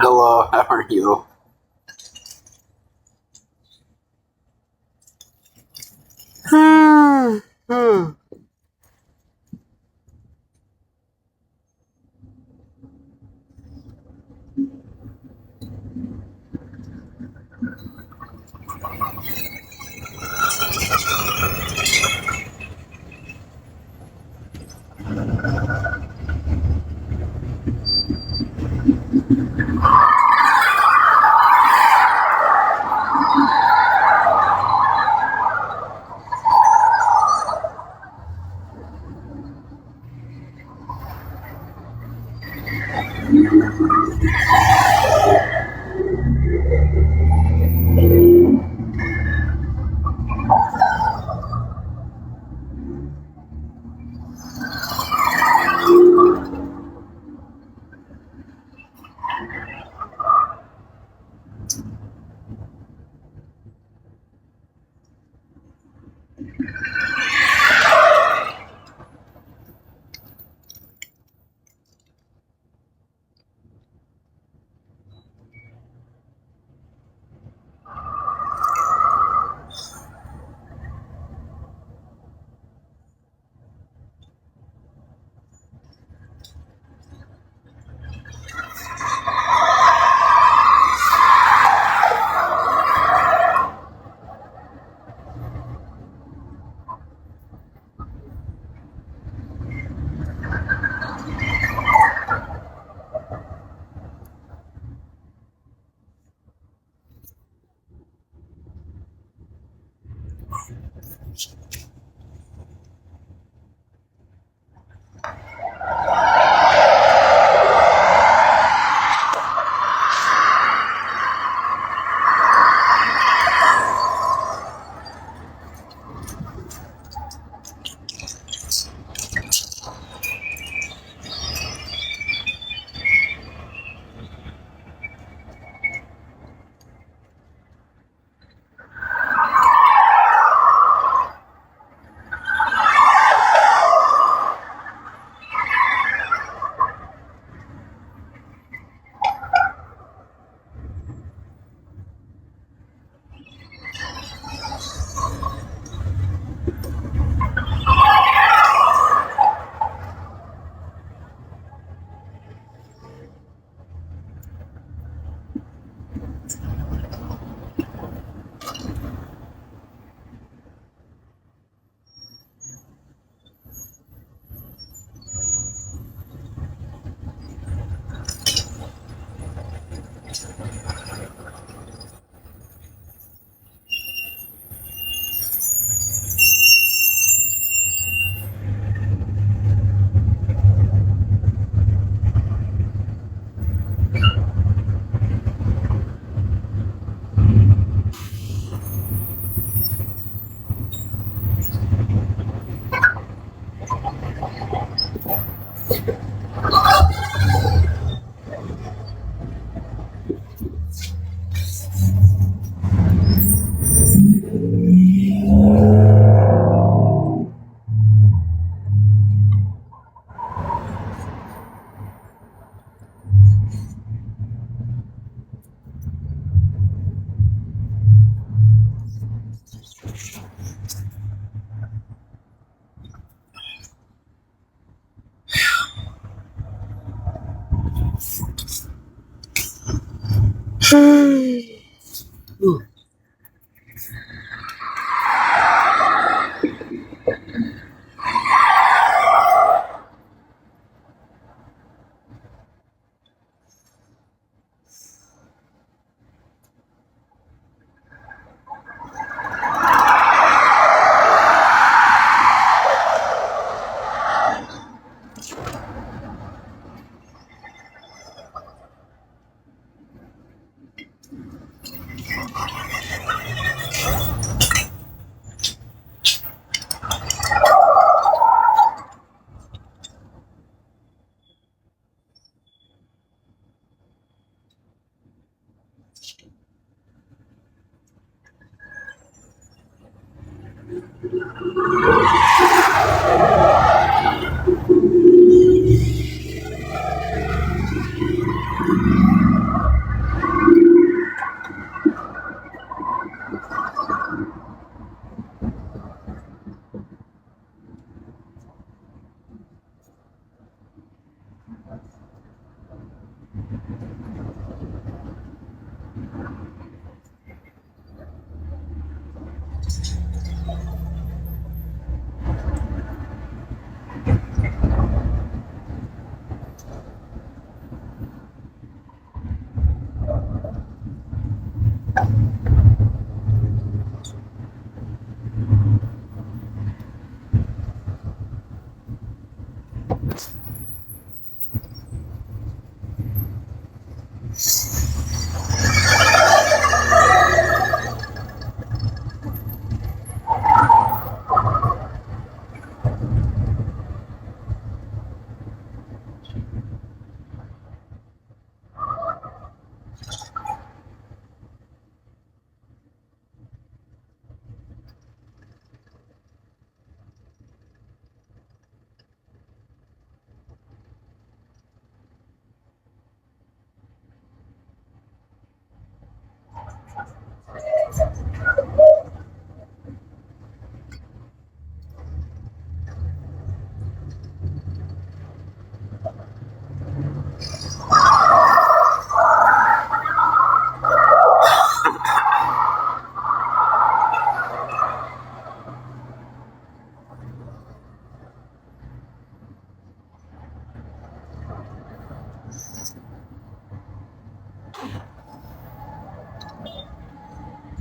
Hello, how are you?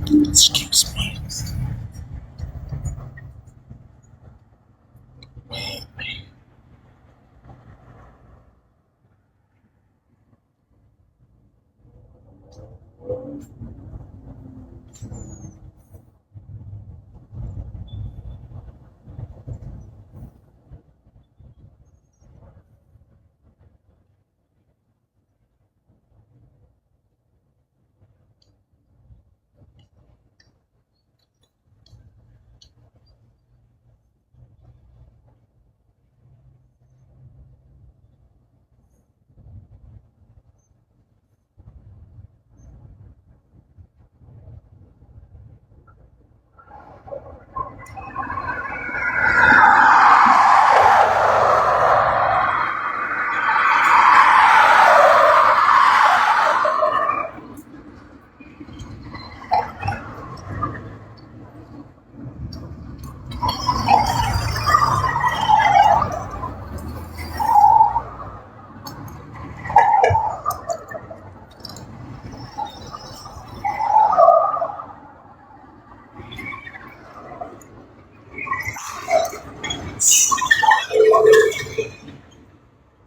Excuse me.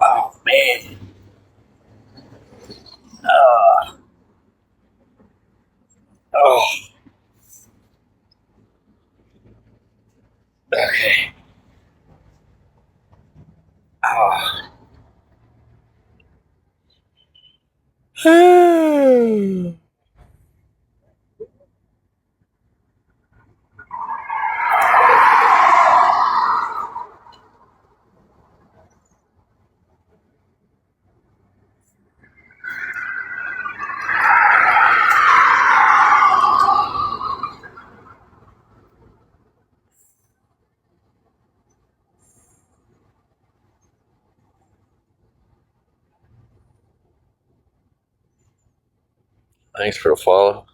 Oh man. Oh. Okay. Oh. Thanks for the follow.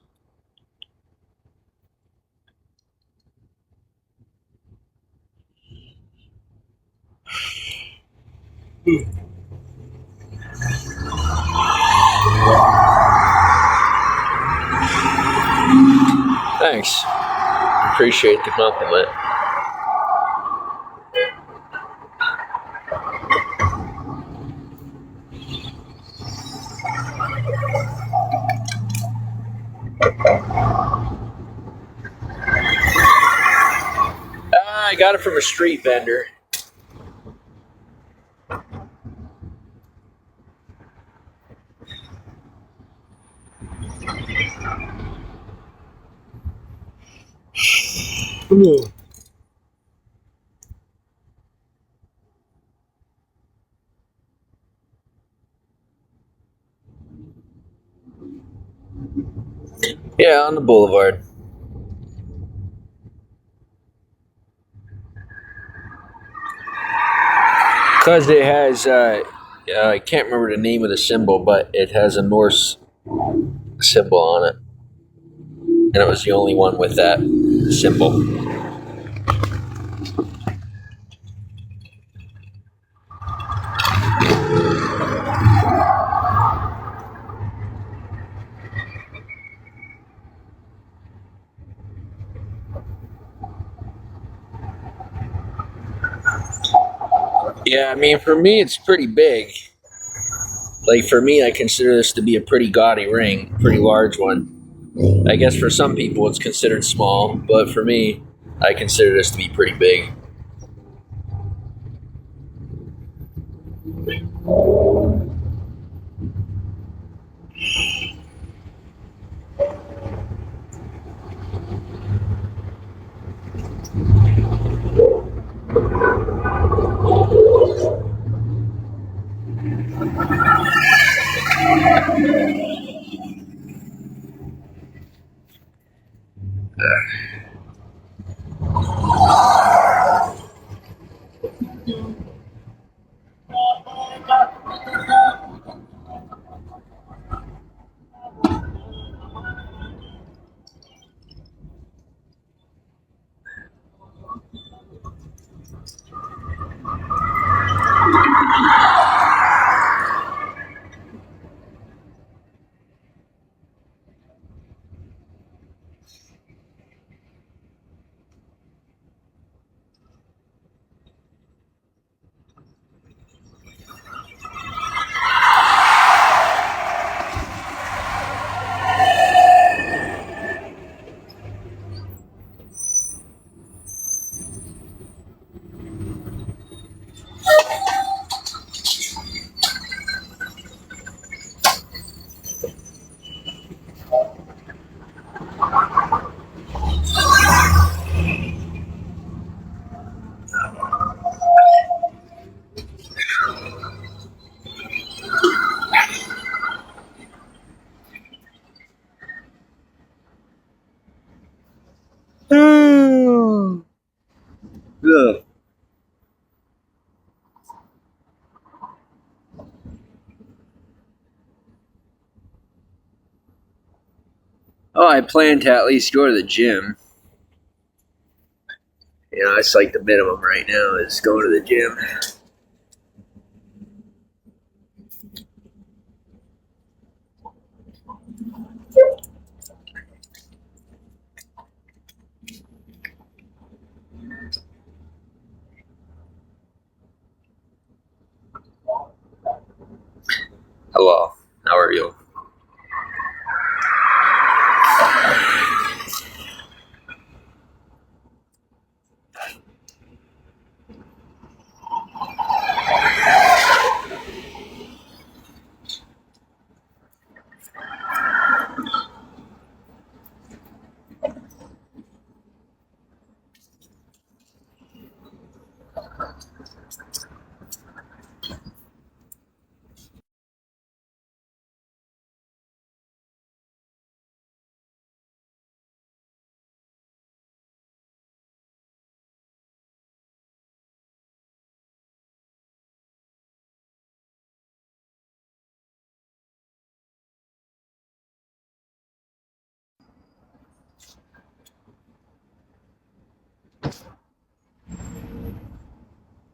Thanks. Appreciate the compliment. I got it from a street vendor. Ooh. Yeah, on the boulevard. Because it has, I can't remember the name of the symbol, but it has a Norse symbol on it. And it was the only one with that symbol. Yeah, I mean, for me, it's pretty big. Like, for me, I consider this to be a pretty gaudy ring, pretty large one. I guess for some people, it's considered small, but for me, I consider this to be pretty big. Ugh. Oh, I plan to at least go to the gym. You know, it's like the minimum right now is going to the gym. Hello, how are you?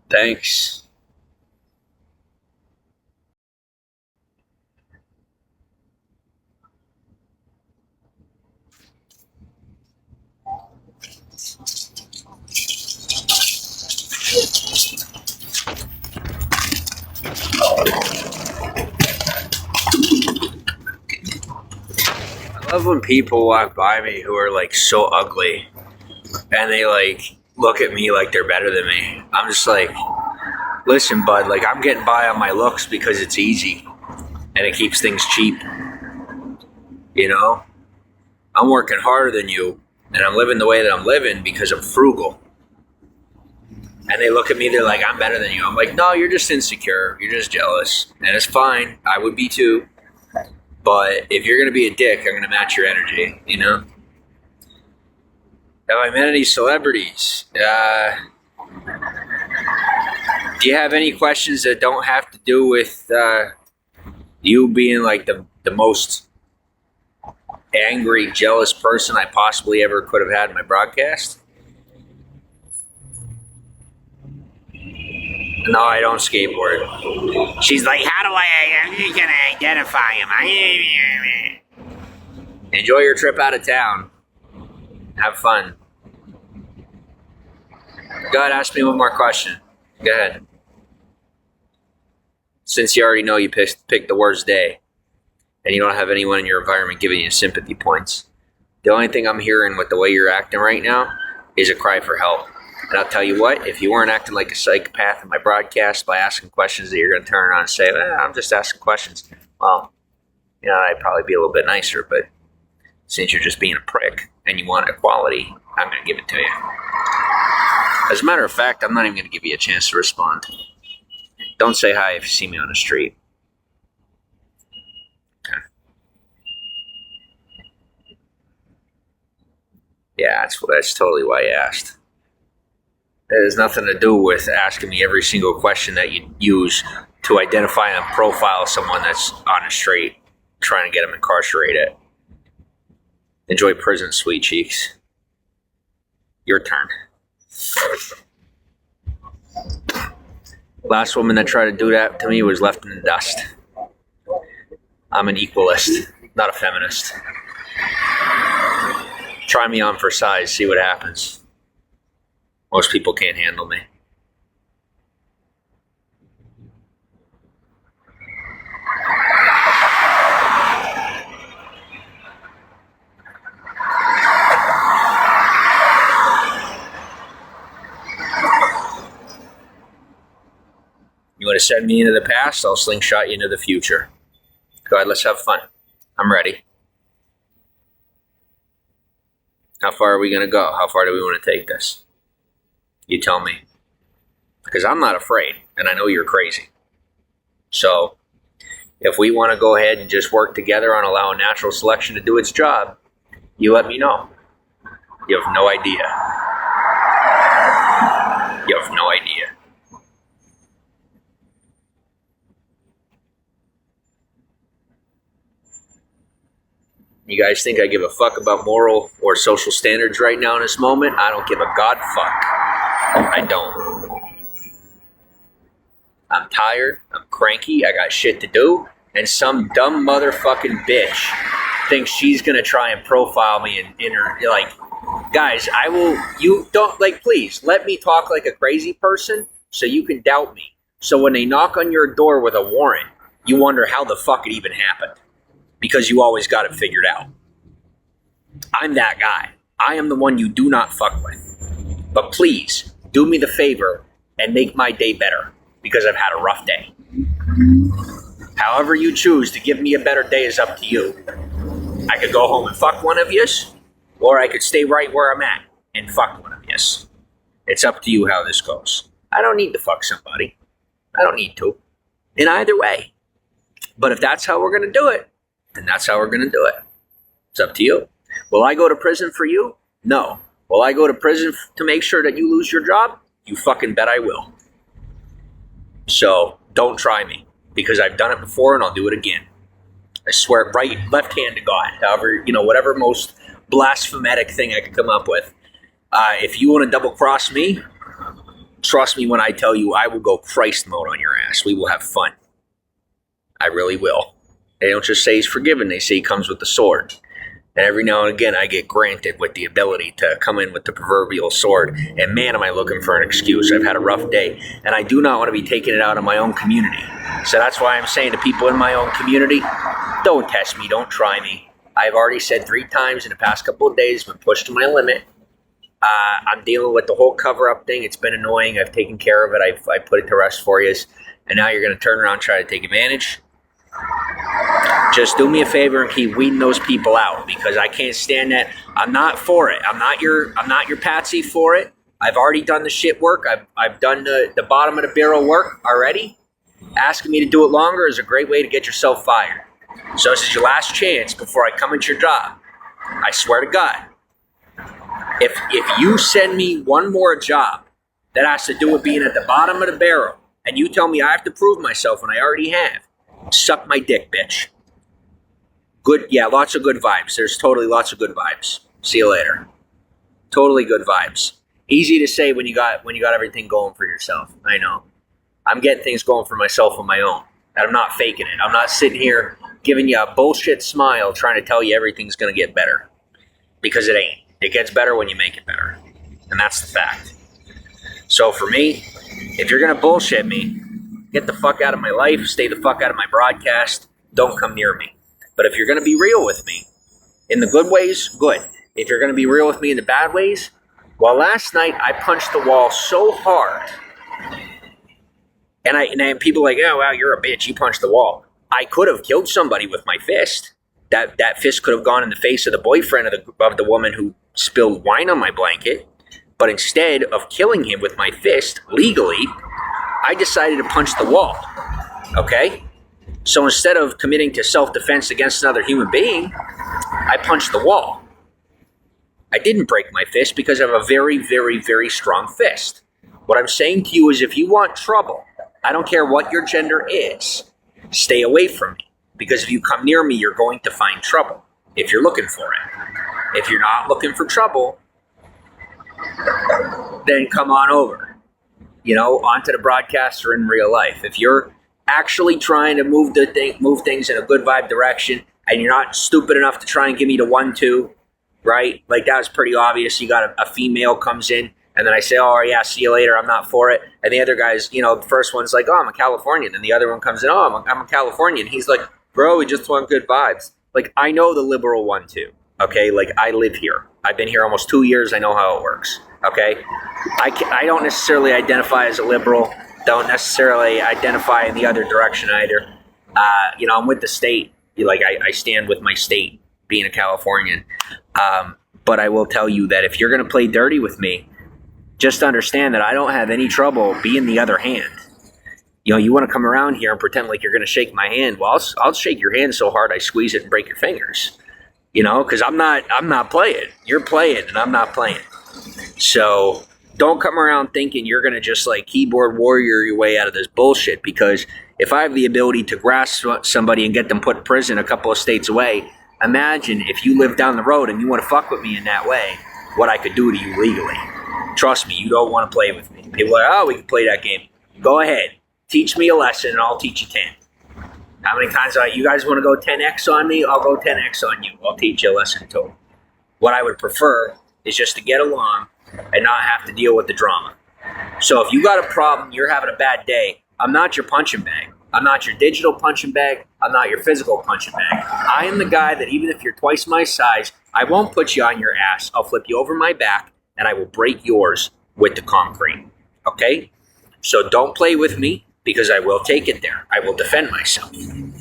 Thanks. I love when people walk by me who are like so ugly and they like look at me like they're better than me. I'm just like, listen, bud, like I'm getting by on my looks because it's easy and it keeps things cheap. You know? I'm working harder than you and I'm living the way that I'm living because I'm frugal. And they look at me, they're like, I'm better than you. I'm like, no, you're just insecure. You're just jealous. And it's fine. I would be too. But if you're going to be a dick, I'm going to match your energy, you know? Have I met any celebrities? Do you have any questions that don't have to do with you being like the most angry, jealous person I possibly ever could have had in my broadcast? No, I don't skateboard. She's like, how do I'm going to identify him? Enjoy your trip out of town. Have fun. Go ahead, ask me one more question. Go ahead. Since you already know you picked the worst day, and you don't have anyone in your environment giving you sympathy points, the only thing I'm hearing with the way you're acting right now is a cry for help. And I'll tell you what, if you weren't acting like a psychopath in my broadcast by asking questions that you're going to turn around and say, I'm just asking questions, well, you know, I'd probably be a little bit nicer, but since you're just being a prick and you want equality, I'm going to give it to you. As a matter of fact, I'm not even going to give you a chance to respond. Don't say hi if you see me on the street. Okay. Yeah, that's totally why I asked. It has nothing to do with asking me every single question that you use to identify and profile someone that's on the street, trying to get them incarcerated. Enjoy prison, sweet cheeks. Your turn. Last woman that tried to do that to me was left in the dust. I'm an equalist, not a feminist. Try me on for size, see what happens. Most people can't handle me. You want to send me into the past? I'll slingshot you into the future. Go ahead, let's have fun. I'm ready. How far are we going to go? How far do we want to take this? You tell me. Because I'm not afraid, and I know you're crazy. So, if we want to go ahead and just work together on allowing natural selection to do its job, you let me know. You have no idea. You have no idea. You guys think I give a fuck about moral or social standards right now in this moment? I don't give a god fuck. I don't. I'm tired. I'm cranky. I got shit to do. And some dumb motherfucking bitch thinks she's gonna try and profile me in her, like, guys, you don't, like, please, let me talk like a crazy person so you can doubt me. So when they knock on your door with a warrant, you wonder how the fuck it even happened. Because you always got it figured out. I'm that guy. I am the one you do not fuck with. But please, do me the favor and make my day better, because I've had a rough day. However you choose to give me a better day is up to you. I could go home and fuck one of yous, or I could stay right where I'm at and fuck one of yous. It's up to you how this goes. I don't need to fuck somebody. I don't need to. In either way. But if that's how we're going to do it, then that's how we're going to do it. It's up to you. Will I go to prison for you? No. Will I go to prison to make sure that you lose your job? You fucking bet I will. So don't try me, because I've done it before and I'll do it again. I swear, right, left hand to God. However, whatever most blasphemetic thing I could come up with. If you want to double cross me, Trust me when I tell you I will go Christ mode on your ass. We will have fun. I really will. They don't just say he's forgiven. They say he comes with the sword. And every now and again, I get granted with the ability to come in with the proverbial sword. And man, am I looking for an excuse. I've had a rough day. And I do not want to be taking it out on my own community. So that's why I'm saying to people in my own community, don't test me. Don't try me. I've already said 3 times in the past couple of days, been pushed to my limit. I'm dealing with the whole cover-up thing. It's been annoying. I've taken care of it. I put it to rest for you. And now you're going to turn around and try to take advantage. Just do me a favor and keep weeding those people out, because I can't stand that. I'm not for it. I'm not your patsy for it. I've already done the shit work. I've done the bottom of the barrel work already. Asking me to do it longer is a great way to get yourself fired. So this is your last chance before I come into your job. I swear to God. If you send me one more job that has to do with being at the bottom of the barrel, and you tell me I have to prove myself when I already have, suck my dick, bitch. Good, yeah, lots of good vibes. There's totally lots of good vibes. See you later. Totally good vibes. Easy to say when you got everything going for yourself. I know. I'm getting things going for myself on my own. And I'm not faking it. I'm not sitting here giving you a bullshit smile trying to tell you everything's going to get better. Because it ain't. It gets better when you make it better. And that's the fact. So for me, if you're going to bullshit me, get the fuck out of my life. Stay the fuck out of my broadcast. Don't come near me. But if you're going to be real with me, in the good ways, good. If you're going to be real with me in the bad ways, well, last night I punched the wall so hard. And people are like, oh, wow, you're a bitch. You punched the wall. I could have killed somebody with my fist. That fist could have gone in the face of the boyfriend of the woman who spilled wine on my blanket. But instead of killing him with my fist legally, I decided to punch the wall. Okay? So instead of committing to self-defense against another human being, I punched the wall. I didn't break my fist because I have a very, very, very strong fist. What I'm saying to you is, if you want trouble, I don't care what your gender is, stay away from me. Because if you come near me, you're going to find trouble if you're looking for it. If you're not looking for trouble, then come on over. Onto the broadcast or in real life. If you're actually trying to move things in a good vibe direction, and you're not stupid enough to try and give me the 1-2, right? Like, that was pretty obvious. You got a female comes in, and then I say, oh, yeah, see you later, I'm not for it. And the other guy's, the first one's like, oh, I'm a Californian. And the other one comes in, oh, I'm a Californian. He's like, bro, we just want good vibes. Like, I know the liberal 1-2, okay? Like, I live here. I've been here almost 2 years. I know how it works, okay? I don't necessarily identify as a liberal. Don't necessarily identify in the other direction either. I'm with the state. Like, I stand with my state, being a Californian. But I will tell you that if you're going to play dirty with me, just understand that I don't have any trouble being the other hand. You want to come around here and pretend like you're going to shake my hand. Well, I'll shake your hand so hard I squeeze it and break your fingers. Because I'm not playing. You're playing and I'm not playing. So don't come around thinking you're going to just like keyboard warrior your way out of this bullshit, because if I have the ability to grasp somebody and get them put in prison a couple of states away, imagine if you live down the road and you want to fuck with me in that way, what I could do to you legally. Trust me, you don't want to play with me. People are like, oh, we can play that game. Go ahead. Teach me a lesson and I'll teach you 10. How many times you guys want to go 10x on me? I'll go 10x on you. I'll teach you a lesson too. What I would prefer is just to get along and not have to deal with the drama. So if you got a problem, you're having a bad day, I'm not your punching bag. I'm not your digital punching bag. I'm not your physical punching bag. I am the guy that even if you're twice my size, I won't put you on your ass. I'll flip you over my back and I will break yours with the concrete. Okay? So don't play with me, because I will take it there. I will defend myself. And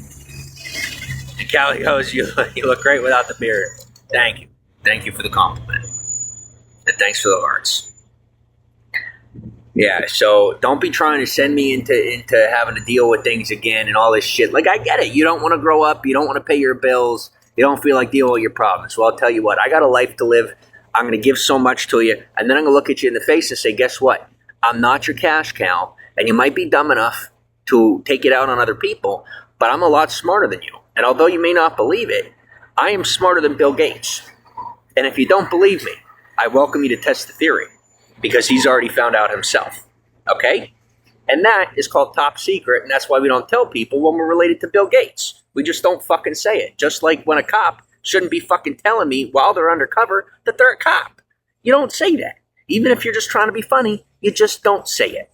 Callie goes, you look great without the beard. Thank you. Thank you for the compliment. And thanks for the hearts. Yeah, so don't be trying to send me into having to deal with things again and all this shit. Like, I get it. You don't want to grow up. You don't want to pay your bills. You don't feel like dealing with your problems. Well, I'll tell you what. I got a life to live. I'm going to give so much to you. And then I'm going to look at you in the face and say, guess what? I'm not your cash cow. And you might be dumb enough to take it out on other people, but I'm a lot smarter than you. And although you may not believe it, I am smarter than Bill Gates. And if you don't believe me, I welcome you to test the theory, because he's already found out himself. Okay? And that is called top secret, and that's why we don't tell people when we're related to Bill Gates. We just don't fucking say it. Just like when a cop shouldn't be fucking telling me while they're undercover that they're a cop. You don't say that. Even if you're just trying to be funny, you just don't say it.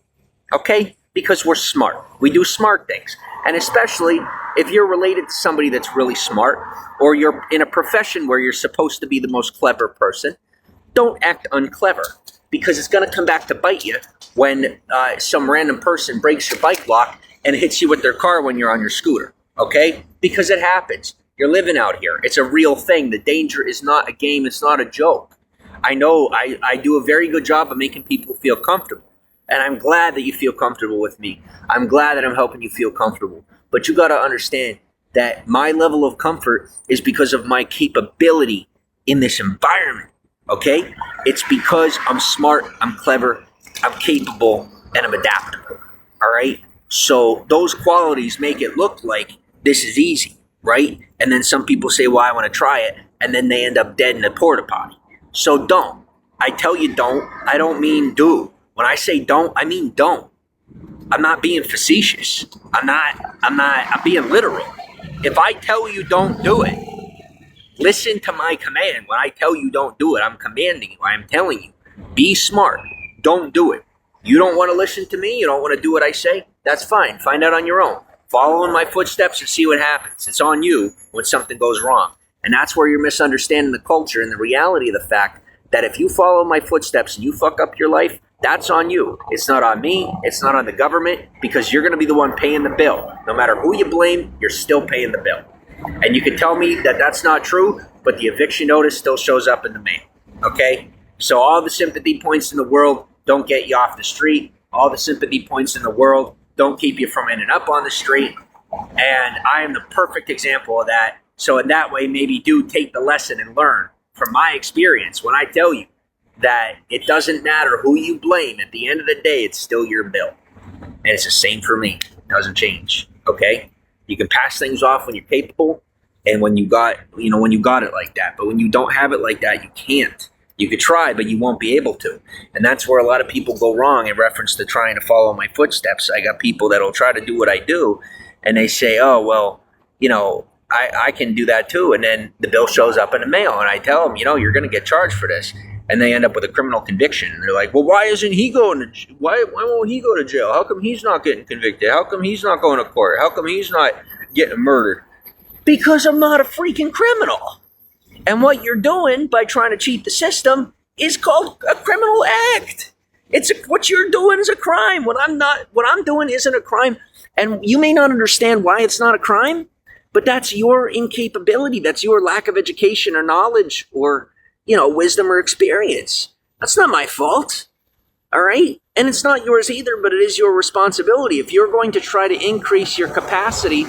Okay? Because we're smart. We do smart things. And especially if you're related to somebody that's really smart, or you're in a profession where you're supposed to be the most clever person, don't act unclever, because it's going to come back to bite you when some random person breaks your bike lock and hits you with their car when you're on your scooter, okay? Because it happens. You're living out here. It's a real thing. The danger is not a game. It's not a joke. I know I do a very good job of making people feel comfortable, and I'm glad that you feel comfortable with me. I'm glad that I'm helping you feel comfortable. But you got to understand that my level of comfort is because of my capability in this environment, okay? It's because I'm smart, I'm clever, I'm capable, and I'm adaptable, all right? So those qualities make it look like this is easy, right? And then some people say, well, I want to try it, and then they end up dead in a porta potty. So don't. I tell you don't. I don't mean do. When I say don't, I mean don't. I'm not being facetious. I'm being literal. If I tell you don't do it, listen to my command. When I tell you don't do it, I'm commanding you. I'm telling you, be smart. Don't do it. You don't want to listen to me? You don't want to do what I say? That's fine. Find out on your own. Follow in my footsteps and see what happens. It's on you when something goes wrong. And that's where you're misunderstanding the culture and the reality of the fact that if you follow my footsteps and you fuck up your life, that's on you. It's not on me. It's not on the government, because you're going to be the one paying the bill. No matter who you blame, you're still paying the bill. And you can tell me that that's not true, but the eviction notice still shows up in the mail. Okay? So all the sympathy points in the world don't get you off the street. All the sympathy points in the world don't keep you from ending up on the street. And I am the perfect example of that. So in that way, maybe do take the lesson and learn from my experience when I tell you that it doesn't matter who you blame. At the end of the day, it's still your bill. And it's the same for me. It doesn't change. Okay? You can pass things off when you're capable and when you got it like that. But when you don't have it like that, you can't. You could try, but you won't be able to. And that's where a lot of people go wrong in reference to trying to follow my footsteps. I got people that'll try to do what I do, and they say, oh, well, I can do that too. And then the bill shows up in the mail, and I tell them, you're going to get charged for this. And they end up with a criminal conviction. And they're like, well, why isn't he going to why won't he go to jail? How come he's not getting convicted? How come he's not going to court? How come he's not getting murdered? Because I'm not a freaking criminal. And what you're doing by trying to cheat the system is called a criminal act. What you're doing is a crime. What I'm doing isn't a crime. And you may not understand why it's not a crime, but that's your incapability. That's your lack of education or knowledge or, wisdom or experience. That's not my fault. All right? And it's not yours either, but it is your responsibility. If you're going to try to increase your capacity,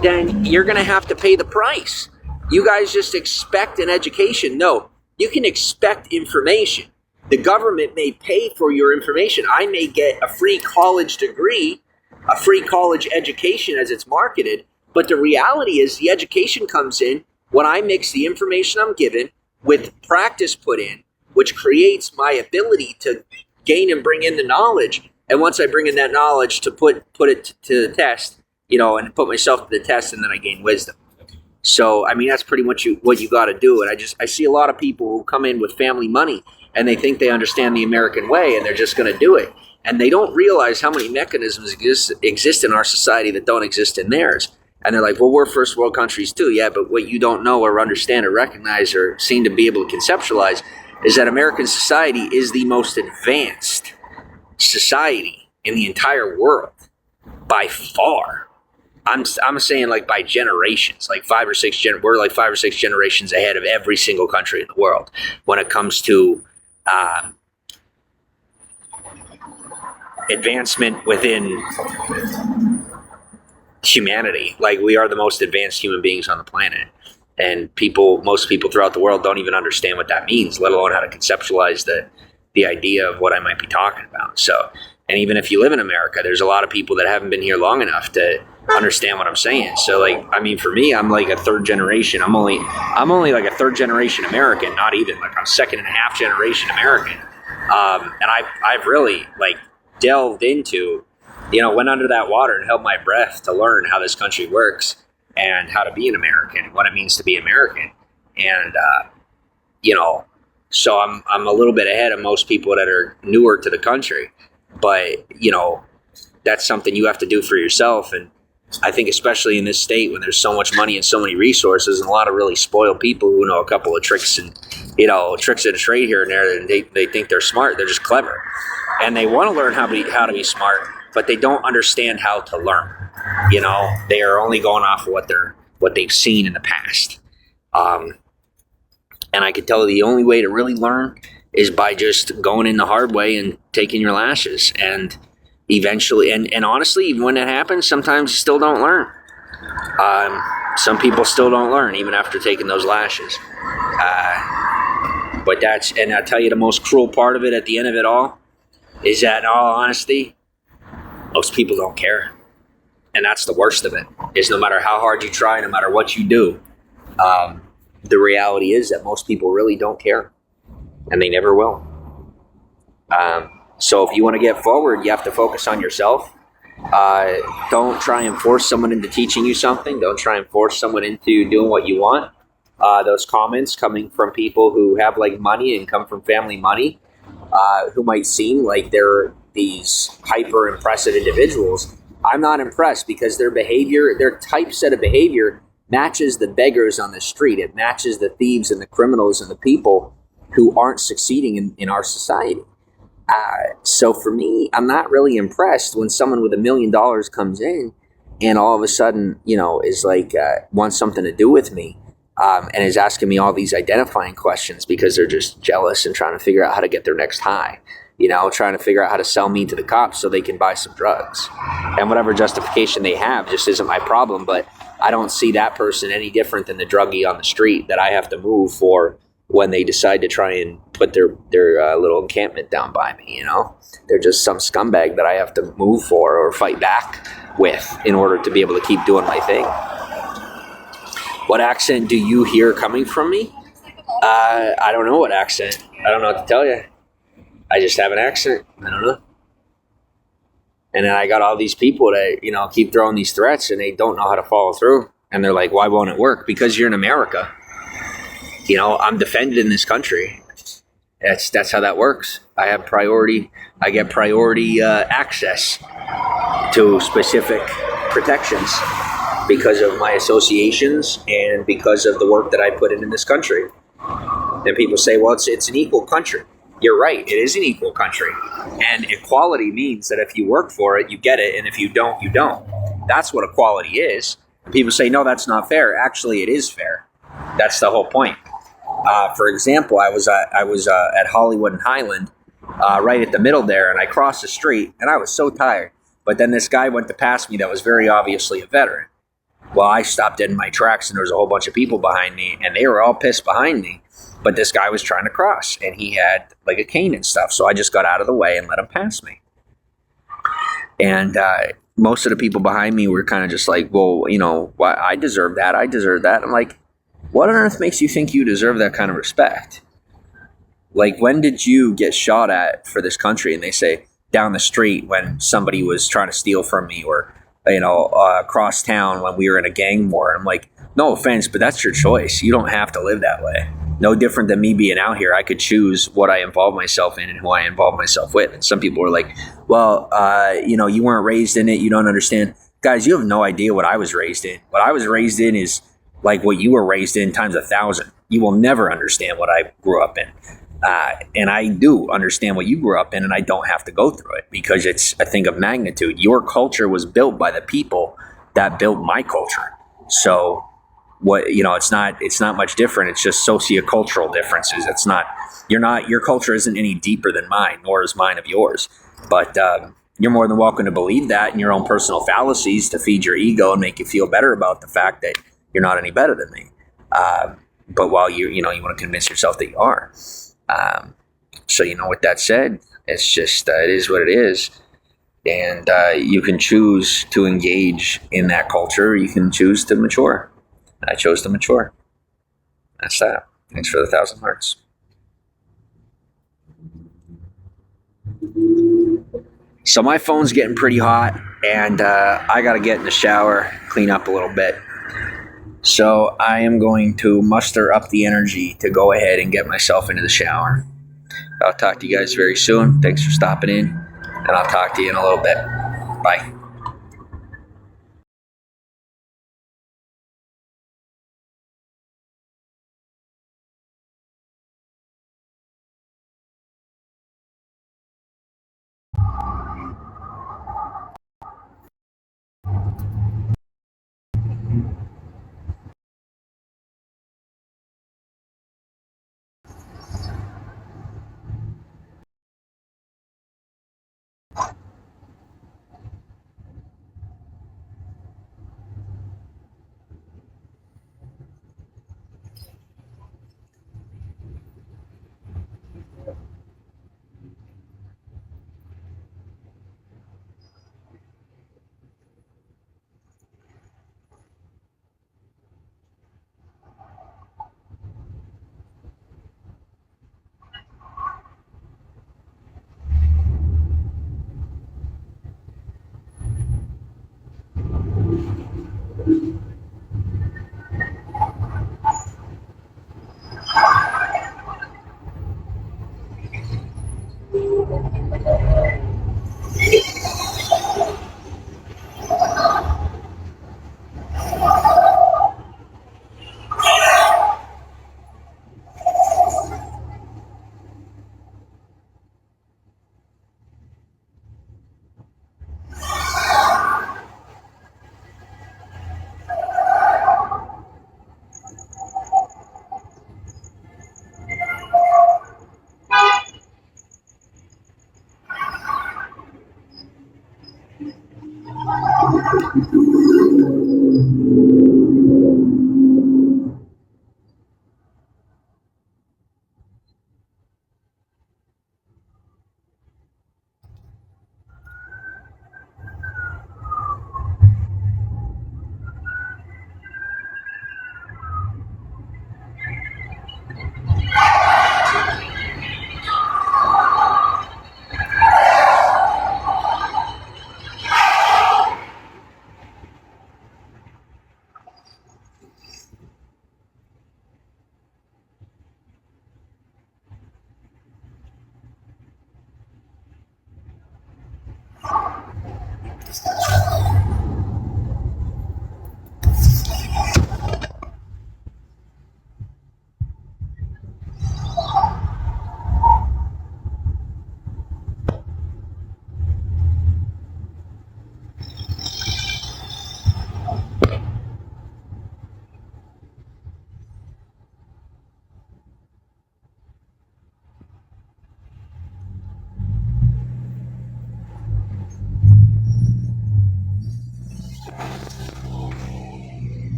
then you're going to have to pay the price. You guys just expect an education. No, you can expect information. The government may pay for your information. I may get a free college degree, a free college education as it's marketed, but the reality is the education comes in when I mix the information I'm given with practice put in, which creates my ability to gain and bring in the knowledge. And once I bring in that knowledge to put it to the test, and put myself to the test, and then I gain wisdom. So, that's pretty much what you got to do. And I see a lot of people who come in with family money and they think they understand the American way and they're just going to do it. And they don't realize how many mechanisms exist in our society that don't exist in theirs. And they're like, well, we're first world countries too. Yeah, but what you don't know or understand or recognize or seem to be able to conceptualize is that American society is the most advanced society in the entire world by far. I'm saying like by generations, like we're like 5 or 6 generations ahead of every single country in the world when it comes to advancement within humanity. Like, we are the most advanced human beings on the planet, and most people throughout the world don't even understand what that means, let alone how to conceptualize the idea of what I might be talking about. So, and even if you live in America, there's a lot of people that haven't been here long enough to understand what I'm saying. So, for me, I'm like a third generation. I'm only like a third generation American, not even. Like, I'm second and a half generation American. And I've really delved into, went under that water and held my breath to learn how this country works and how to be an American and what it means to be American. And, so I'm a little bit ahead of most people that are newer to the country, but, that's something you have to do for yourself. And I think especially in this state when there's so much money and so many resources and a lot of really spoiled people who know a couple of tricks and, tricks of the trade here and there, and they think they're smart. They're just clever. And they want to learn how to be smart, but they don't understand how to learn. They are only going off of what they've seen in the past. And I can tell you the only way to really learn is by just going in the hard way and taking your lashes. And eventually, and honestly, even when that happens, sometimes you still don't learn. Some people still don't learn even after taking those lashes. But and I'll tell you the most cruel part of it at the end of it all is that in all honesty, most people don't care. And that's the worst of it, is no matter how hard you try, no matter what you do, the reality is that most people really don't care. And they never will. So if you want to get forward, you have to focus on yourself. Don't try and force someone into teaching you something. Don't try and force someone into doing what you want. Those comments coming from people who have like money and come from family money, who might seem like they're these hyper impressive individuals. I'm not impressed because their behavior, their typeset of behavior matches the beggars on the street. It matches the thieves and the criminals and the people who aren't succeeding in our society. So for me, I'm not really impressed when someone with $1 million comes in and all of a sudden, is like, wants something to do with me, and is asking me all these identifying questions because they're just jealous and trying to figure out how to get their next high, trying to figure out how to sell me to the cops so they can buy some drugs. And whatever justification they have just isn't my problem, but I don't see that person any different than the druggie on the street that I have to move for when they decide to try and put their little encampment down by me. They're just some scumbag that I have to move for or fight back with in order to be able to keep doing my thing. What accent do you hear coming from me? I don't know what accent. I don't know what to tell you. I just have an accent. I don't know. And then I got all these people that, keep throwing these threats and they don't know how to follow through. And they're like, why won't it work? Because you're in America. I'm defended in this country. That's how that works. I have priority. I get priority access to specific protections because of my associations and because of the work that I put in this country. And people say, well, it's an equal country. You're right. It is an equal country. And equality means that if you work for it, you get it. And if you don't, you don't. That's what equality is. And people say, no, that's not fair. Actually, it is fair. That's the whole point. For example, I was at Hollywood and Highland, right at the middle there, and I crossed the street, and I was so tired. But then this guy went to pass me that was very obviously a veteran. Well, I stopped dead in my tracks, and there was a whole bunch of people behind me, and they were all pissed behind me. But this guy was trying to cross, and he had like a cane and stuff, so I just got out of the way and let him pass me. And most of the people behind me were kind of just like, well, why I deserve that. I deserve that. I'm like, what on earth makes you think you deserve that kind of respect? Like, when did you get shot at for this country? And they say down the street when somebody was trying to steal from me, or, across town when we were in a gang war. I'm like, no offense, but that's your choice. You don't have to live that way. No different than me being out here. I could choose what I involve myself in and who I involve myself with. And some people were like, well, you weren't raised in it. You don't understand. Guys, you have no idea what I was raised in. What I was raised in is like what you were raised in times 1,000. You will never understand what I grew up in. And I do understand what you grew up in, and I don't have to go through it because it's a thing of magnitude. Your culture was built by the people that built my culture. So it's not much different. It's just sociocultural differences. Your culture isn't any deeper than mine, nor is mine of yours. But you're more than welcome to believe that in your own personal fallacies to feed your ego and make you feel better about the fact that you're not any better than me. But while you want to convince yourself that you are. So, with that said, it's just, it is what it is. And you can choose to engage in that culture. You can choose to mature. I chose to mature. That's that. Thanks for the 1,000 hearts. So my phone's getting pretty hot, and I got to get in the shower, clean up a little bit. So I am going to muster up the energy to go ahead and get myself into the shower. I'll talk to you guys very soon. Thanks for stopping in, and I'll talk to you in a little bit. Bye.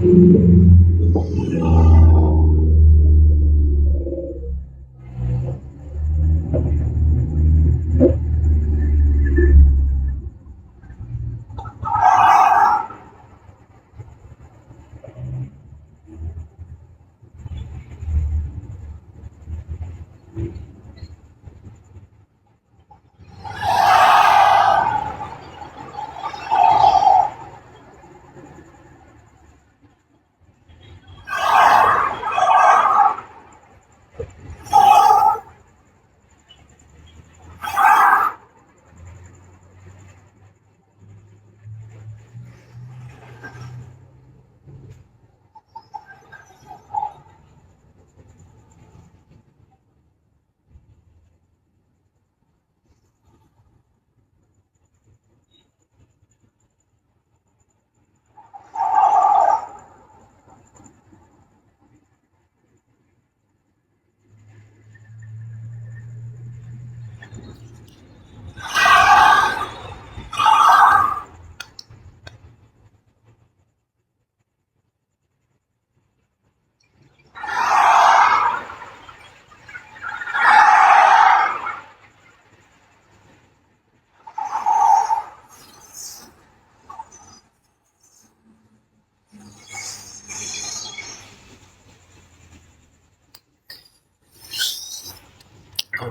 I'm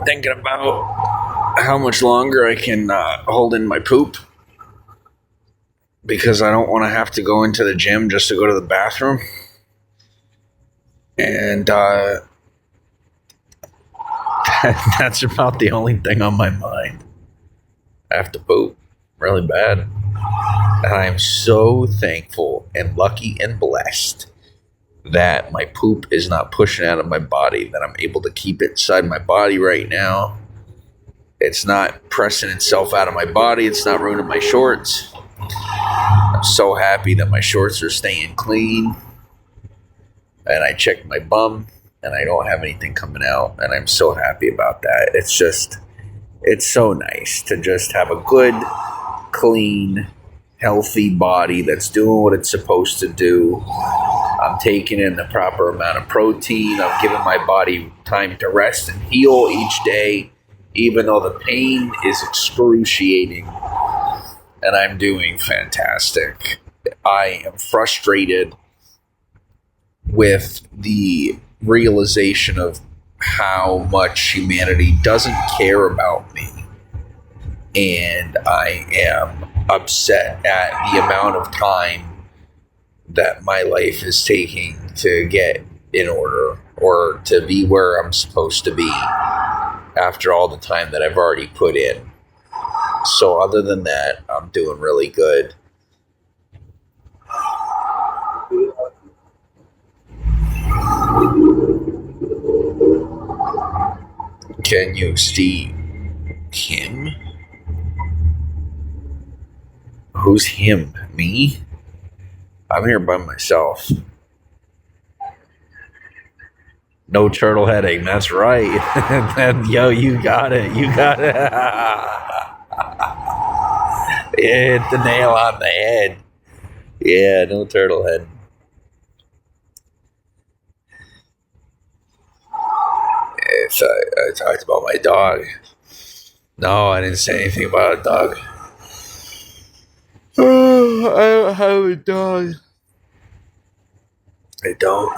thinking about how much longer I can hold in my poop because I don't want to have to go into the gym just to go to the bathroom. And that's about the only thing on my mind. I have to poop really bad. And I'm so thankful and lucky and blessed that my poop is not pushing out of my body, that I'm able to keep it inside my body right now. It's not pressing itself out of my body. It's not ruining my shorts. I'm so happy that my shorts are staying clean. And I checked my bum and I don't have anything coming out. And I'm so happy about that. It's so nice to just have a good, clean, healthy body that's doing what it's supposed to do. I'm taking in the proper amount of protein. I'm giving my body time to rest and heal each day, even though the pain is excruciating. And I'm doing fantastic. I am frustrated with the realization of how much humanity doesn't care about me. And I am upset at the amount of time that my life is taking to get in order or to be where I'm supposed to be after all the time that I've already put in. So other than that, I'm doing really good. Can you see him? Who's him? Me? I'm here by myself. No turtle heading. That's right. Yo, you got it. You got it. Hit the nail on the head. Yeah, no turtle head. I talked about my dog. No, I didn't say anything about a dog. Oh, I don't have a dog. I don't.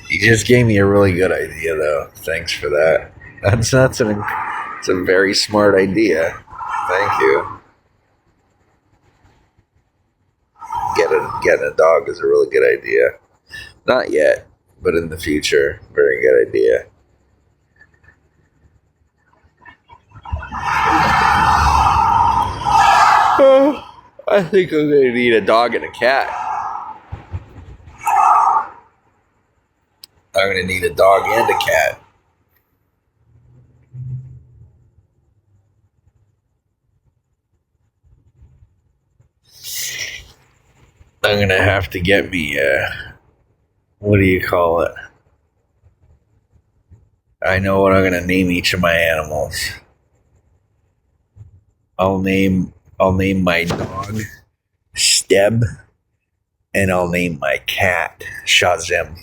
You just gave me a really good idea, though. Thanks for that. It's a very smart idea. Thank you. Getting a dog is a really good idea. Not yet, but in the future, very good idea. I think I'm going to need a dog and a cat. I'm going to need a dog and a cat. I'm going to have to get me what do you call it? I know what I'm going to name each of my animals. I'll name my dog Steb, and I'll name my cat Shazam.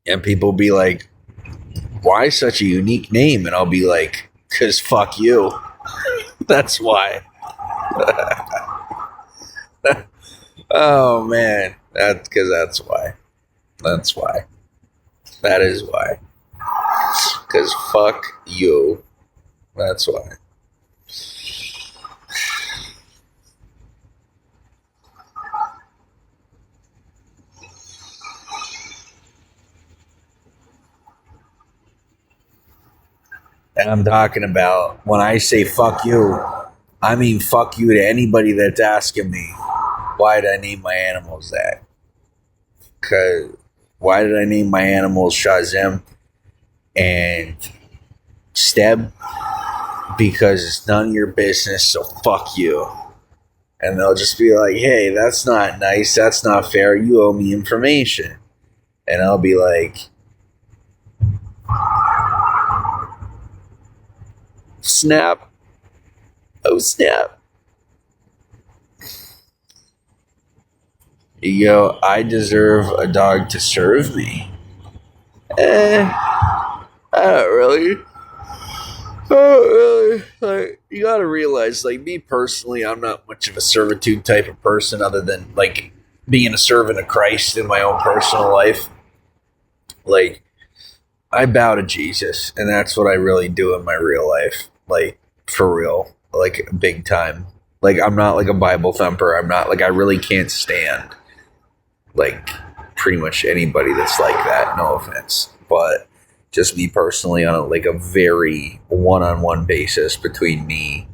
And people be like, why such a unique name? And I'll be like, because fuck you. That's why. Oh, man. That's because that's why. That's why. That is why. Because fuck you. That's why. And I'm talking about, when I say fuck you, I mean fuck you to anybody that's asking me, why did I name my animals that? Because why did I name my animals Shazam and Steb? Because it's none of your business, so fuck you. And they'll just be like, hey, that's not nice, that's not fair, you owe me information. And I'll be like, snap. Oh, snap. You go, I deserve a dog to serve me. I don't really. Like, you gotta realize, like, me personally, I'm not much of a servitude type of person, other than, like, being a servant of Christ in my own personal life. Like, I bow to Jesus, and that's what I really do in my real life. Like, for real. Like, big time. Like, I'm not, like, a Bible thumper. I'm not, like, I really can't stand, like, pretty much anybody that's like that. No offense. But just me personally, on a very one-on-one basis between me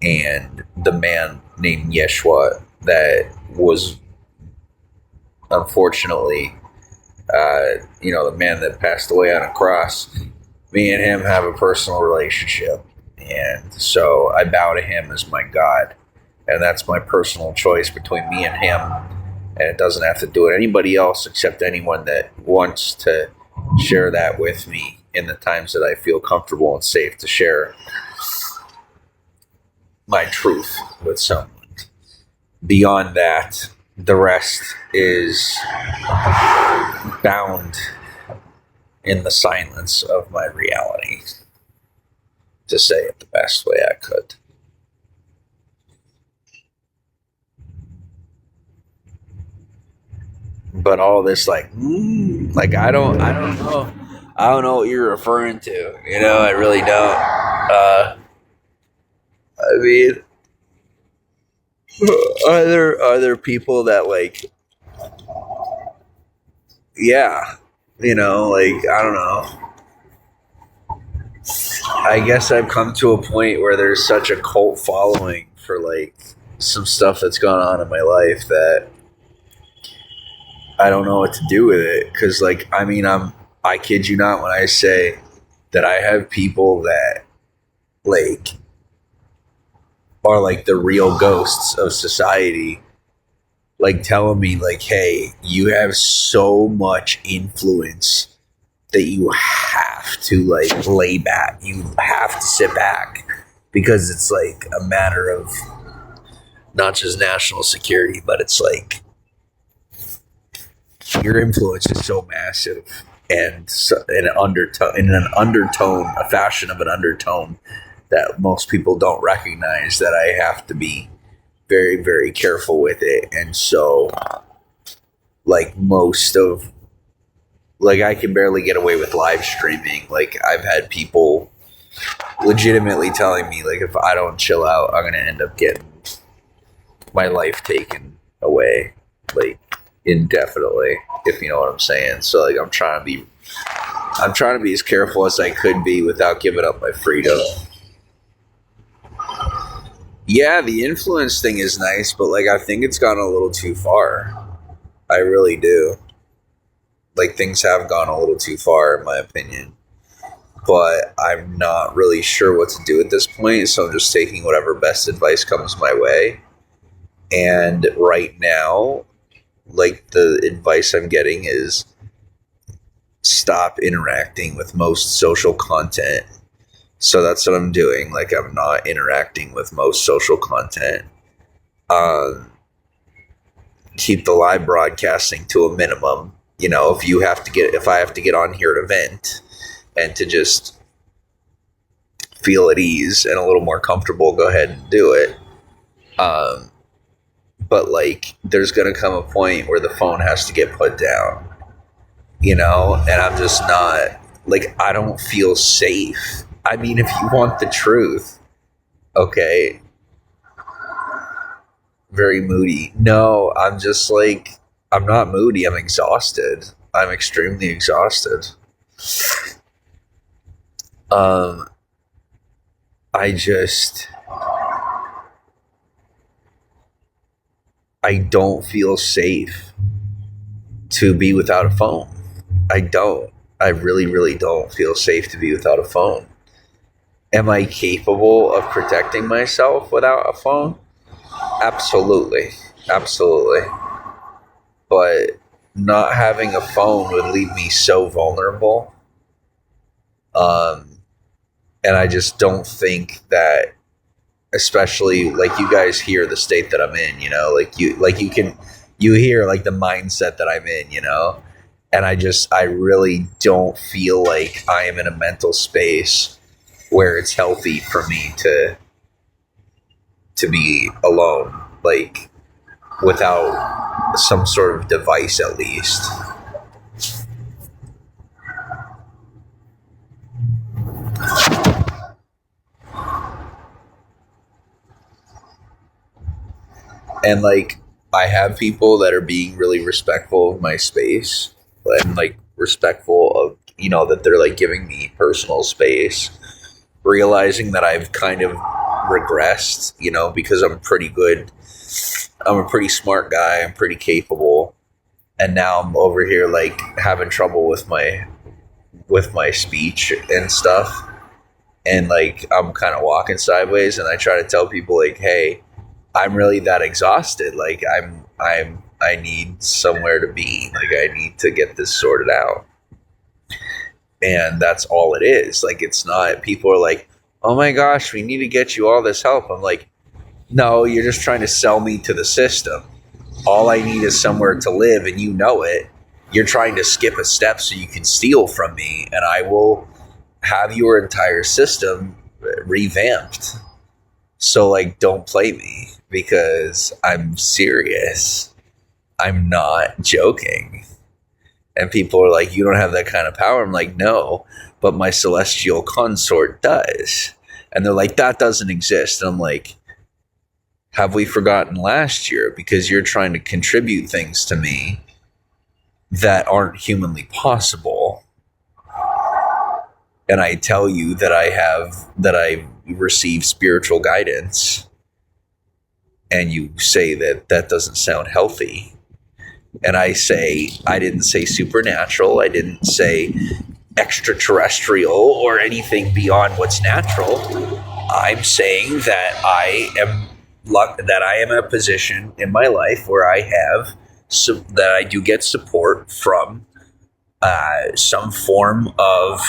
and the man named Yeshua that was unfortunately, the man that passed away on a cross. Me and him have a personal relationship, and so I bow to him as my God, and that's my personal choice between me and him, and it doesn't have to do with anybody else except anyone that wants to share that with me in the times that I feel comfortable and safe to share my truth with someone. Beyond that, the rest is bound in the silence of my reality, to say it the best way I could. But all this, I don't know what you're referring to. I really don't. I mean, are there people that yeah, I don't know. I guess I've come to a point where there's such a cult following for some stuff that's gone on in my life that I don't know what to do with it. Because I kid you not when I say that I have people that are the real ghosts of society, telling me hey, you have so much influence that you have to lay back. You have to sit back because it's a matter of not just national security, but it's your influence is so massive, and in an undertone, a fashion of an undertone that most people don't recognize, that I have to be very, very careful with it. And so most of I can barely get away with live streaming. I've had people legitimately telling me if I don't chill out, I'm gonna end up getting my life taken away indefinitely, if you know what I'm saying. So I'm trying to be as careful as I could be without giving up my freedom. Yeah, the influence thing is nice, but I think it's gone a little too far. I really do. Things have gone a little too far, in my opinion. But I'm not really sure what to do at this point, so I'm just taking whatever best advice comes my way. And right now, like the advice I'm getting is stop interacting with most social content. So that's what I'm doing. Like, I'm not interacting with most social content. Um, Keep the live broadcasting to a minimum. If I have to get on here to vent and to just feel at ease and a little more comfortable, go ahead and do it. But like, there's gonna come a point where the phone has to get put down, and I'm just not, like, I don't feel safe. I mean, if you want the truth, okay. Very moody. No, I'm just like, I'm not moody. I'm exhausted. I'm extremely exhausted. Um, I just, I don't feel safe to be without a phone. I don't. I really, really don't feel safe to be without a phone. Am I capable of protecting myself without a phone? Absolutely. Absolutely. But not having a phone would leave me so vulnerable. And I just don't think that, especially like you guys hear the state that I'm in, you hear like the mindset that I'm in, and I really don't feel like I am in a mental space where it's healthy for me to be alone, like without some sort of device at least. And like, I have people that are being really respectful of my space and like respectful of, that they're like giving me personal space, realizing that I've kind of regressed, because I'm pretty good. I'm a pretty smart guy. I'm pretty capable. And now I'm over here like having trouble with my speech and stuff. And like, I'm kind of walking sideways, and I try to tell people like, hey, I'm really that exhausted. Like, I need somewhere to be. Like, I need to get this sorted out. And that's all it is. Like, it's not, people are like, oh my gosh, we need to get you all this help. I'm like, no, you're just trying to sell me to the system. All I need is somewhere to live, and you know it. You're trying to skip a step so you can steal from me, and I will have your entire system revamped. So, like, don't play me, because I'm serious. I'm not joking. And people are like, you don't have that kind of power. I'm like, no, but my celestial consort does. And they're like, that doesn't exist. And I'm like, have we forgotten last year? Because you're trying to contribute things to me that aren't humanly possible. And I tell you that I received spiritual guidance. And you say that doesn't sound healthy. And I say, I didn't say supernatural. I didn't say extraterrestrial or anything beyond what's natural. I'm saying that I am in a position in my life where I have that I do get support from some form of,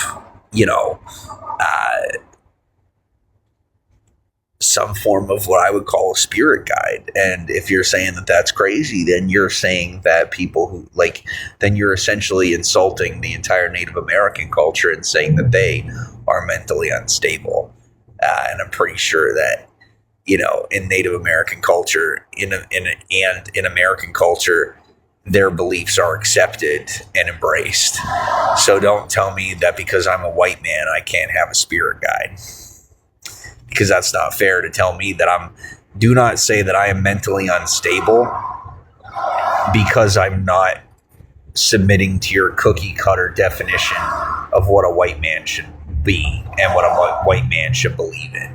some form of what I would call a spirit guide. And if you're saying that that's crazy, then you're saying that people who then you're essentially insulting the entire Native American culture and saying that they are mentally unstable. And I'm pretty sure that, in Native American culture, in American culture, their beliefs are accepted and embraced. So don't tell me that because I'm a white man, I can't have a spirit guide. Because that's not fair to tell me that do not say that I am mentally unstable because I'm not submitting to your cookie cutter definition of what a white man should be and what a white man should believe in.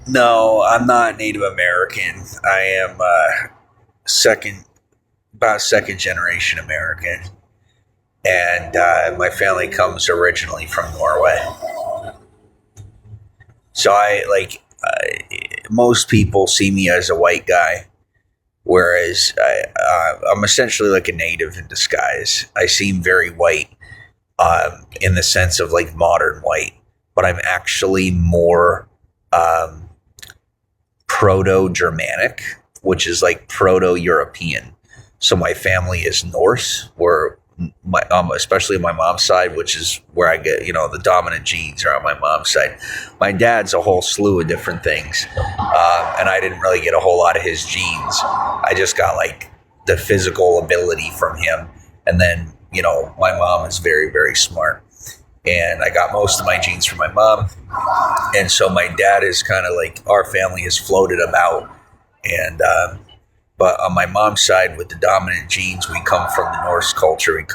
No, I'm not Native American. I am second generation American. and my family comes originally from Norway. So most people see me as a white guy, whereas I'm essentially like a native in disguise. I seem very white in the sense of like modern white, but I'm actually more Proto-Germanic, which is like Proto-European. So my family is Norse, where my especially my mom's side, which is where I get the dominant genes are on my mom's side. My dad's a whole slew of different things, and I didn't really get a whole lot of his genes. I just got like the physical ability from him, and then my mom is very, very smart, and I got most of my genes from my mom, and so my dad is kind of like our family has floated about, and but on my mom's side, with the dominant genes, we come from the Norse culture.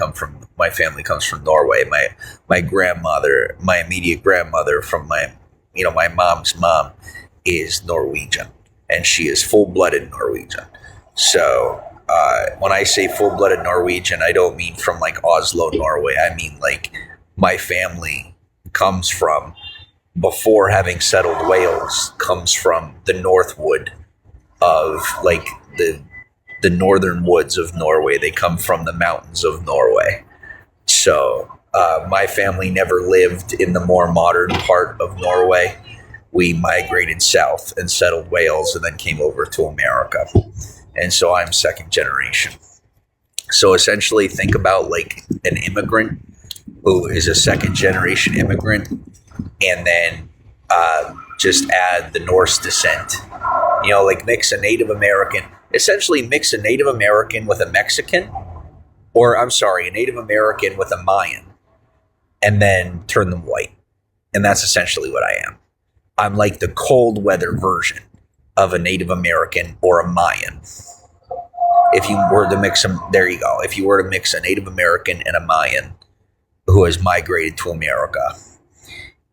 My family comes from Norway. My grandmother, my immediate grandmother from my mom's mom is Norwegian, and she is full-blooded Norwegian. So when I say full-blooded Norwegian, I don't mean from like Oslo, Norway. I mean like my family comes from, before having settled Wales, comes from the Northwood of like the northern woods of Norway. They come from the mountains of Norway. So my family never lived in the more modern part of Norway. We migrated south and settled Wales and then came over to America. And so I'm second generation. So essentially think about like an immigrant who is a second generation immigrant, and then just add the Norse descent. Like mix a Native American, essentially mix a Native American with a Mexican, or I'm sorry, a Native American with a Mayan, and then turn them white. And that's essentially what I am. I'm like the cold weather version of a Native American or a Mayan. If you were to mix them, there you go. If you were to mix a Native American and a Mayan who has migrated to America,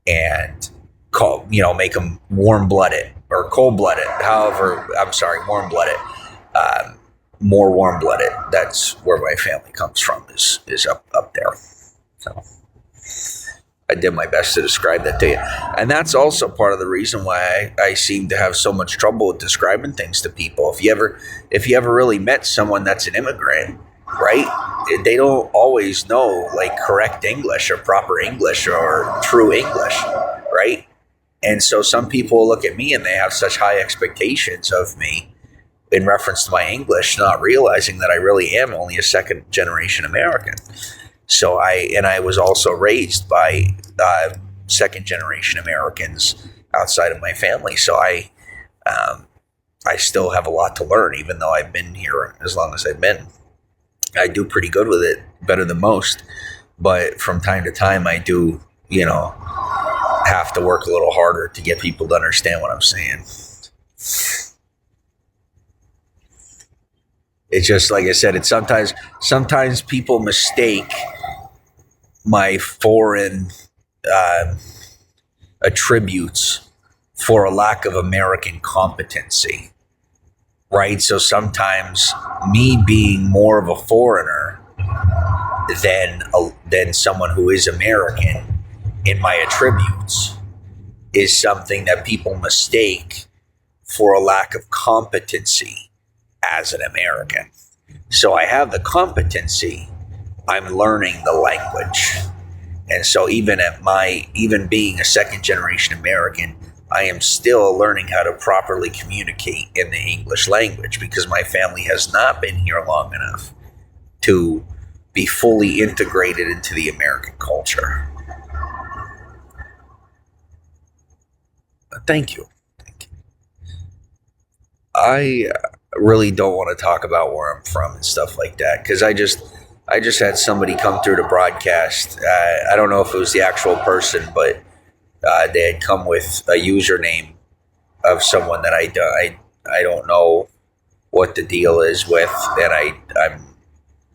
and make them warm-blooded or cold-blooded, warm-blooded, more warm-blooded. That's where my family comes from, is up there. So I did my best to describe that to you. And that's also part of the reason why I seem to have so much trouble with describing things to people. If you ever really met someone that's an immigrant, right, they don't always know like correct English or proper English or true English, right? And so some people look at me and they have such high expectations of me in reference to my English, not realizing that I really am only a second generation American. So I was also raised by second generation Americans outside of my family. So I still have a lot to learn, even though I've been here as long as I've been. I do pretty good with it, better than most. But from time to time, I do, have to work a little harder to get people to understand what I'm saying. It's just like I said. It's sometimes people mistake my foreign attributes for a lack of American competency, right? So sometimes me being more of a foreigner than someone who is American in my attributes is something that people mistake for a lack of competency as an American. So I have the competency, I'm learning the language. And so even being a second generation American, I am still learning how to properly communicate in the English language, because my family has not been here long enough to be fully integrated into the American culture. Thank you. I really don't want to talk about where I'm from and stuff like that, because I just had somebody come through the broadcast. I don't know if it was the actual person, but they had come with a username of someone that I don't know what the deal is with, and I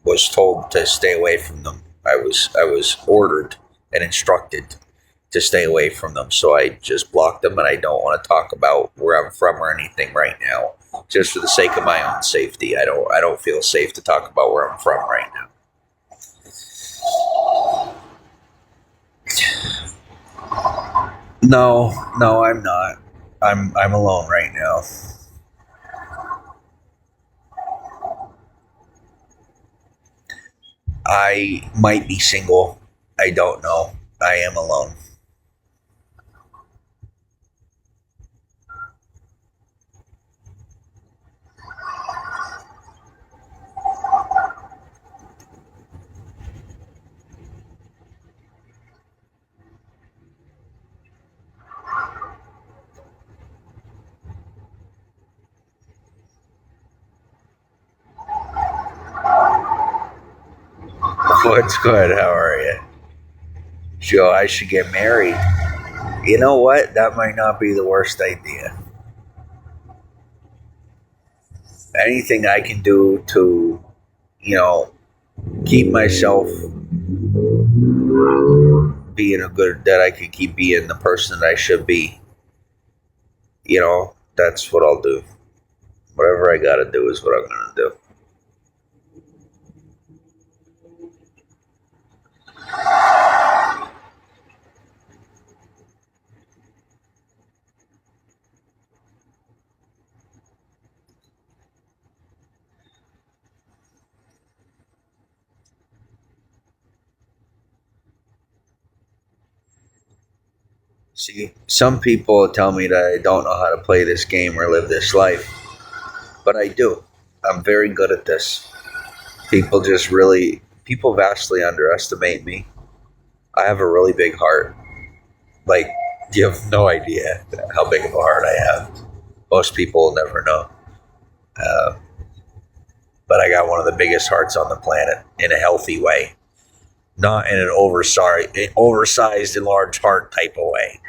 was told to stay away from them. I was ordered and instructed to stay away from them, so I just blocked them, and I don't want to talk about where I'm from or anything right now, just for the sake of my own safety. I don't feel safe to talk about where I'm from right now. No, I'm not. I'm alone right now. I might be single. I don't know. I am alone. What's good? How are you? Joe, I should get married. You know what? That might not be the worst idea. Anything I can do to, you know, keep myself being a good, that I can keep being the person that I should be, that's what I'll do. Whatever I gotta do is what I'm gonna do. See, some people tell me that I don't know how to play this game or live this life, but I do. I'm very good at this. People vastly underestimate me. I have a really big heart. Like, you have no idea how big of a heart I have. Most people will never know. Uh, but I got one of the biggest hearts on the planet in a healthy way, not in an oversized, enlarged heart type of way.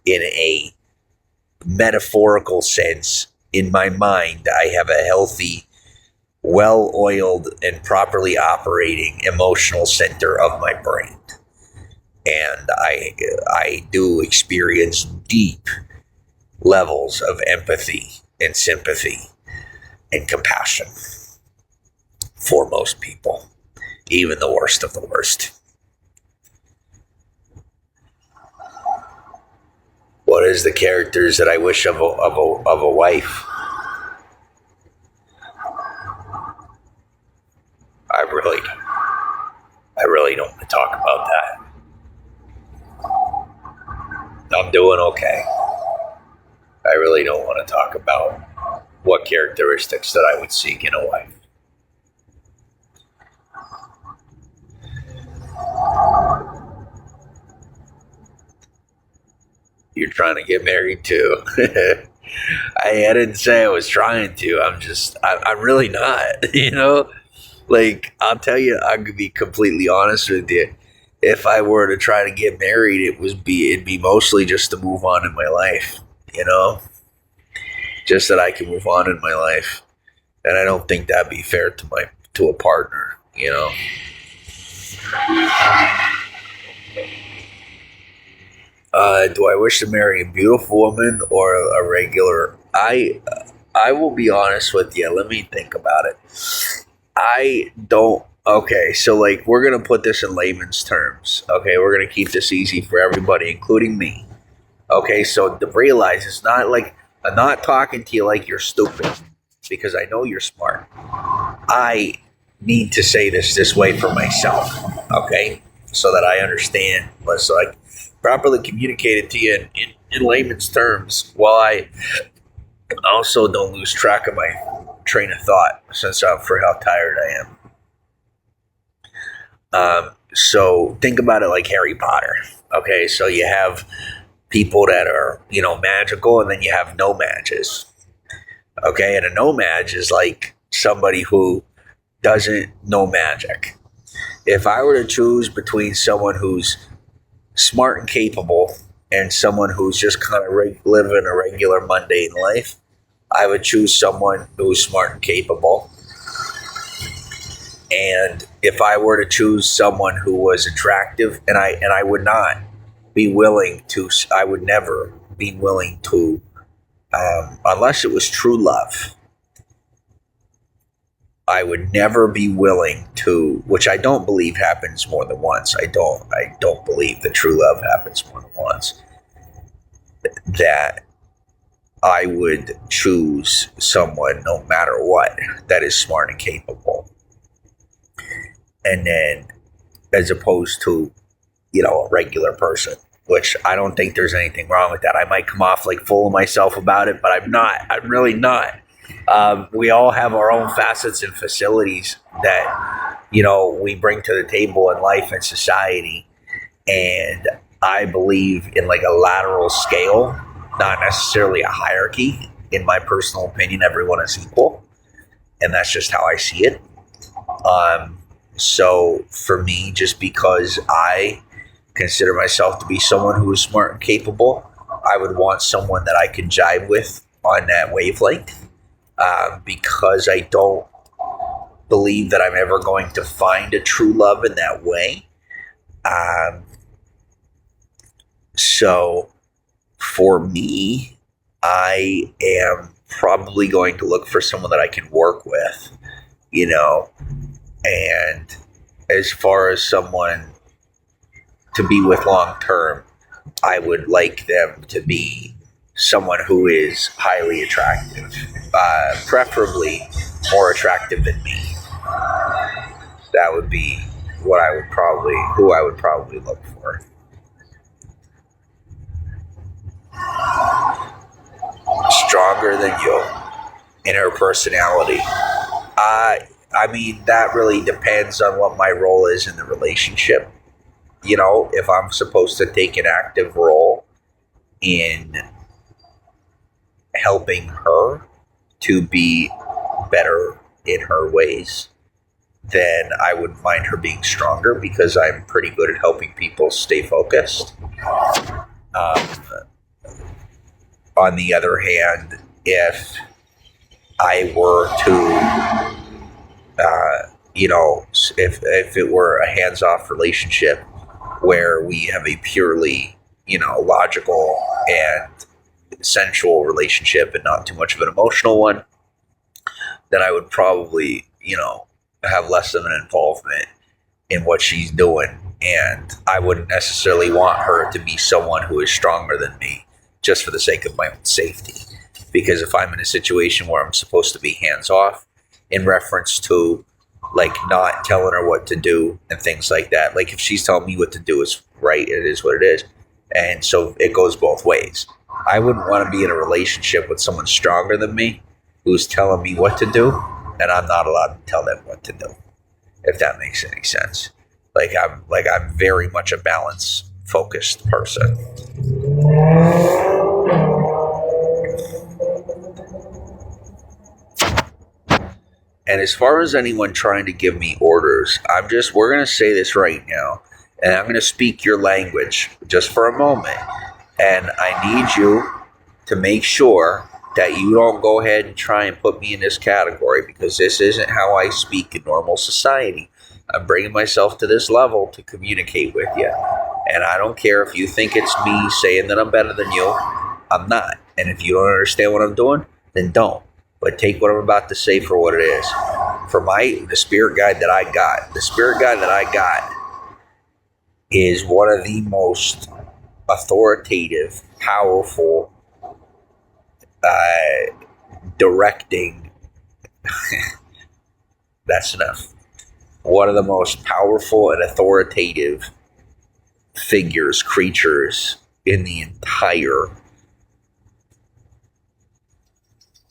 In a metaphorical sense, in my mind, I have a healthy, well oiled, and properly operating emotional center of my brain. And I do experience deep levels of empathy and sympathy and compassion for most people, even the worst of the worst. What is the characters that I wish of a wife? I really don't want to talk about that. I'm doing okay. I really don't want to talk about what characteristics that I would seek in a wife. You're trying to get married too. I didn't say I was trying to. I'm really not. Like, I'll tell you, I could be completely honest with you. If I were to try to get married, it'd be mostly just to move on in my life. Just that I can move on in my life, and I don't think that'd be fair to a partner. Do I wish to marry a beautiful woman or a regular? I will be honest with you. Let me think about it. I don't. Okay, so like we're gonna put this in layman's terms. Okay, we're gonna keep this easy for everybody, including me. Okay, so to realize it's not like I'm not talking to you like you're stupid because I know you're smart. I need to say this way for myself. Okay, so that I understand. So I properly communicate it to you in layman's terms, while I also don't lose track of my train of thought for how tired I am. So think about it like Harry Potter. Okay, so you have people that are magical, and then you have no mages. Okay, and a no mage is like somebody who doesn't know magic. If I were to choose between someone who's smart and capable and someone who's just kind of living a regular mundane life, I would choose someone who's smart and capable. And if I were to choose someone who was attractive, and I would not be willing to, I would never be willing to, unless it was true love. I would never be willing to, which I don't believe happens more than once. I don't believe that true love happens more than once. That I would choose someone, no matter what, that is smart and capable. And then, as opposed to, a regular person, which I don't think there's anything wrong with that. I might come off like full of myself about it, but I'm not. I'm really not. We all have our own facets and facilities that, we bring to the table in life and society. And I believe in like a lateral scale, not necessarily a hierarchy. In my personal opinion, everyone is equal. And that's just how I see it. So for me, just because I consider myself to be someone who is smart and capable, I would want someone that I can jive with on that wavelength, because I don't believe that I'm ever going to find a true love in that way. So for me, I am probably going to look for someone that I can work with, and as far as someone to be with long term, I would like them to be someone who is highly attractive, preferably more attractive than me. That would be who I would probably look for. Stronger than you in her personality. I mean, that really depends on what my role is in the relationship. If I'm supposed to take an active role in helping her to be better in her ways, then I would mind her being stronger, because I'm pretty good at helping people stay focused. On the other hand, if I were to, if it were a hands-off relationship where we have a purely, logical and sensual relationship and not too much of an emotional one, then I would probably, have less of an involvement in what she's doing. And I wouldn't necessarily want her to be someone who is stronger than me, just for the sake of my own safety. Because if I'm in a situation where I'm supposed to be hands off in reference to like not telling her what to do and things like that, like if she's telling me what to do is right, it is what it is. And so it goes both ways. I wouldn't want to be in a relationship with someone stronger than me who's telling me what to do, and I'm not allowed to tell them what to do, if that makes any sense. I'm very much a balance focused person. And as far as anyone trying to give me orders, we're going to say this right now, and I'm going to speak your language just for a moment. And I need you to make sure that you don't go ahead and try and put me in this category, because this isn't how I speak in normal society. I'm bringing myself to this level to communicate with you. And I don't care if you think it's me saying that I'm better than you. I'm not. And if you don't understand what I'm doing, then don't. But take what I'm about to say for what it is. For the spirit guide that I got is one of the most authoritative, powerful, directing. That's enough. One of the most powerful and authoritative figures, creatures in the entire,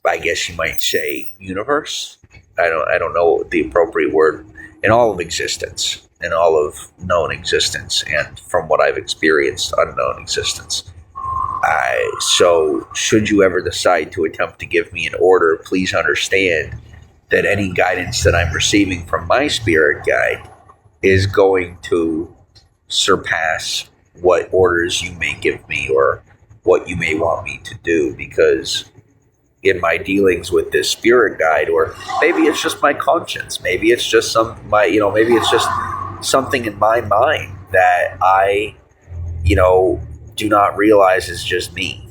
I guess you might say, universe. I don't know the appropriate word. In all of existence, in all of known existence, and from what I've experienced, unknown existence. So should you ever decide to attempt to give me an order, please understand that any guidance that I'm receiving from my spirit guide is going to surpass what orders you may give me or what you may want me to do, because in my dealings with this spirit guide, or maybe it's just my conscience, maybe it's just maybe it's just something in my mind that I, do not realize is just me.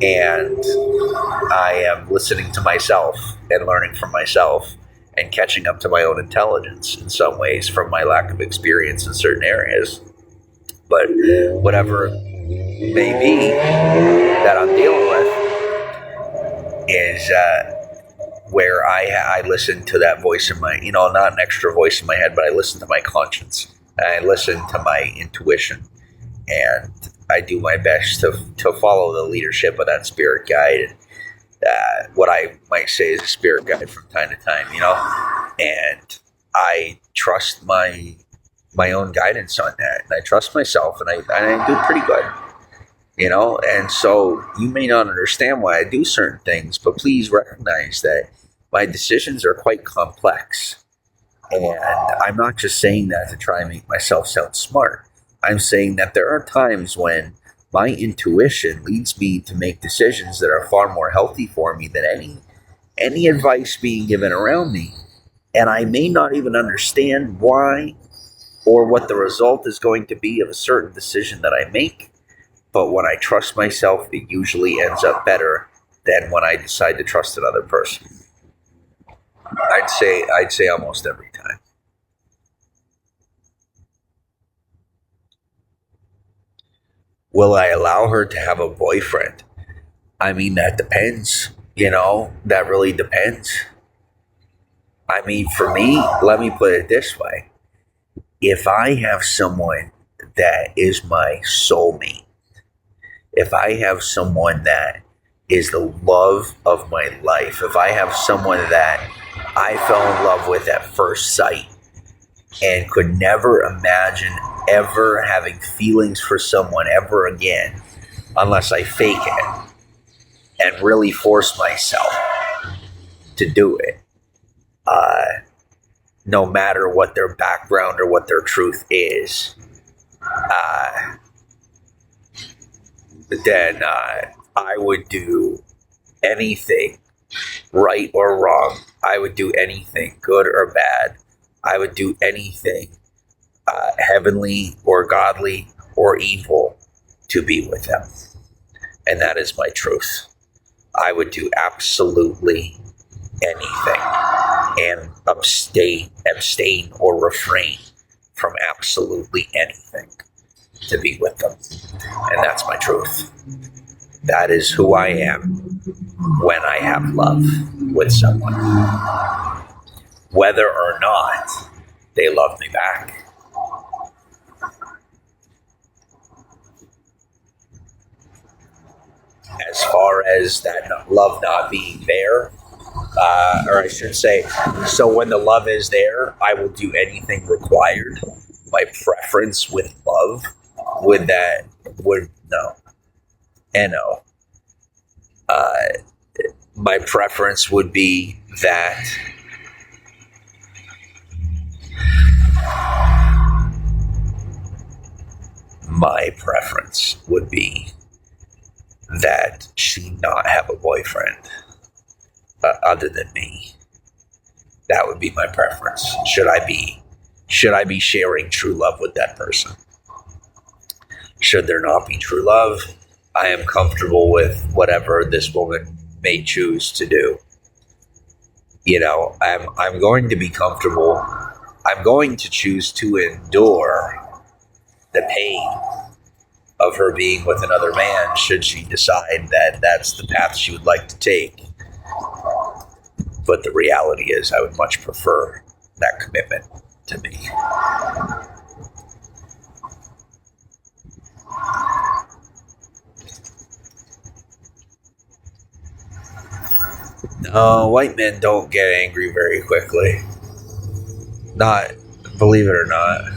And I am listening to myself and learning from myself and catching up to my own intelligence in some ways from my lack of experience in certain areas. But whatever may be that I'm dealing with is where I listen to that voice in my, not an extra voice in my head, but I listen to my conscience. I listen to my intuition, and I do my best to follow the leadership of that spirit guide. What I might say is a spirit guide from time to time, and I trust my own guidance on that, and I trust myself, and I do pretty good, and so you may not understand why I do certain things, but please recognize that my decisions are quite complex, and I'm not just saying that to try and make myself sound smart. I'm saying that there are times when my intuition leads me to make decisions that are far more healthy for me than any advice being given around me. And I may not even understand why or what the result is going to be of a certain decision that I make. But when I trust myself, it usually ends up better than when I decide to trust another person. I'd say almost every time. Will I allow her to have a boyfriend? I mean, that depends. That really depends. I mean, for me, let me put it this way. If I have someone that is my soulmate, if I have someone that is the love of my life, if I have someone that I fell in love with at first sight and could never imagine ever having feelings for someone ever again unless I fake it and really force myself to do it, no matter what their background or what their truth is, then I would do anything, right or wrong. I would do anything, good or bad. I would do anything, heavenly or godly or evil, to be with them. And that is my truth. I would do absolutely anything and abstain or refrain from absolutely anything to be with them. And that's my truth. That is who I am when I have love with someone, whether or not they love me back. As far as that love not being there, or I should say, so when the love is there, I will do anything required. My preference with love no. My preference would be that she not have a boyfriend other than me. That would be my preference. Should I be sharing true love with that person? Should there not be true love, I am comfortable with whatever this woman may choose to do. I'm going to be comfortable. I'm going to choose to endure the pain of her being with another man should she decide that that's the path she would like to take. But the reality is I would much prefer that commitment to me. No, white men don't get angry very quickly. Not, believe it or not.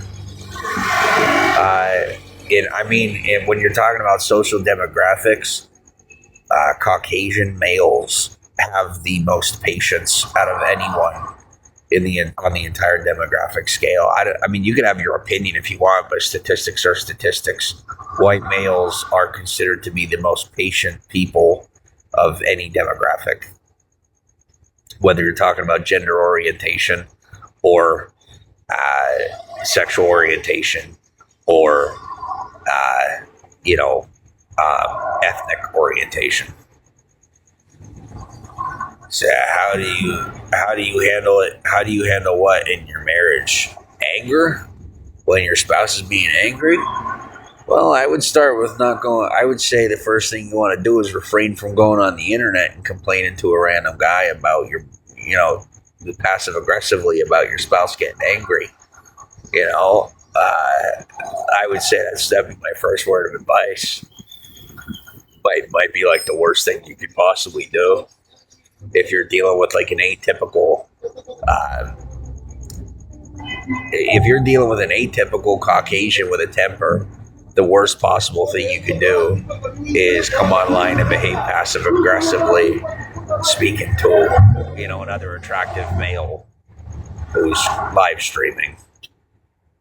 When you're talking about social demographics, Caucasian males have the most patience out of anyone on the entire demographic scale. You can have your opinion if you want, but statistics are statistics. White males are considered to be the most patient people of any demographic, whether you're talking about gender orientation or sexual orientation or ethnic orientation. So how do you handle it? How do you handle what in your marriage? Anger? When your spouse is being angry? Well, I would start with not going. I would say the first thing you want to do is refrain from going on the internet and complaining to a random guy about passive aggressively about your spouse getting angry. I would say that'd be my first word of advice. Might be like the worst thing you could possibly do if you're dealing with like an atypical. Uh, if you're dealing with an atypical Caucasian with a temper, the worst possible thing you can do is come online and behave passive aggressively, speaking to another attractive male who's live streaming.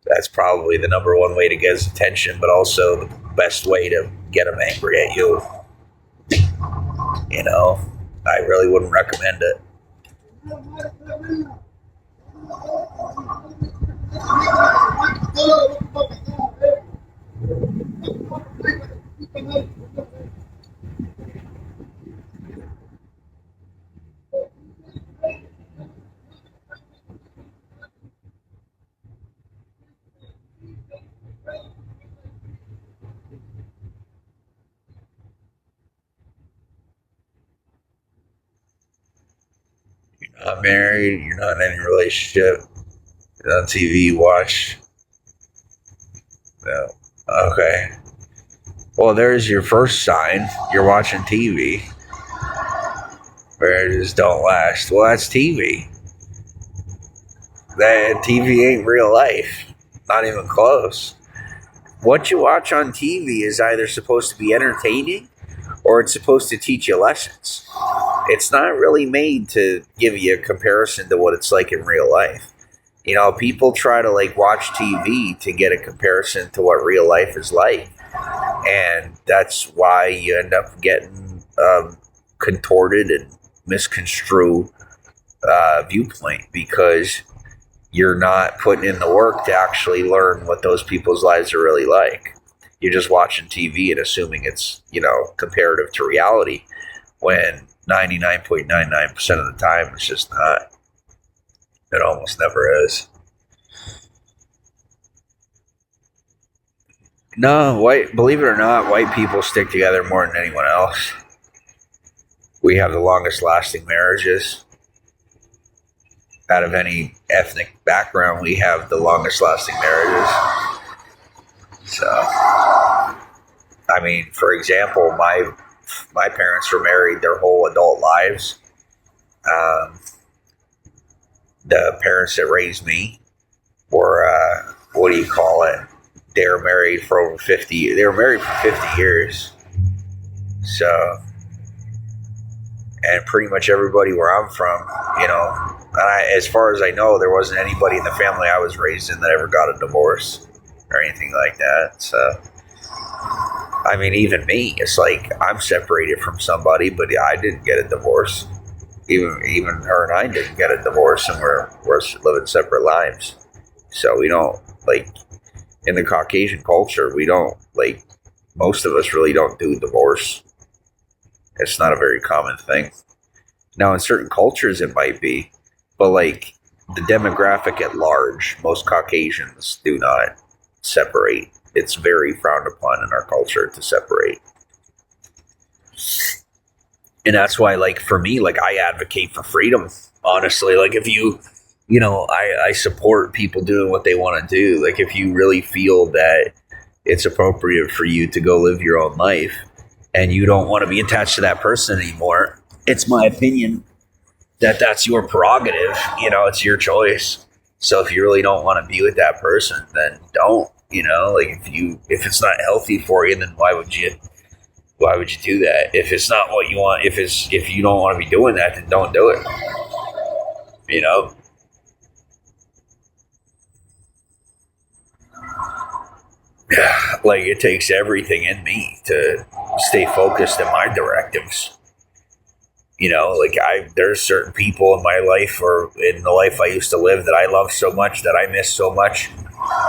That's probably the number one way to get his attention, but also the best way to get him angry at you. I really wouldn't recommend it. You're not married, you're not in any relationship, you're on TV, watch. No. Okay. Well, there's your first sign. You're watching TV. Marriages don't last. Well, that's TV. That TV ain't real life. Not even close. What you watch on TV is either supposed to be entertaining or it's supposed to teach you lessons. It's not really made to give you a comparison to what it's like in real life. People try to watch TV to get a comparison to what real life is like. And that's why you end up getting contorted and misconstrued viewpoint, because you're not putting in the work to actually learn what those people's lives are really like. You're just watching TV and assuming it's, comparative to reality, when 99.99% of the time it's just not. It almost never is. No, believe it or not, white people stick together more than anyone else. We have the longest lasting marriages. Out of any ethnic background, we have the longest lasting marriages. So, for example, my parents were married their whole adult lives. The parents that raised me were, they were married for over 50. They were married for 50 years. So, and pretty much everybody where I'm from, as far as I know, there wasn't anybody in the family I was raised in that ever got a divorce or anything like that. So, even me, it's like I'm separated from somebody, but I didn't get a divorce. Even her and I didn't get a divorce, and we're living separate lives. So we don't, in the Caucasian culture, we don't, most of us really don't do divorce. It's not a very common thing. Now, in certain cultures, it might be, but the demographic at large, most Caucasians do not separate. It's very frowned upon in our culture to separate. And that's why, for me, I advocate for freedom, honestly. If I support people doing what they want to do. If you really feel that it's appropriate for you to go live your own life and you don't want to be attached to that person anymore, it's my opinion that that's your prerogative. It's your choice. So if you really don't want to be with that person, then don't. If it's not healthy for you, then why would you do that? If it's not what you want, if you don't want to be doing that, then don't do it. It takes everything in me to stay focused in my directives. There's certain people in my life or in the life I used to live that I love so much, that I miss so much,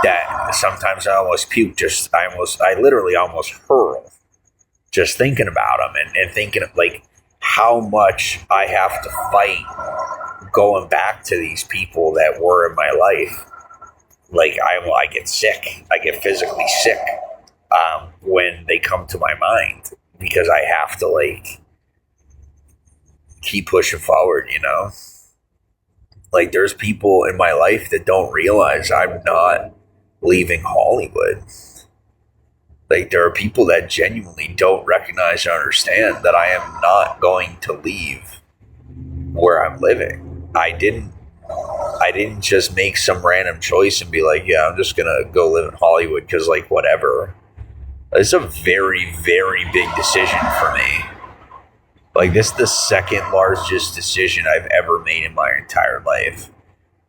that sometimes I almost puke. I literally almost hurl just thinking about them and thinking of how much I have to fight going back to these people that were in my life. Like I get sick. I get physically sick when they come to my mind because I have to like keep pushing forward. Like there's people in my life that don't realize I'm not leaving Hollywood. Like there are people that genuinely don't recognize and understand that I am not going to leave where I'm living. I didn't just make some random choice and be like, yeah, I'm just gonna go live in Hollywood because like whatever. It's a very, very big decision for me. Like this is the second largest decision I've ever made in my entire life.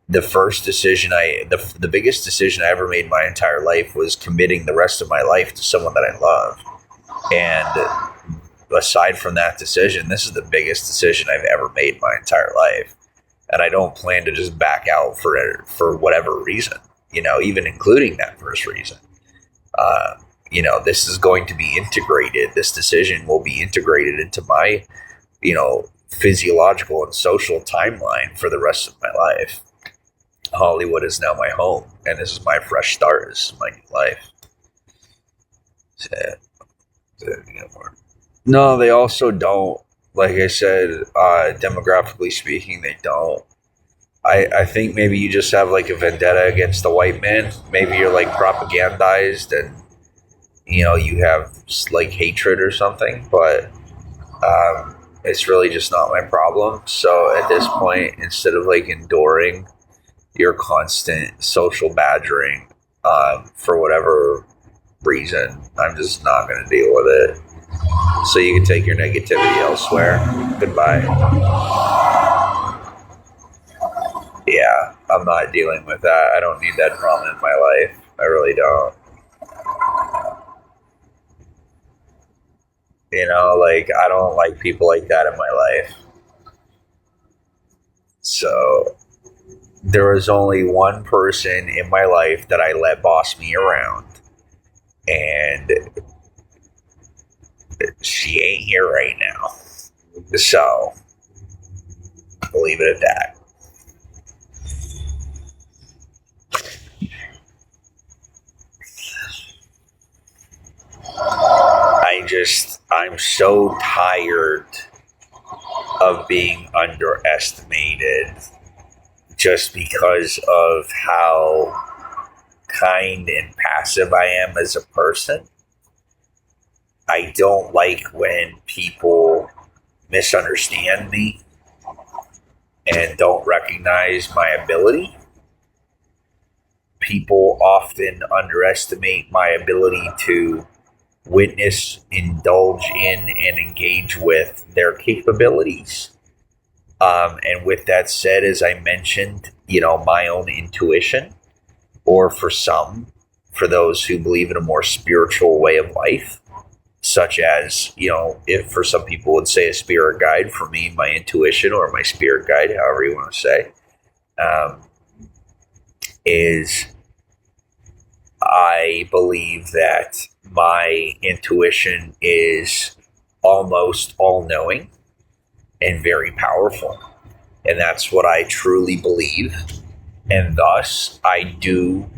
The first decision the biggest decision I ever made in my entire life was committing the rest of my life to someone that I love. And aside from that decision, this is the biggest decision I've ever made in my entire life. And I don't plan to just back out for whatever reason, even including that first reason. This is going to be integrated. This decision will be integrated into my, physiological and social timeline for the rest of my life. Hollywood is now my home, and this is my fresh start. This is my new life. No, they also don't. Like I said, demographically speaking, they don't. I think maybe you just have like a vendetta against the white man. Maybe you're like propagandized and, you have like hatred or something, but it's really just not my problem. So at this point, instead of like enduring your constant social badgering for whatever reason, I'm just not going to deal with it. So you can take your negativity elsewhere. Goodbye. Yeah, I'm not dealing with that. I don't need that drama in my life. I really don't. Like I don't like people like that in my life. So there is only one person in my life that I let boss me around. And she ain't here right now. So I'll leave it at that. I'm so tired of being underestimated just because of how kind and passive I am as a person. I don't like when people misunderstand me and don't recognize my ability. People often underestimate my ability to witness, indulge in, and engage with their capabilities. And with that said, as I mentioned, my own intuition, or for those who believe in a more spiritual way of life, such as, if for some people would say a spirit guide, for me, my intuition or my spirit guide, however you want to say, is I believe that my intuition is almost all-knowing and very powerful. And that's what I truly believe. And thus, I do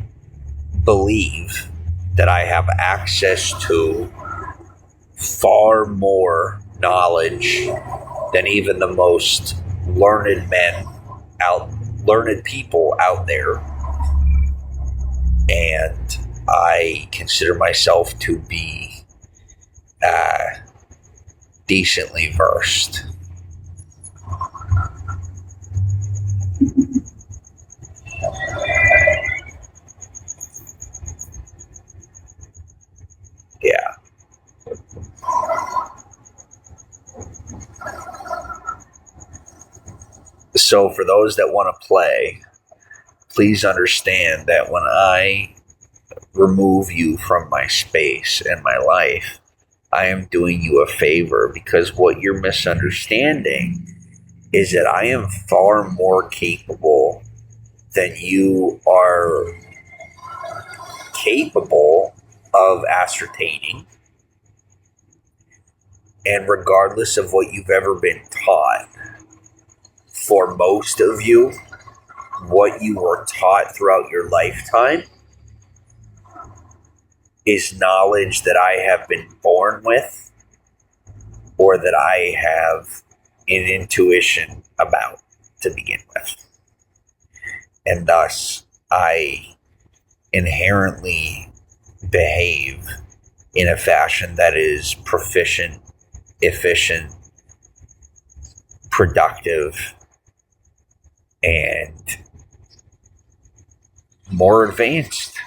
believe that I have access to far more knowledge than even the most learned people out there. And I consider myself to be decently versed. Yeah. So for those that want to play, please understand that when I remove you from my space and my life, I am doing you a favor, because what you're misunderstanding is that I am far more capable than you are capable of ascertaining. And regardless of what you've ever been taught, for most of you, what you were taught throughout your lifetime is knowledge that I have been born with or that I have an intuition about to begin with. And thus, I inherently behave in a fashion that is proficient, efficient, productive, and more advanced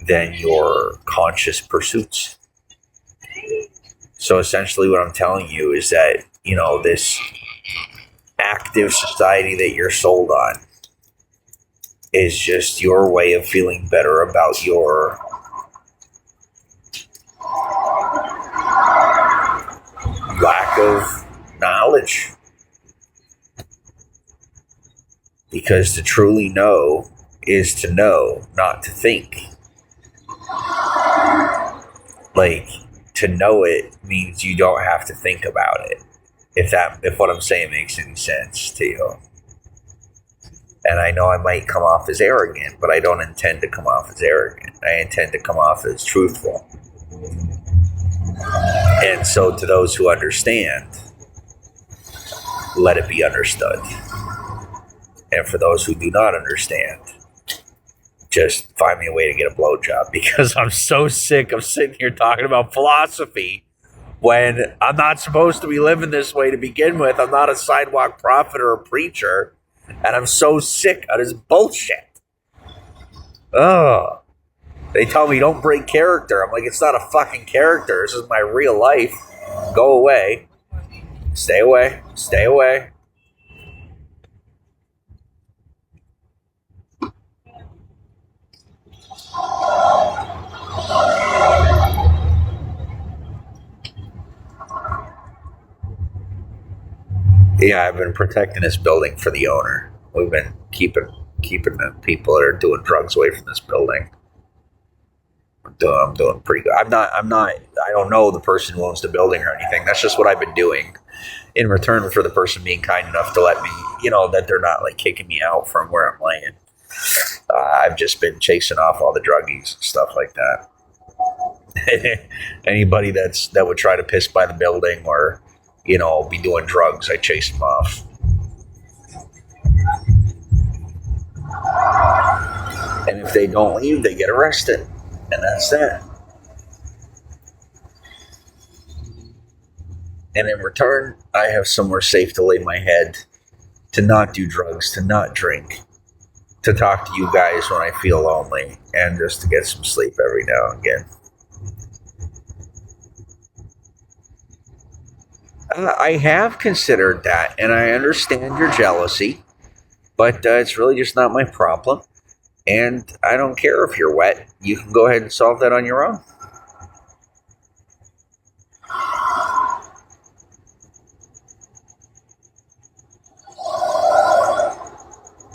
than your conscious pursuits. So essentially what I'm telling you is that, this active society that you're sold on is just your way of feeling better about your lack of knowledge. Because to truly know is to know, not to think. Like, to know it means you don't have to think about it. If what I'm saying makes any sense to you. And I know I might come off as arrogant, but I don't intend to come off as arrogant. I intend to come off as truthful. And so to those who understand, let it be understood. And for those who do not understand, just find me a way to get a blowjob, because I'm so sick of sitting here talking about philosophy when I'm not supposed to be living this way to begin with. I'm not a sidewalk prophet or a preacher, and I'm so sick of this bullshit. Oh, they tell me don't break character. I'm like, it's not a fucking character. This is my real life. Go away. Stay away. Stay away. Yeah, I've been protecting this building for the owner. We've been keeping the people that are doing drugs away from this building. I'm doing pretty good. I don't know the person who owns the building or anything. That's just what I've been doing in return for the person being kind enough to let me, that they're not like kicking me out from where I'm laying. I've just been chasing off all the druggies and stuff like that. Anybody that would try to piss by the building or, be doing drugs, I chase them off. And if they don't leave, they get arrested. And that's that. And in return, I have somewhere safe to lay my head, to not do drugs, to not drink, to talk to you guys when I feel lonely, and just to get some sleep every now and again. I have considered that, and I understand your jealousy, but it's really just not my problem. And I don't care if you're wet. You can go ahead and solve that on your own.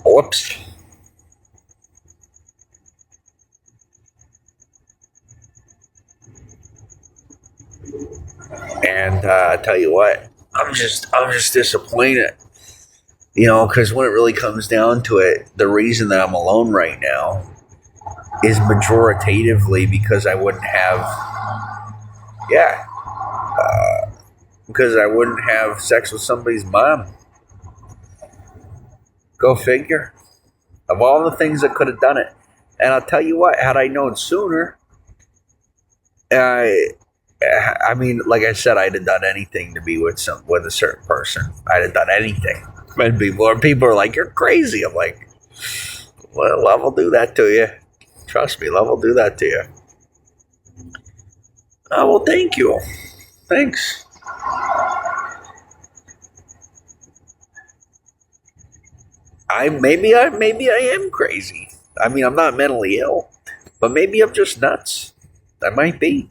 Whoops. And I tell you what, I'm just disappointed. Because when it really comes down to it, the reason that I'm alone right now is majoritatively because I wouldn't have, because I wouldn't have sex with somebody's mom. Go figure. Of all the things that could have done it. And I'll tell you what, had I known sooner, I mean, like I said, I'd have done anything to be with a certain person. I'd have done anything. And people are like, "You're crazy." I'm like, "Well, love will do that to you. Trust me, love will do that to you." Oh, well, thank you. Thanks. Maybe I am crazy. I mean, I'm not mentally ill, but maybe I'm just nuts. I might be.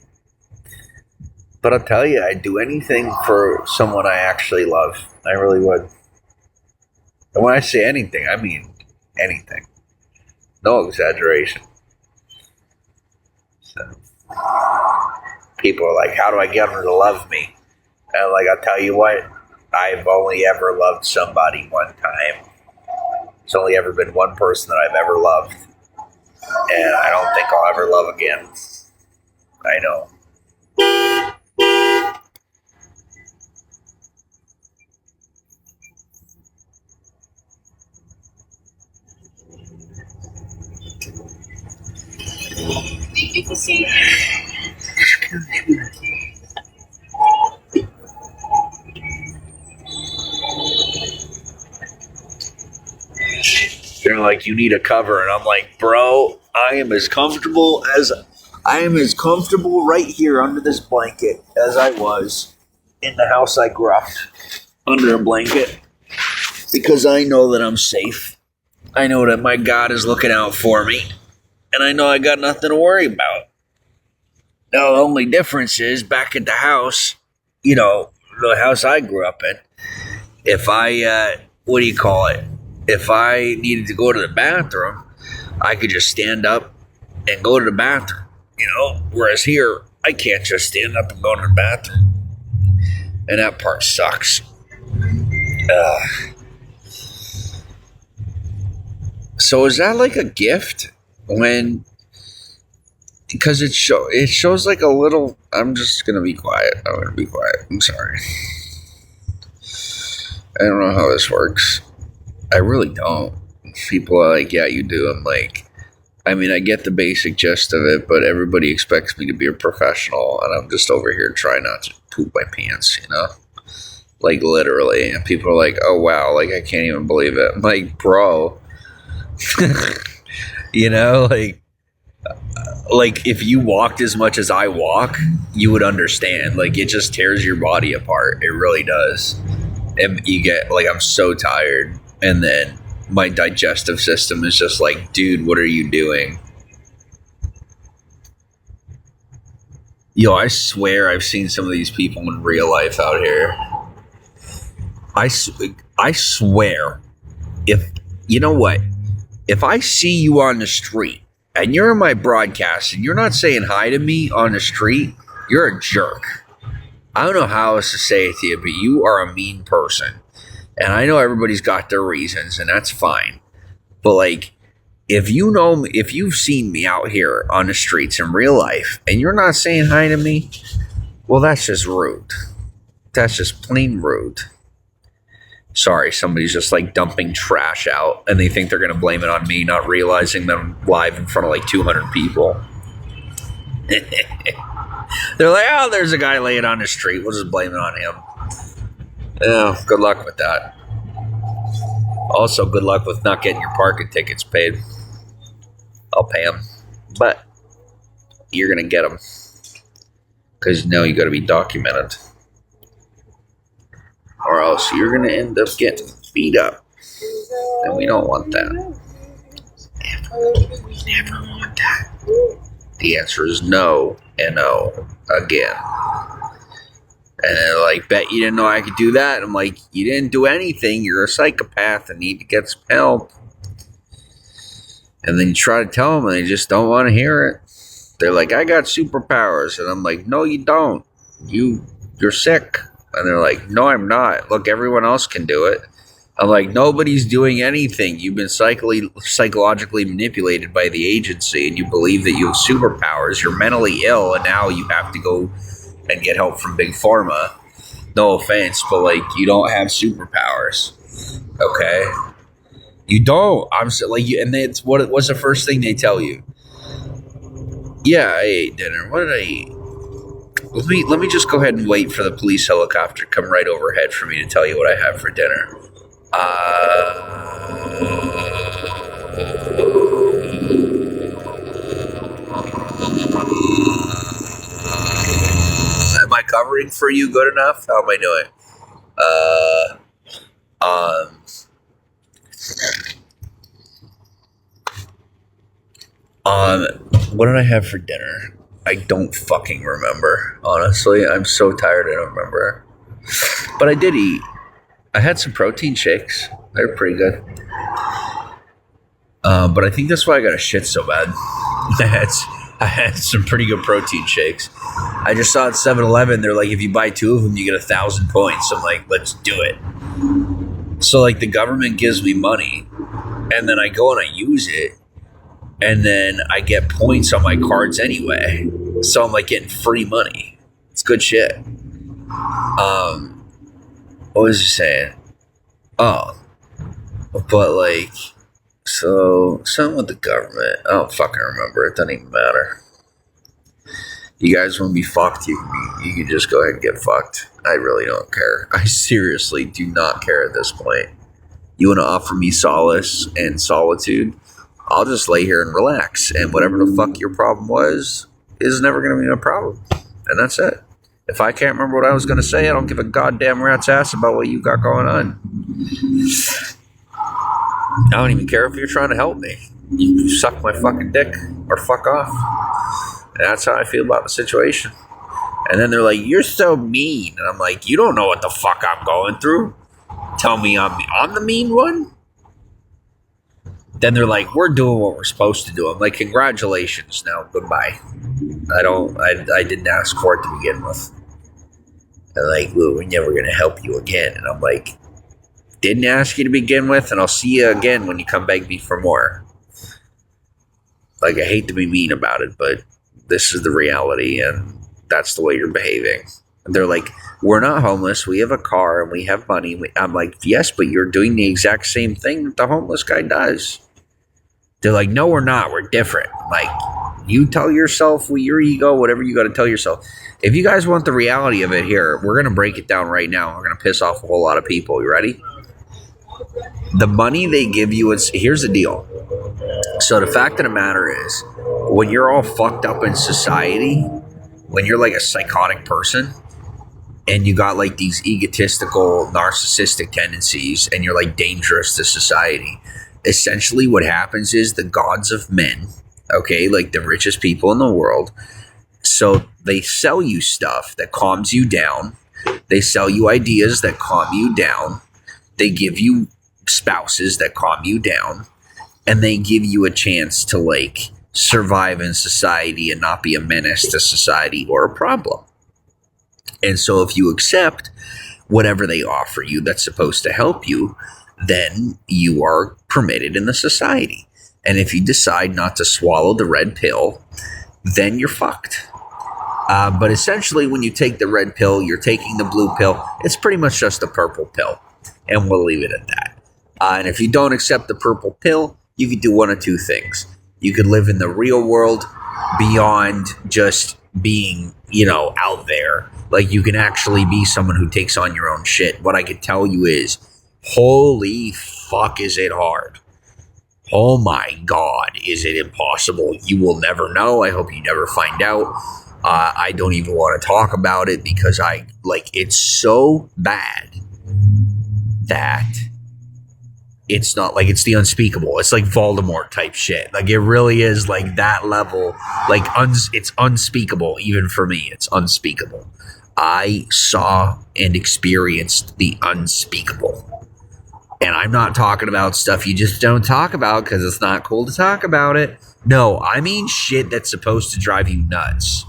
But I'll tell you, I'd do anything for someone I actually love. I really would. And when I say anything, I mean anything. No exaggeration. So, people are like, how do I get her to love me? And like, I'll tell you what, I've only ever loved somebody one time. There's only ever been one person that I've ever loved. And I don't think I'll ever love again. I know. They're like, you need a cover, and I'm like, bro, I am as comfortable right here under this blanket as I was in the house I grew up under a blanket, because I know that I'm safe. I know that my God is looking out for me, and I know I got nothing to worry about. Now, the only difference is back at the house, the house I grew up in, if I, if I needed to go to the bathroom, I could just stand up and go to the bathroom, whereas here, I can't just stand up and go to the bathroom. And that part sucks. So is that like a gift? Because it shows like a little. I'm just gonna be quiet. I'm sorry. I don't know how this works. I really don't. People are like, yeah, you do. I'm like, I mean, I get the basic gist of it, but everybody expects me to be a professional, and I'm just over here trying not to poop my pants, like literally. And people are like, oh wow, like I can't even believe it. I'm like, bro, like if you walked as much as I walk, you would understand. Like, it just tears your body apart. It really does. And you get like, I'm so tired, and then my digestive system is just like, dude, what are you doing? I swear I've seen some of these people in real life out here. I swear, if I see you on the street and you're in my broadcast and you're not saying hi to me on the street, you're a jerk. I don't know how else to say it to you, but you are a mean person. And I know everybody's got their reasons, and that's fine. But like, if you've seen me out here on the streets in real life and you're not saying hi to me, well, that's just rude. That's just plain rude. Sorry, somebody's just like dumping trash out and they think they're going to blame it on me, not realizing that I'm live in front of like 200 people. They're like, oh, there's a guy laying on the street. We'll just blame it on him. Yeah, good luck with that. Also, good luck with not getting your parking tickets paid. I'll pay them. But you're going to get them. Because you got to be documented. Or else you're going to end up getting beat up. And we don't want that. We never want that. The answer is no and no again. And they're like, bet you didn't know I could do that. And I'm like, you didn't do anything. You're a psychopath and need to get some help. And then you try to tell them and they just don't want to hear it. They're like, I got superpowers. And I'm like, no, you don't. You're sick. And they're like, no, I'm not. Look, everyone else can do it. I'm like, nobody's doing anything. You've been psychologically manipulated by the agency and you believe that you have superpowers. You're mentally ill and now you have to go and get help from Big Pharma. No offense, but like, you don't have superpowers. Okay? You don't. I'm so, like, and it's what's the first thing they tell you? Yeah, I ate dinner. What did I eat? Let me just go ahead and wait for the police helicopter to come right overhead for me to tell you what I have for dinner. Am I covering for you good enough? How am I doing? What did I have for dinner? I don't fucking remember, honestly. I'm so tired I don't remember. But I did eat. I had some protein shakes. They're pretty good. But I think that's why I got a shit so bad. I had some pretty good protein shakes. I just saw at 7-Eleven, they're like, if you buy 2 of them, you get 1,000 points. I'm like, let's do it. So like the government gives me money, and then I go and I use it, and then I get points on my cards anyway. So I'm like getting free money. It's good shit. What was I saying? Oh, but like, so something with the government. I don't fucking remember. It doesn't even matter. You guys want to be fucked? You can just go ahead and get fucked. I really don't care. I seriously do not care at this point. You want to offer me solace and solitude? I'll just lay here and relax. And whatever the fuck your problem was is never going to be my problem. And that's it. If I can't remember what I was going to say, I don't give a goddamn rat's ass about what you got going on. I don't even care if you're trying to help me. You suck my fucking dick or fuck off. And that's how I feel about the situation. And then they're like, you're so mean. And I'm like, you don't know what the fuck I'm going through. Tell me I'm the mean one? Then they're like, we're doing what we're supposed to do. I'm like, congratulations. Now, goodbye. I didn't ask for it to begin with. They're like, well, we're never going to help you again. And I'm like, didn't ask you to begin with, and I'll see you again when you come beg me for more. Like, I hate to be mean about it, but this is the reality, and that's the way you're behaving. And they're like, we're not homeless. We have a car, and we have money. I'm like, yes, but you're doing the exact same thing that the homeless guy does. They're like, no, we're not. We're different. Like, you tell yourself with your ego, whatever you got to tell yourself. If you guys want the reality of it here, we're going to break it down right now. We're going to piss off a whole lot of people. You ready? The money they give you, here's the deal. So the fact of the matter is, when you're all fucked up in society, when you're like a psychotic person, and you got like these egotistical, narcissistic tendencies, and you're like dangerous to society, essentially what happens is the gods of men, okay, like the richest people in the world, so they sell you stuff that calms you down. They sell you ideas that calm you down. They give you spouses that calm you down. And they give you a chance to like survive in society and not be a menace to society or a problem. And so if you accept whatever they offer you that's supposed to help you, then you are permitted in the society. And if you decide not to swallow the red pill, then you're fucked. But essentially, when you take the red pill, you're taking the blue pill. It's pretty much just a purple pill. And we'll leave it at that. And if you don't accept the purple pill, you could do one of two things. You could live in the real world beyond just being, out there. Like, you can actually be someone who takes on your own shit. What I could tell you is, holy fuck, is it hard. Oh my God, is it impossible? You will never know. I hope you never find out. I don't even want to talk about it because it's so bad that it's not like it's the unspeakable. It's like Voldemort type shit. Like it really is like that level. Like it's unspeakable even for me. It's unspeakable. I saw and experienced the unspeakable. And I'm not talking about stuff you just don't talk about because it's not cool to talk about it. No, I mean shit that's supposed to drive you nuts.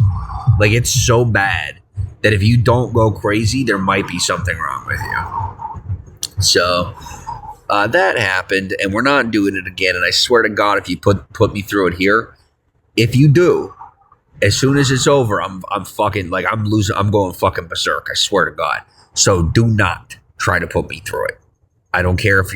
Like it's so bad that if you don't go crazy, there might be something wrong with you. So that happened, and we're not doing it again. And I swear to God, if you put me through it here, if you do, as soon as it's over, I'm fucking like I'm going fucking berserk. I swear to God. So do not try to put me through it. I don't care if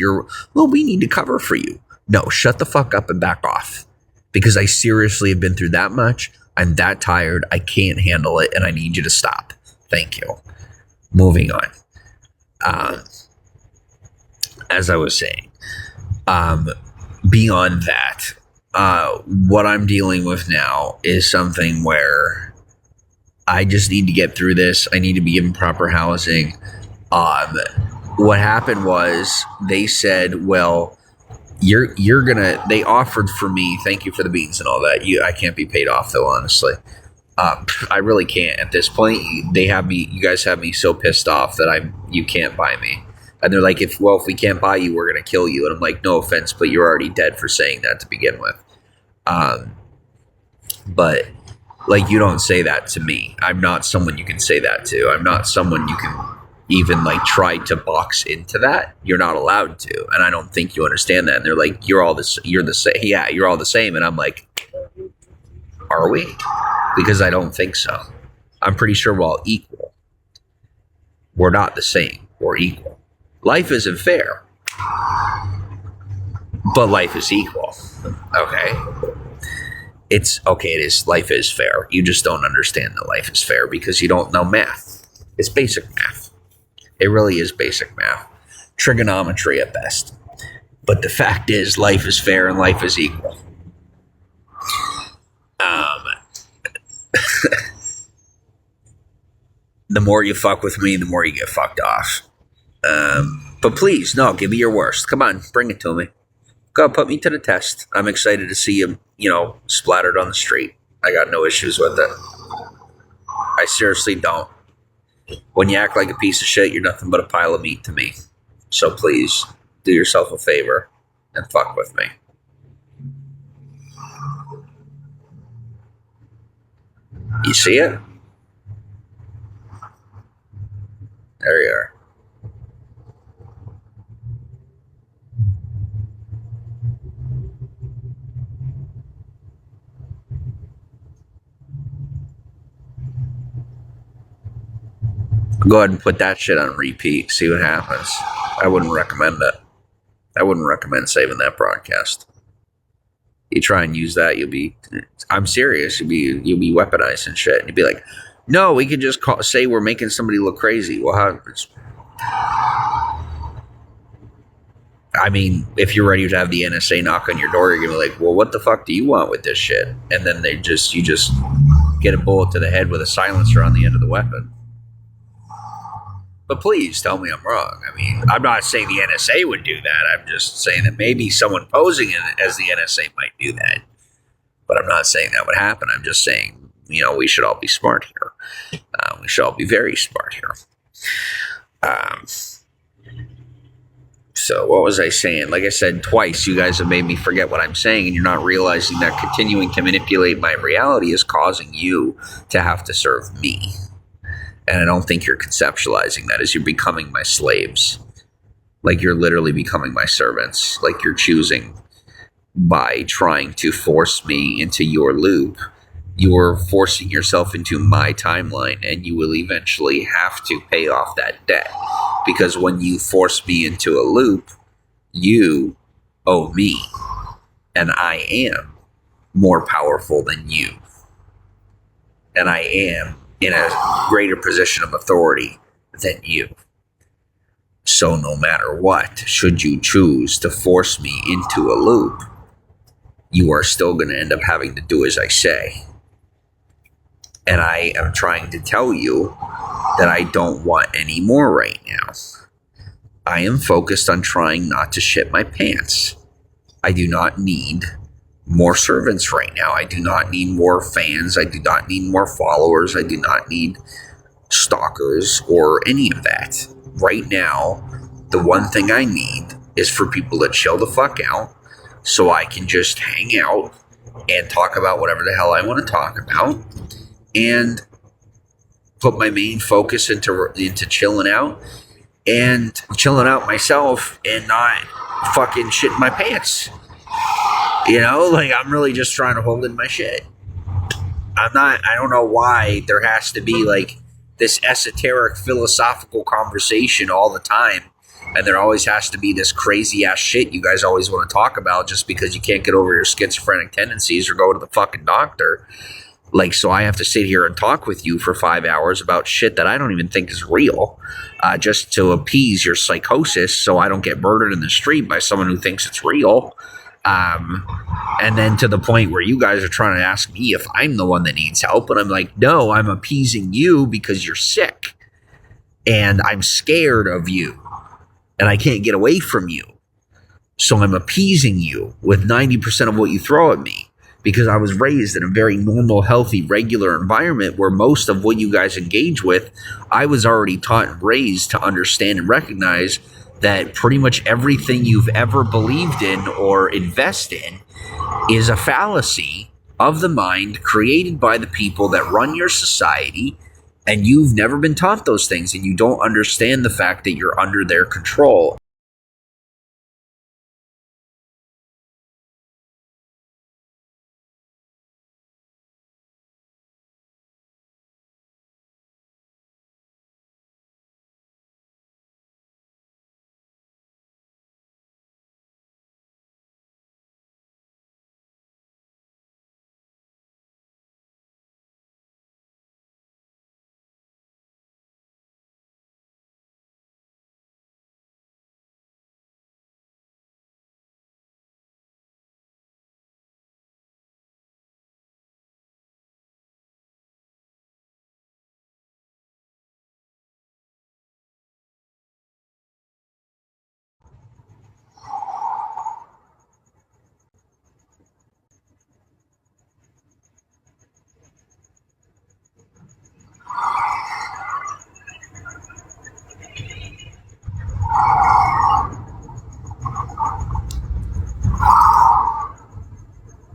we need to cover for you. No, shut the fuck up and back off. Because I seriously have been through that much. I'm that tired. I can't handle it, and I need you to stop. Thank you. Moving on. As I was saying, beyond that, what I'm dealing with now is something where I just need to get through this. I need to be given proper housing. What happened was they said, well, they offered for me, thank you for the beans and all that. I can't be paid off though, honestly. I really can't at this point. You guys have me so pissed off that you can't buy me. And they're like, if we can't buy you, we're going to kill you. And I'm like, no offense, but you're already dead for saying that to begin with. But like, you don't say that to me. I'm not someone you can say that to. I'm not someone you can even like try to box into that. You're not allowed to, and I don't think you understand that. And they're like, you're all this, you're the same. Yeah, you're all the same. And I'm like, are we? Because I don't think so. I'm pretty sure we're all equal. We're not the same. We're equal. Life isn't fair, but life is equal. Okay. It's okay. It is. Life is fair. You just don't understand that life is fair because you don't know math. It's basic math. It really is basic math. Trigonometry at best. But the fact is, life is fair and life is equal. The more you fuck with me, the more you get fucked off. But please, no, give me your worst. Come on, bring it to me. Go, put me to the test. I'm excited to see him, splattered on the street. I got no issues with it. I seriously don't. When you act like a piece of shit, you're nothing but a pile of meat to me. So please, do yourself a favor and fuck with me. You see it? There you are. Go ahead and put that shit on repeat. See what happens. I wouldn't recommend it. I wouldn't recommend saving that broadcast. You try and use that, I'm serious. You'll be weaponized and shit. And you'd be like, no, we can just say we're making somebody look crazy. Well, if you're ready to have the NSA knock on your door, you're gonna be like, well, what the fuck do you want with this shit? And then you just get a bullet to the head with a silencer on the end of the weapon. But please tell me I'm wrong. I'm not saying the NSA would do that. I'm just saying that maybe someone posing as the NSA might do that. But I'm not saying that would happen. I'm just saying, we should all be smart here. We should all be very smart here. So what was I saying? Like I said twice, you guys have made me forget what I'm saying, and you're not realizing that continuing to manipulate my reality is causing you to have to serve me. And I don't think you're conceptualizing that as you're becoming my slaves. Like you're literally becoming my servants. Like you're choosing by trying to force me into your loop. You're forcing yourself into my timeline, and you will eventually have to pay off that debt. Because when you force me into a loop, you owe me. And I am more powerful than you. And I am in a greater position of authority than you. So no matter what, should you choose to force me into a loop, you are still going to end up having to do as I say. And I am trying to tell you that I don't want any more right now. I am focused on trying not to shit my pants. I do not need more servants right now. I do not need more fans. I do not need more followers. I do not need stalkers or any of that. Right now, the one thing I need is for people to chill the fuck out so I can just hang out and talk about whatever the hell I want to talk about and put my main focus into chilling out and chilling out myself and not fucking shitting my pants. I'm really just trying to hold in my shit. I don't know why there has to be like this esoteric philosophical conversation all the time. And there always has to be this crazy ass shit you guys always want to talk about just because you can't get over your schizophrenic tendencies or go to the fucking doctor. Like, so I have to sit here and talk with you for 5 hours about shit that I don't even think is real, just to appease your psychosis so I don't get murdered in the street by someone who thinks it's real. And then to the point where you guys are trying to ask me if I'm the one that needs help. And I'm like, no, I'm appeasing you because you're sick. And I'm scared of you. And I can't get away from you. So I'm appeasing you with 90% of what you throw at me. Because I was raised in a very normal, healthy, regular environment where most of what you guys engage with, I was already taught and raised to understand and recognize that pretty much everything you've ever believed in or invest in is a fallacy of the mind created by the people that run your society, and you've never been taught those things, and you don't understand the fact that you're under their control.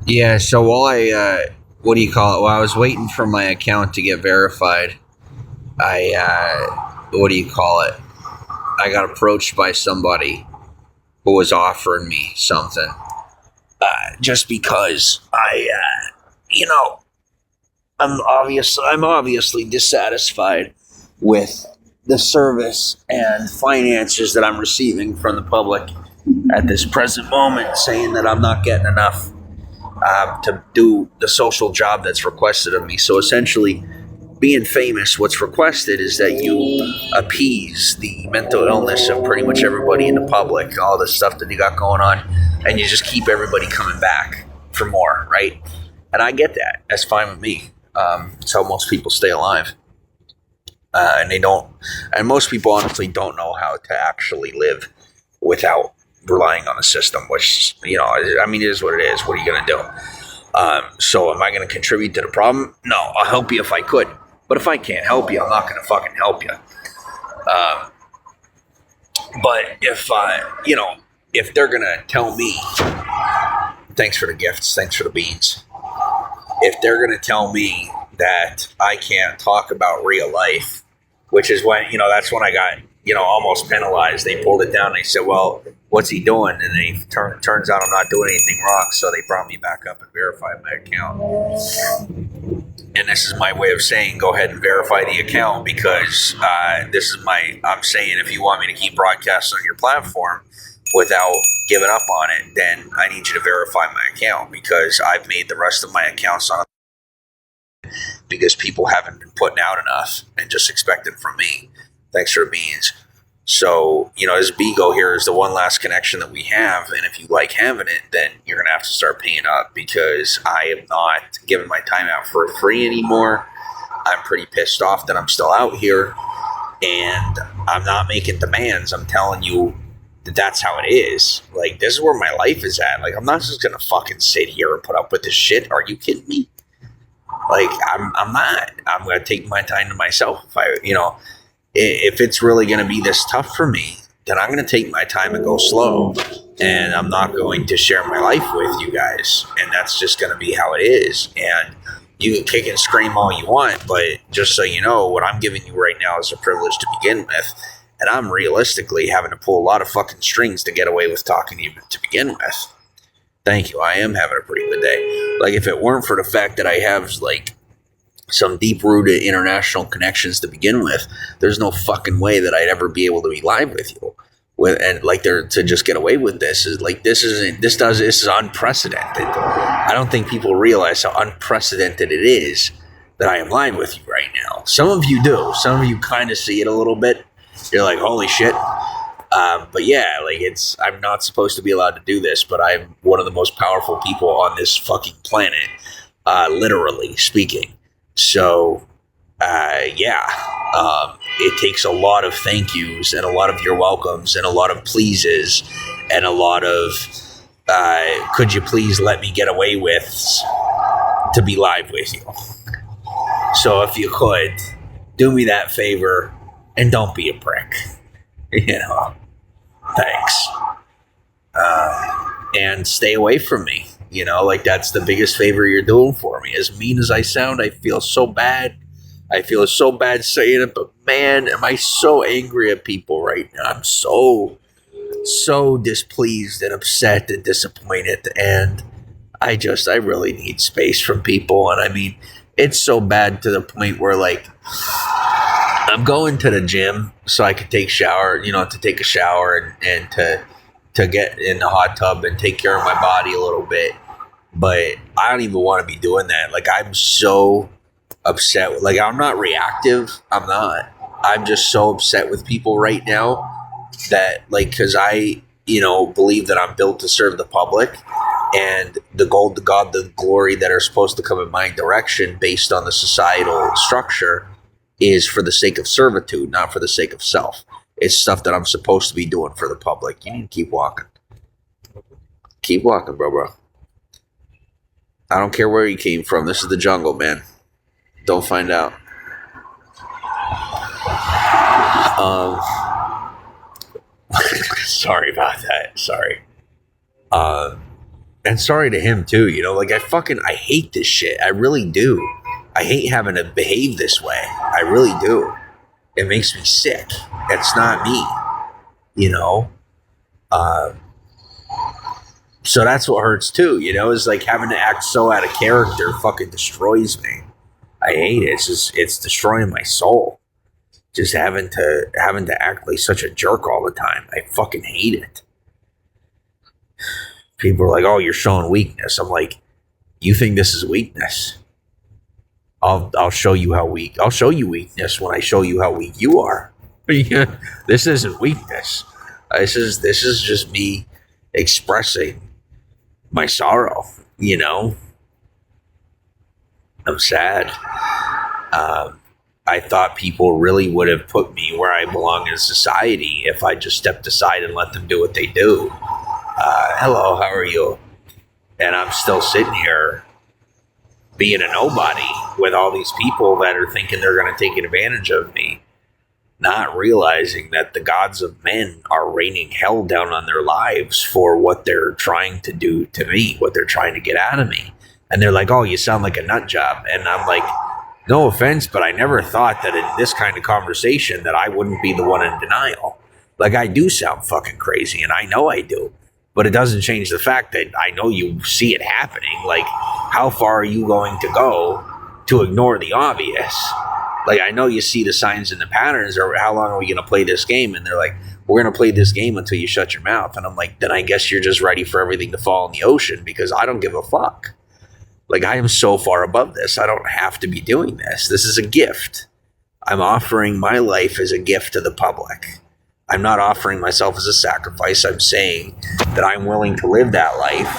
Yeah, so while while I was waiting for my account to get verified, I got approached by somebody who was offering me something, just because I'm obviously dissatisfied with the service and finances that I'm receiving from the public at this present moment, saying that I'm not getting enough to do the social job that's requested of me. So essentially, being famous, what's requested is that you appease the mental illness of pretty much everybody in the public, all the stuff that you got going on, and you just keep everybody coming back for more, right? And I get that. That's fine with me. It's how most people stay alive. And most people honestly don't know how to actually live without relying on a system, which, it is what it is. What are you going to do? So am I going to contribute to the problem? No, I'll help you if I could. But if I can't help you, I'm not going to fucking help you. But if they're going to tell me, thanks for the gifts, thanks for the beans. If they're going to tell me that I can't talk about real life, which is when, that's when I got, almost penalized. They pulled it down. They said, well, what's he doing? And then turns out I'm not doing anything wrong. So they brought me back up and verified my account. And this is my way of saying, go ahead and verify the account, because I'm saying, if you want me to keep broadcasting on your platform without giving up on it, then I need you to verify my account, because I've made the rest of my accounts on because people haven't been putting out enough and just expect it from me. Thanks for the beans. So, this Bigo here is the one last connection that we have. And if you like having it, then you're going to have to start paying up, because I am not giving my time out for free anymore. I'm pretty pissed off that I'm still out here, and I'm not making demands. I'm telling you that that's how it is. Like, this is where my life is at. Like, I'm not just going to fucking sit here and put up with this shit. Are you kidding me? Like, I'm not. I'm going to take my time to myself. If it's really going to be this tough for me, then I'm going to take my time and go slow. And I'm not going to share my life with you guys. And that's just going to be how it is. And you can kick and scream all you want, but just so you know, what I'm giving you right now is a privilege to begin with. And I'm realistically having to pull a lot of fucking strings to get away with talking to you to begin with. Thank you. I am having a pretty good day. Like, if it weren't for the fact that I have, like, some deep-rooted international connections to begin with, there's no fucking way that I'd ever be able to be live with you. To just get away with this is like, this is unprecedented. I don't think people realize how unprecedented it is that I am live with you right now. Some of you do. Some of you kind of see it a little bit. You're like, holy shit. But yeah, like, I'm not supposed to be allowed to do this, but I'm one of the most powerful people on this fucking planet, literally speaking. So, it takes a lot of thank yous and a lot of your welcomes and a lot of pleases and a lot of, could you please let me get away with to be live with you. So if you could, do me that favor and don't be a prick. Thanks. And stay away from me. You know, like that's the biggest favor you're doing for me. As mean as I sound, I feel so bad. I feel so bad saying it, but man, am I so angry at people right now. I'm so displeased and upset and disappointed, and I really need space from people. And I mean, it's so bad to the point where like I'm going to the gym so I can take to take a shower and to get in the hot tub and take care of my body a little bit. But I don't even want to be doing that. Like I'm so upset. Like I'm not reactive. I'm just so upset with people right now that like, cause I, believe that I'm built to serve the public, and the God, the glory that are supposed to come in my direction based on the societal structure is for the sake of servitude, not for the sake of self. It's stuff that I'm supposed to be doing for the public. You need to keep walking. Keep walking, bro. I don't care where you came from. This is the jungle, man. Don't find out. Sorry about that. Sorry. And sorry to him too. Like I hate this shit. I really do. I hate having to behave this way. I really do. It makes me sick. It's not me. So that's what hurts too. Is like having to act so out of character fucking destroys me. I hate it. It's destroying my soul. Just having to act like such a jerk all the time. I fucking hate it. People are like, "Oh, you're showing weakness." I'm like, "You think this is weakness? I'll show you how weak. I'll show you weakness when I show you how weak you are." This isn't weakness. This is just me expressing my sorrow. I'm sad. I thought people really would have put me where I belong in society if I just stepped aside and let them do what they do. Hello, how are you? And I'm still sitting here being a nobody with all these people that are thinking they're going to take advantage of me, not realizing that the gods of men are raining hell down on their lives for what they're trying to do to me, what they're trying to get out of me. And they're like, "Oh, you sound like a nut job." And I'm like, no offense, but I never thought that in this kind of conversation that I wouldn't be the one in denial. Like I do sound fucking crazy, and I know I do. But it doesn't change the fact that I know you see it happening. Like, how far are you going to go to ignore the obvious? Like, I know you see the signs and the patterns, or how long are we going to play this game? And they're like, "We're going to play this game until you shut your mouth." And I'm like, then I guess you're just ready for everything to fall in the ocean, because I don't give a fuck. Like, I am so far above this. I don't have to be doing this. This is a gift. I'm offering my life as a gift to the public. I'm not offering myself as a sacrifice. I'm saying that I'm willing to live that life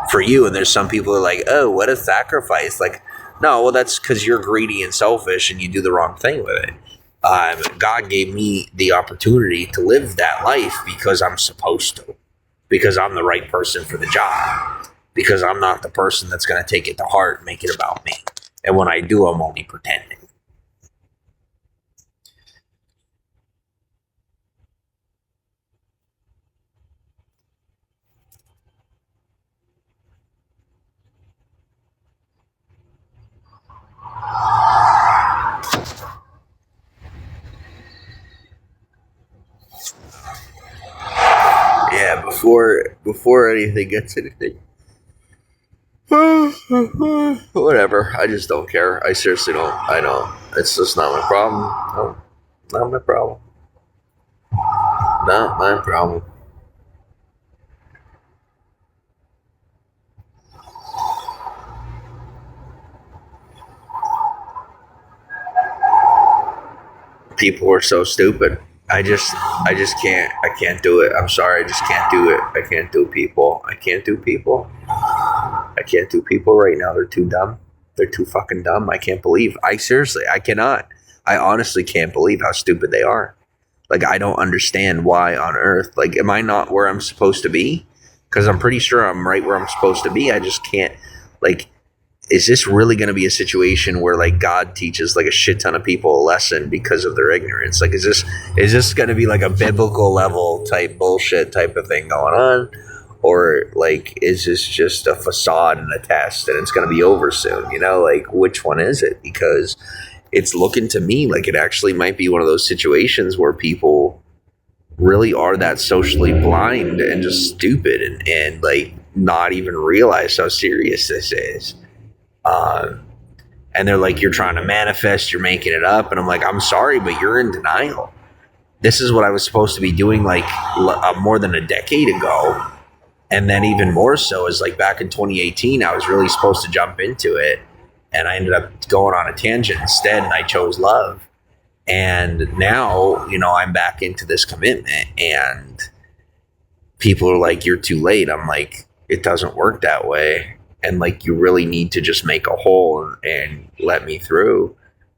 for you. And there's some people who are like, "Oh, what a sacrifice." Like, no, well, that's because you're greedy and selfish and you do the wrong thing with it. God gave me the opportunity to live that life because I'm supposed to, because I'm the right person for the job, because I'm not the person that's going to take it to heart and make it about me. And when I do, I'm only pretending. Yeah, before anything gets anything. Whatever. I just don't care. I seriously don't. I know. It's just not my problem. No, not my problem. Not my problem. People are so stupid. I just can't. I can't do it. I'm sorry. I just can't do it. I can't do people. I can't do people. I can't do people right now. They're too dumb. They're too fucking dumb. I can't believe. I cannot. I honestly can't believe how stupid they are. Like, I don't understand why on earth. Like, am I not where I'm supposed to be? Because I'm pretty sure I'm right where I'm supposed to be. I just can't. Like, is this really going to be a situation where, like, God teaches, like, a shit ton of people a lesson because of their ignorance? Like, is this going to be, like, a biblical level type bullshit type of thing going on? Or like, is this just a facade and a test and it's going to be over soon? You know, like, which one is it? Because it's looking to me like it actually might be one of those situations where people really are that socially blind and just stupid and like not even realize how serious this is. And they're like, you're trying to manifest, you're making it up. And I'm like, I'm sorry, but you're in denial. This is what I was supposed to be doing like more than a decade ago. And then even more so is like back in 2018, I was really supposed to jump into it. And I ended up going on a tangent instead, and I chose love. And now, you know, I'm back into this commitment, and people are like, you're too late. I'm like, it doesn't work that way. And like, you really need to just make a hole and let me through.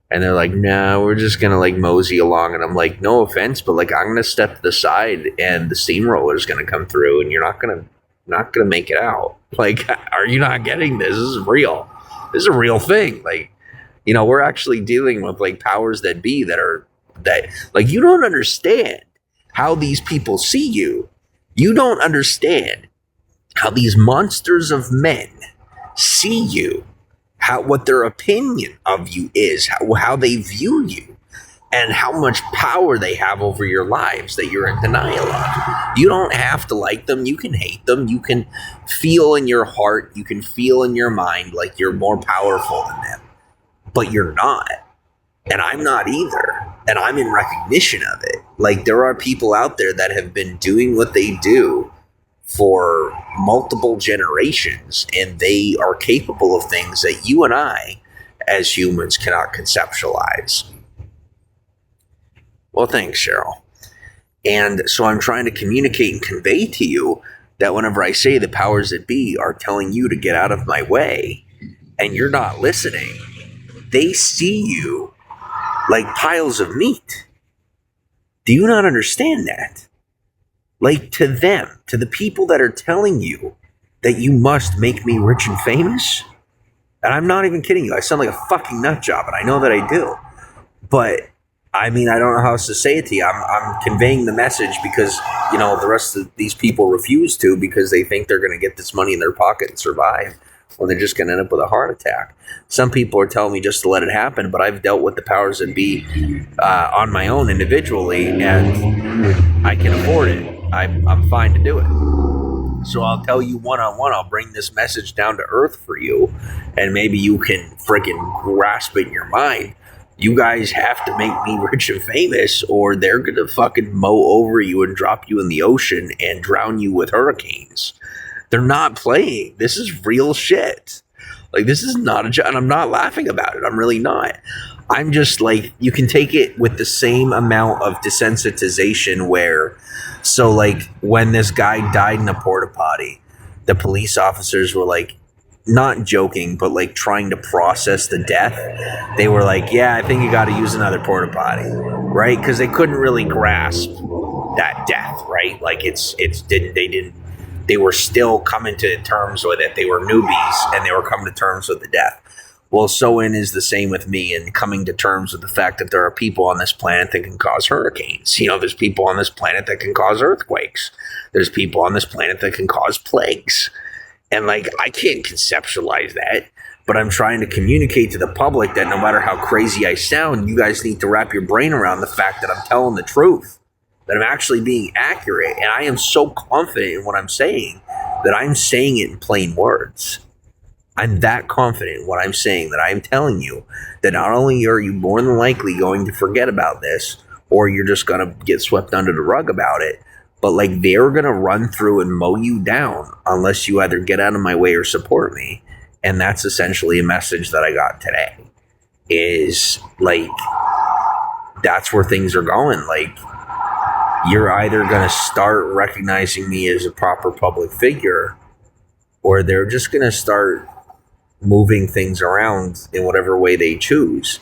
And they're like, no, we're just going to like mosey along. And I'm like, no offense, but like, I'm going to step to the side and the steamroller is going to come through and you're not going to make it out. Like, are you not getting this? This is real. This is a real thing. Like, you know, we're actually dealing with like powers that be that like, you don't understand how these people see you. You don't understand how these monsters of men see you, what their opinion of you is, how they view you, and how much power they have over your lives that you're in denial of. You don't have to like them. You can hate them. You can feel in your heart, you can feel in your mind like you're more powerful than them, but you're not. And I'm not either. And I'm in recognition of it. Like, there are people out there that have been doing what they do for multiple generations, and they are capable of things that you and I as humans cannot conceptualize. Well, thanks, Cheryl. And so I'm trying to communicate and convey to you that whenever I say the powers that be are telling you to get out of my way and you're not listening, they see you like piles of meat. Do you not understand that? Like, to them, to the people that are telling you that you must make me rich and famous, and I'm not even kidding you, I sound like a fucking nut job, and I know that I do. But, I mean, I don't know how else to say it to you. I'm conveying the message because, you know, the rest of these people refuse to because they think they're going to get this money in their pocket and survive, or they're just going to end up with a heart attack. Some people are telling me just to let it happen, but I've dealt with the powers that be on my own individually, and I can afford it. I'm fine to do it. So I'll tell you one-on-one, I'll bring this message down to earth for you, and maybe you can freaking grasp it in your mind. You guys have to make me rich and famous, or they're going to fucking mow over you and drop you in the ocean and drown you with hurricanes. They're not playing. This is real shit. Like, this is not a joke, and I'm not laughing about it. I'm really not. I'm just like, you can take it with the same amount of desensitization where, so like, when this guy died in a porta potty, the police officers were like, not joking, but like trying to process the death. They were like, yeah, I think you got to use another porta potty, right? Because they couldn't really grasp that death, right? Like, they were still coming to terms with it. They were newbies and they were coming to terms with the death. Well, so is the same with me and coming to terms with the fact that there are people on this planet that can cause hurricanes. You know, there's people on this planet that can cause earthquakes. There's people on this planet that can cause plagues. And like, I can't conceptualize that, but I'm trying to communicate to the public that no matter how crazy I sound, you guys need to wrap your brain around the fact that I'm telling the truth, that I'm actually being accurate. And I am so confident in what I'm saying that I'm saying it in plain words. I'm that confident in what I'm saying that I'm telling you that not only are you more than likely going to forget about this, or you're just going to get swept under the rug about it, but like, they're going to run through and mow you down unless you either get out of my way or support me. And that's essentially a message that I got today, is like, that's where things are going. Like, you're either going to start recognizing me as a proper public figure, or they're just going to start moving things around in whatever way they choose.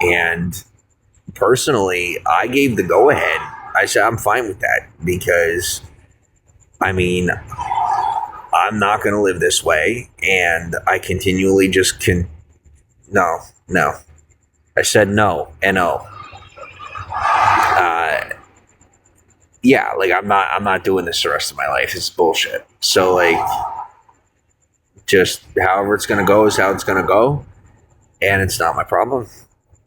And personally, I gave the go ahead. I said I'm fine with that because, I mean, I'm not going to live this way, and I continually just no. I said no, N-O. yeah, like I'm not doing this the rest of my life. It's bullshit. So like, just however it's gonna go is how it's gonna go, and it's not my problem.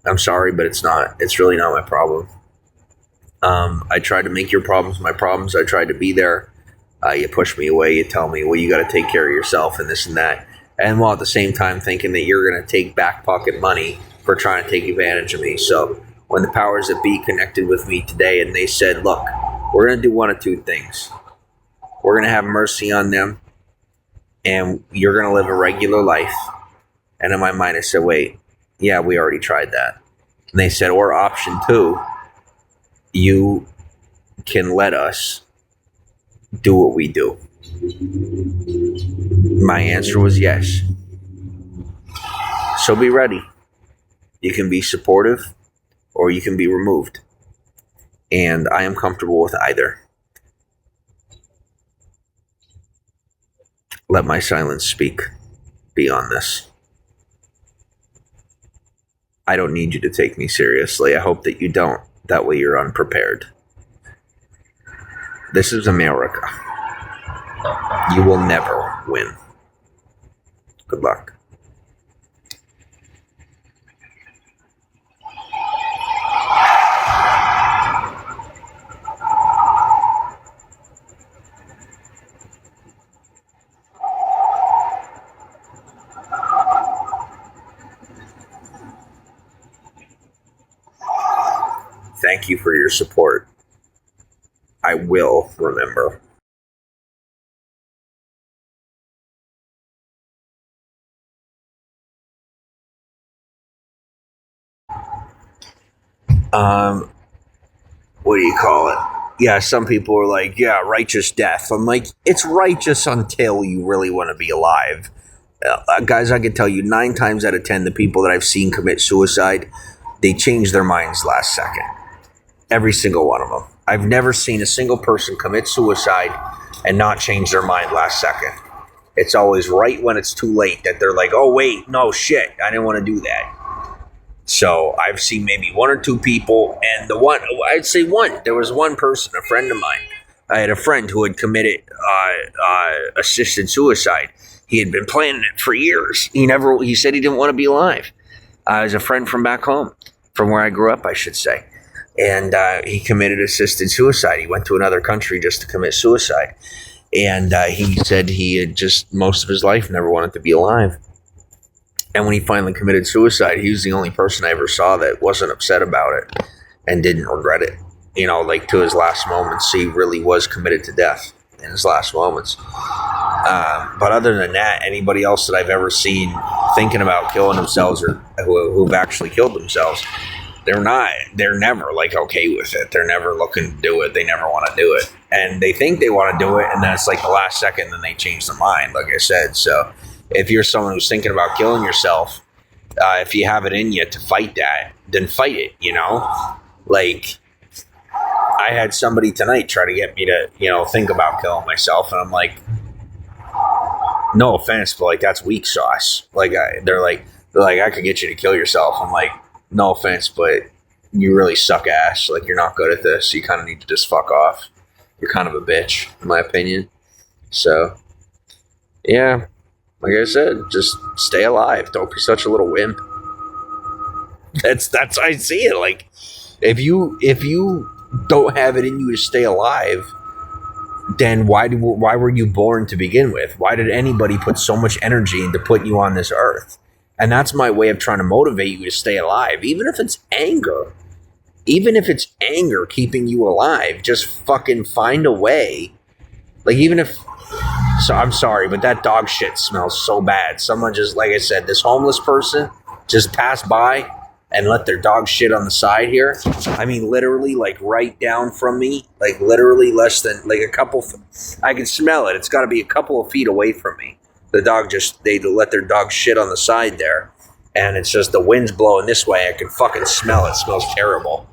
I'm sorry, but it's not. It's really not my problem. I tried to make your problems my problems. I tried to be there. You push me away. You tell me, well, you got to take care of yourself and this and that. And while at the same time thinking that you're going to take back pocket money for trying to take advantage of me. So when the powers that be connected with me today and they said, look, we're going to do one of two things. We're going to have mercy on them and you're going to live a regular life. And in my mind, I said, wait, yeah, we already tried that. And they said, or option two, you can let us do what we do. My answer was yes. So be ready. You can be supportive or you can be removed. And I am comfortable with either. Let my silence speak beyond this. I don't need you to take me seriously. I hope that you don't. That way you're unprepared. This is America. You will never win. Good luck. Thank you for your support. I will remember. What do you call it? Yeah, some people are like, yeah, righteous death. I'm like, it's righteous until you really want to be alive. Guys, I can tell you 9 times out of 10, the people that I've seen commit suicide, they change their minds last second. Every single one of them. I've never seen a single person commit suicide and not change their mind last second. It's always right when it's too late that they're like, oh, wait, no, shit, I didn't want to do that. So I've seen maybe 1 or 2 people, and I'd say one. There was one person, a friend of mine. I had a friend who had committed assisted suicide. He had been planning it for years. He said he didn't want to be alive. It was a friend from back home, from where I grew up, I should say. And he committed assisted suicide. He went to another country just to commit suicide. And he said he had just most of his life never wanted to be alive. And when he finally committed suicide, he was the only person I ever saw that wasn't upset about it and didn't regret it. You know, like to his last moments, he really was committed to death in his last moments. But other than that, anybody else that I've ever seen thinking about killing themselves or who've actually killed themselves, they're never like okay with it. They're never looking to do it. They never want to do it. And they think they want to do it, and then it's like the last second, then they change their mind, like I said. So if you're someone who's thinking about killing yourself, if you have it in you to fight that, then fight it, you know? Like, I had somebody tonight try to get me to, think about killing myself, and I'm like, no offense, but like, that's weak sauce. Like, they're like, I could get you to kill yourself. I'm like, no offense, but you really suck ass. Like, you're not good at this. You kind of need to just fuck off. You're kind of a bitch, in my opinion. So, yeah. Like I said, just stay alive. Don't be such a little wimp. That's I see it. Like, if you don't have it in you to stay alive, then why were you born to begin with? Why did anybody put so much energy into putting you on this earth? And that's my way of trying to motivate you to stay alive, even if it's anger. Even if it's anger keeping you alive, just fucking find a way. Like, even if... So I'm sorry, but that dog shit smells so bad. Someone just, like I said, this homeless person just passed by and let their dog shit on the side here. I mean, literally, like, right down from me. Like, literally less than, like, a couple... I can smell it. It's got to be a couple of feet away from me. The dog they let their dog shit on the side there. And it's just the wind's blowing this way. I can fucking smell it. It smells terrible.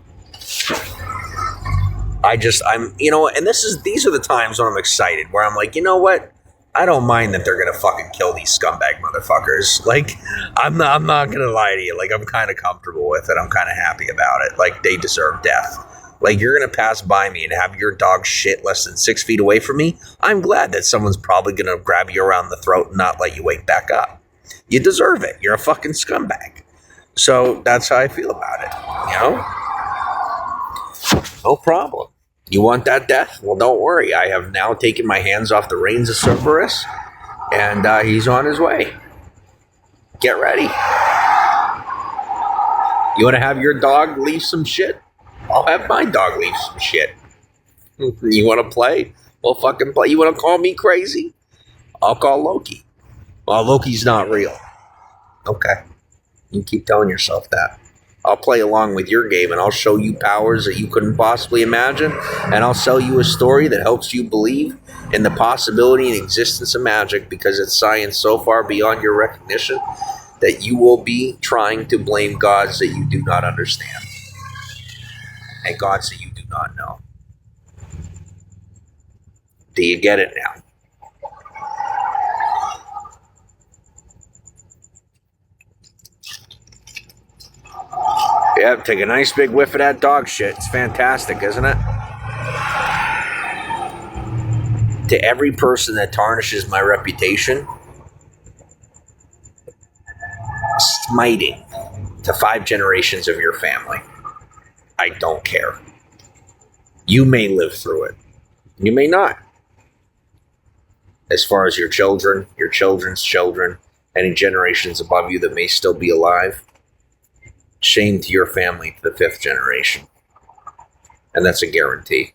I'm, and these are the times when I'm excited, where I'm like, you know what? I don't mind that they're gonna fucking kill these scumbag motherfuckers. Like, I'm not gonna lie to you. Like, I'm kind of comfortable with it. I'm kind of happy about it. Like, they deserve death. Like, you're going to pass by me and have your dog shit less than 6 feet away from me. I'm glad that someone's probably going to grab you around the throat and not let you wake back up. You deserve it. You're a fucking scumbag. So that's how I feel about it. No problem. You want that death? Well, don't worry. I have now taken my hands off the reins of Cerberus, and he's on his way. Get ready. You want to have your dog leave some shit? I'll have my dog leave some shit. You want to play? We'll fucking play. You want to call me crazy? I'll call Loki. Well, Loki's not real. Okay. You keep telling yourself that. I'll play along with your game, and I'll show you powers that you couldn't possibly imagine, and I'll sell you a story that helps you believe in the possibility and existence of magic, because it's science so far beyond your recognition that you will be trying to blame gods that you do not understand and gods that you do not know. Do you get it now? Yeah, take a nice big whiff of that dog shit. It's fantastic, isn't it? To every person that tarnishes my reputation, smiting to 5 generations of your family. I don't care. You may live through it. You may not. As far as your children, your children's children, any generations above you that may still be alive, shame to your family to the 5th generation. And that's a guarantee.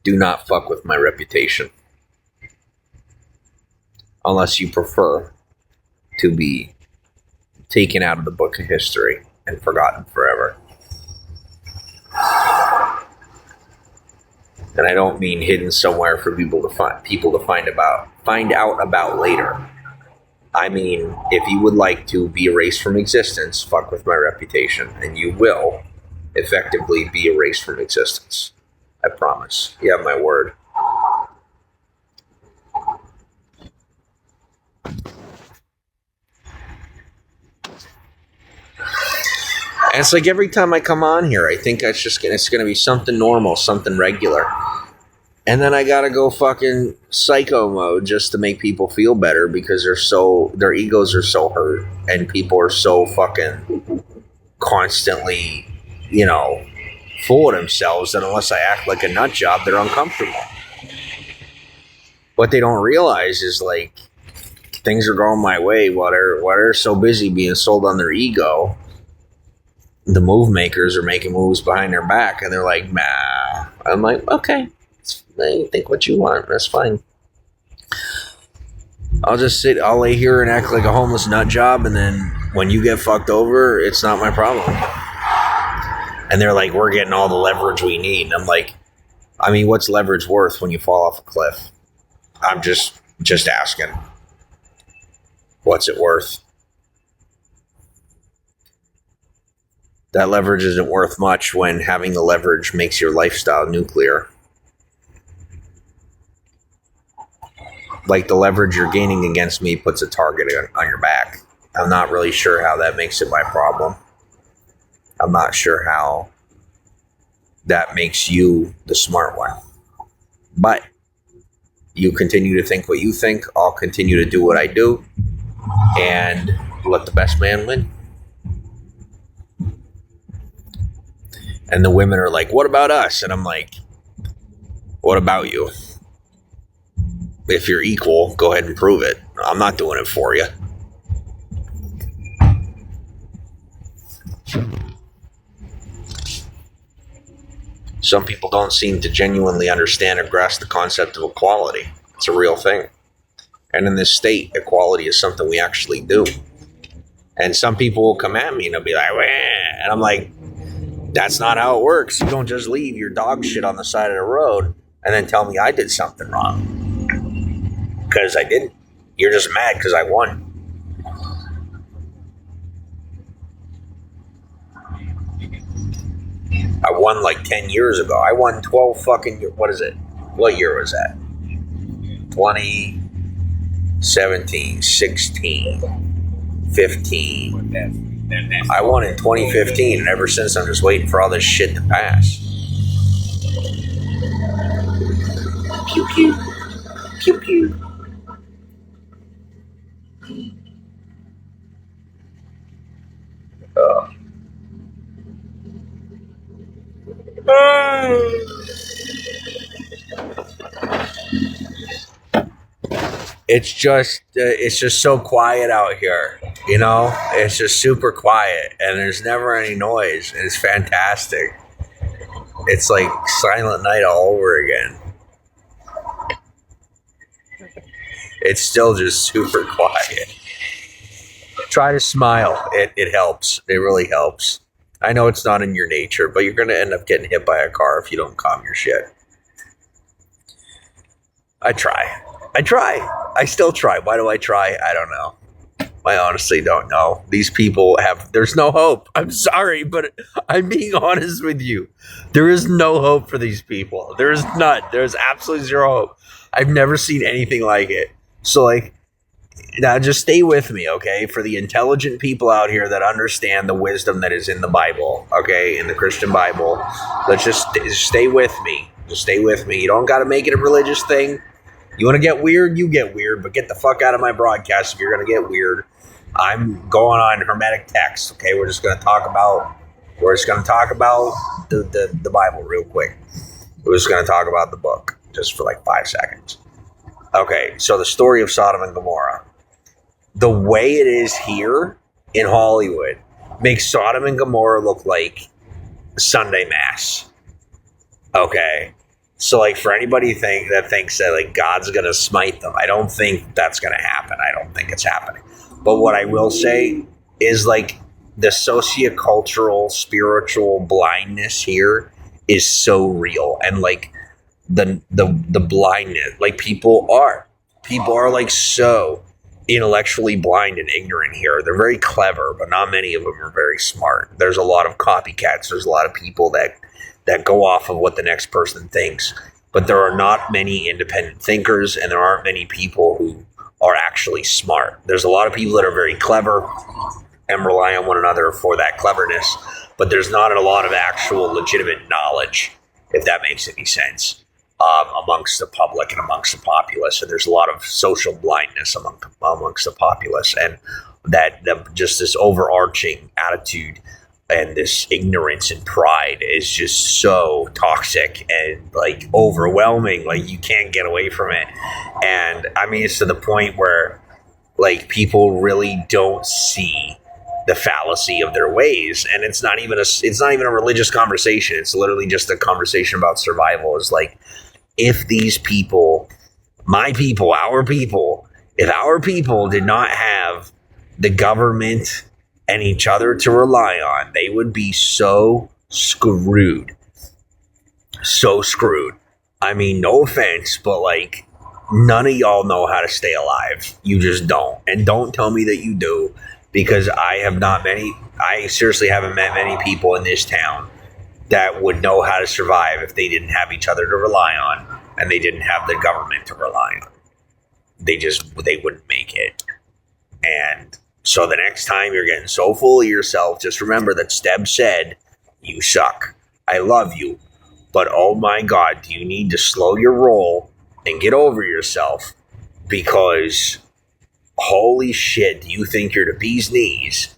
Do not fuck with my reputation. Unless you prefer to be taken out of the book of history and forgotten forever. And I don't mean hidden somewhere for people to find out about later. I mean, if you would like to be erased from existence, fuck with my reputation, and you will effectively be erased from existence. I promise. You have my word. And it's like every time I come on here, I think it's gonna be something normal, something regular. And then I gotta go fucking psycho mode just to make people feel better, because their egos are so hurt, and people are so fucking constantly, full of themselves that unless I act like a nut job, they're uncomfortable. What they don't realize is, like, things are going my way while they're so busy being sold on their ego. The move makers are making moves behind their back, and they're like, nah. I'm like, okay, think what you want. That's fine. I'll lay here and act like a homeless nut job, and then when you get fucked over, it's not my problem. And they're like, we're getting all the leverage we need. And I'm like, I mean, what's leverage worth when you fall off a cliff? I'm just asking. What's it worth? That leverage isn't worth much when having the leverage makes your lifestyle nuclear. Like, the leverage you're gaining against me puts a target on your back. I'm not really sure how that makes it my problem. I'm not sure how that makes you the smart one. But you continue to think what you think. I'll continue to do what I do. And let the best man win. And the women are like, what about us? And I'm like, what about you? If you're equal, go ahead and prove it. I'm not doing it for you. Some people don't seem to genuinely understand or grasp the concept of equality. It's a real thing. And in this state, equality is something we actually do. And some people will come at me and they'll be like, wah. And I'm like, that's not how it works. You don't just leave your dog shit on the side of the road and then tell me I did something wrong. Because I didn't. You're just mad because I won. I won like 10 years ago. I won 12 fucking... What is it? What year was that? 2017, 16, 15. I won in 2015, and ever since I'm just waiting for all this shit to pass. Pew pew. Pew pew. It's just so quiet out here, you know. It's just super quiet, and there's never any noise, and it's fantastic. It's like Silent Night all over again. It's still just super quiet. Try to smile. It helps. It really helps. I know it's not in your nature, but you're going to end up getting hit by a car if you don't calm your shit. I try. I still try. Why do I try? I don't know. I honestly don't know. These people there's no hope. I'm sorry, but I'm being honest with you. There is no hope for these people. There is none. There's absolutely zero hope. I've never seen anything like it. So, like, now just stay with me, okay? For the intelligent people out here that understand the wisdom that is in the Bible, okay? In the Christian Bible, let's just stay with me. Just stay with me. You don't got to make it a religious thing. You want to get weird, you get weird, but get the fuck out of my broadcast if you're going to get weird. I'm going on hermetic text, okay? We're just going to talk about the Bible real quick. We're just going to talk about the book just for like 5 seconds. Okay, so the story of Sodom and Gomorrah. The way it is here in Hollywood makes Sodom and Gomorrah look like Sunday Mass. Okay? So, like, for anybody that thinks that, like, God's going to smite them, I don't think that's going to happen. I don't think it's happening. But what I will say is, like, the sociocultural, spiritual blindness here is so real. And, like, the blindness, like, people are, like, so intellectually blind and ignorant here. They're very clever, but not many of them are very smart. There's a lot of copycats. There's a lot of people that go off of what the next person thinks. But there are not many independent thinkers, and there aren't many people who are actually smart. There's a lot of people that are very clever and rely on one another for that cleverness, but there's not a lot of actual legitimate knowledge, if that makes any sense, amongst the public and amongst the populace. And there's a lot of social blindness amongst the populace, and that just this overarching attitude and this ignorance and pride is just so toxic and, like, overwhelming. Like, you can't get away from it. And I mean, it's to the point where, like, people really don't see the fallacy of their ways. And it's not even a religious conversation. It's literally just a conversation about survival. It's like, if these people, my people, our people, if our people did not have the government and each other to rely on, they would be so screwed. So screwed. I mean, no offense, but, like, none of y'all know how to stay alive. You just don't. And don't tell me that you do, because I seriously haven't met many people in this town that would know how to survive if they didn't have each other to rely on and they didn't have the government to rely on. They wouldn't make it. And so the next time you're getting so full of yourself, just remember that Steb said, you suck. I love you, but oh my God, do you need to slow your roll and get over yourself? Because holy shit, do you think you're the bee's knees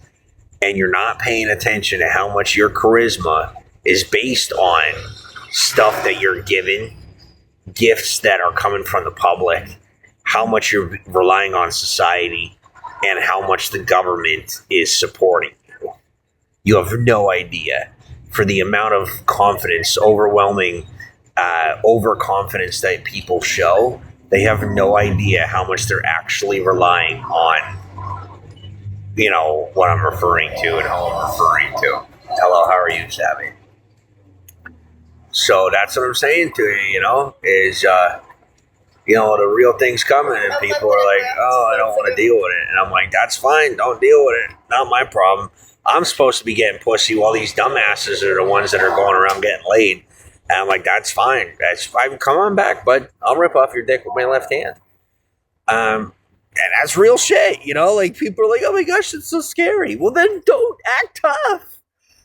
and you're not paying attention to how much your charisma is based on stuff that you're given, gifts that are coming from the public, how much you're relying on society, and how much the government is supporting you. You have no idea. For the amount of confidence, overwhelming overconfidence that people show, they have no idea how much they're actually relying on, you know, what I'm referring to and who I'm referring to. Hello, how are you, Savvy? So that's what I'm saying to you, you know, is, you know, the real thing's coming, and people are like, oh, I don't want to deal with it. And I'm like, that's fine. Don't deal with it. Not my problem. I'm supposed to be getting pussy while these dumbasses are the ones that are going around getting laid. And I'm like, that's fine. That's fine. Come on back, bud. I'll rip off your dick with my left hand. And that's real shit, you know? Like, people are like, oh my gosh, it's so scary. Well, then don't act tough.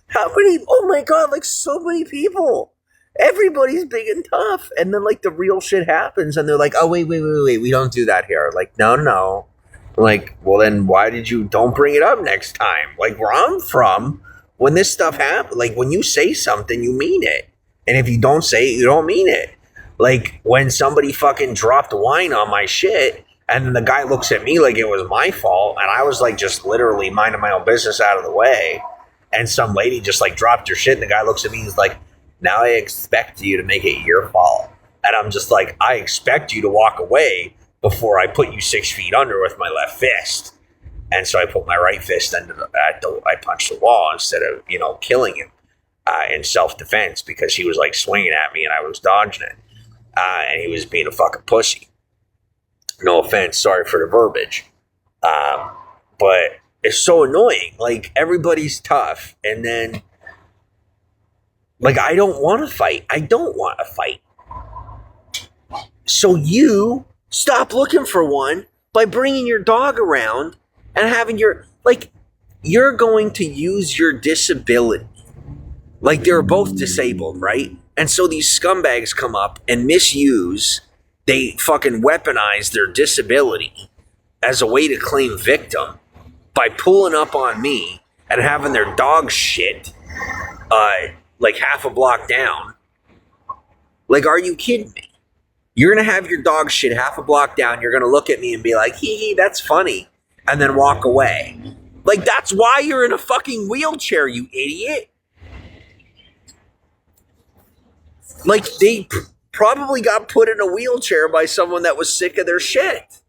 How many, oh my God, like so many people. Everybody's big and tough. And then, like, the real shit happens, and they're like, oh, wait, we don't do that here. Like, no. Like, well, then why did you, don't bring it up next time? Like, where I'm from, when this stuff happens, like, when you say something, you mean it. And if you don't say it, you don't mean it. Like, when somebody fucking dropped wine on my shit, and then the guy looks at me like it was my fault, and I was, like, just literally minding my own business out of the way, and some lady just, like, dropped her shit, and the guy looks at me and he's like, now I expect you to make it your fault. And I'm just like, I expect you to walk away before I put you 6 feet under with my left fist. And so I put my right fist I punched the wall instead of, killing him in self-defense, because he was, like, swinging at me and I was dodging it. And he was being a fucking pussy. No offense, sorry for the verbiage. But it's so annoying. Like, everybody's tough, and then, like, I don't want to fight. So you stop looking for one by bringing your dog around and having you're going to use your disability. Like, they're both disabled, right? And so these scumbags come up and they fucking weaponize their disability as a way to claim victim by pulling up on me and having their dog shit like half a block down. Like, are you kidding me? You're going to have your dog shit half a block down. You're going to look at me and be like, hee, that's funny. And then walk away. Like, that's why you're in a fucking wheelchair, you idiot. Like, they probably got put in a wheelchair by someone that was sick of their shit.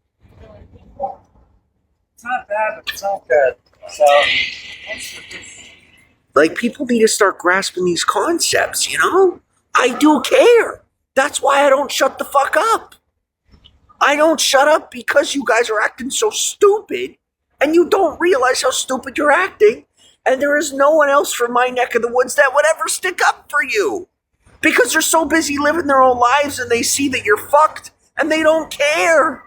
It's not bad, but it's not good. So, like, people need to start grasping these concepts, I do care. That's why I don't shut the fuck up. I don't shut up because you guys are acting so stupid, and you don't realize how stupid you're acting, and there is no one else from my neck of the woods that would ever stick up for you. Because they're so busy living their own lives, and they see that you're fucked, and they don't care.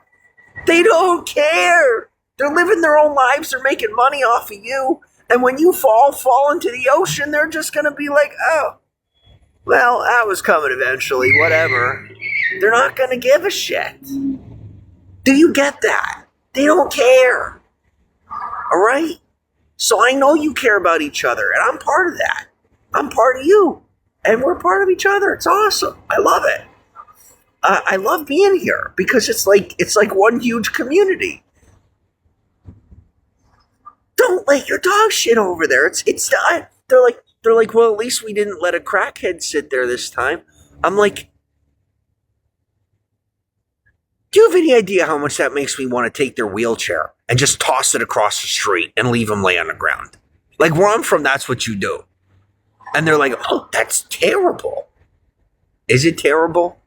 They don't care. They're living their own lives, they're making money off of you, and when you fall into the ocean, they're just going to be like, oh, well, that was coming eventually, whatever. They're not going to give a shit. Do you get that? They don't care. All right? So I know you care about each other, and I'm part of that. I'm part of you, and we're part of each other. It's awesome. I love it. I love being here because it's like one huge community. Don't let your dog shit over there. It's not. They're like, well, at least we didn't let a crackhead sit there this time. I'm like, do you have any idea how much that makes me want to take their wheelchair and just toss it across the street and leave them lay on the ground? Like, where I'm from, that's what you do. And they're like, oh, that's terrible. Is it terrible?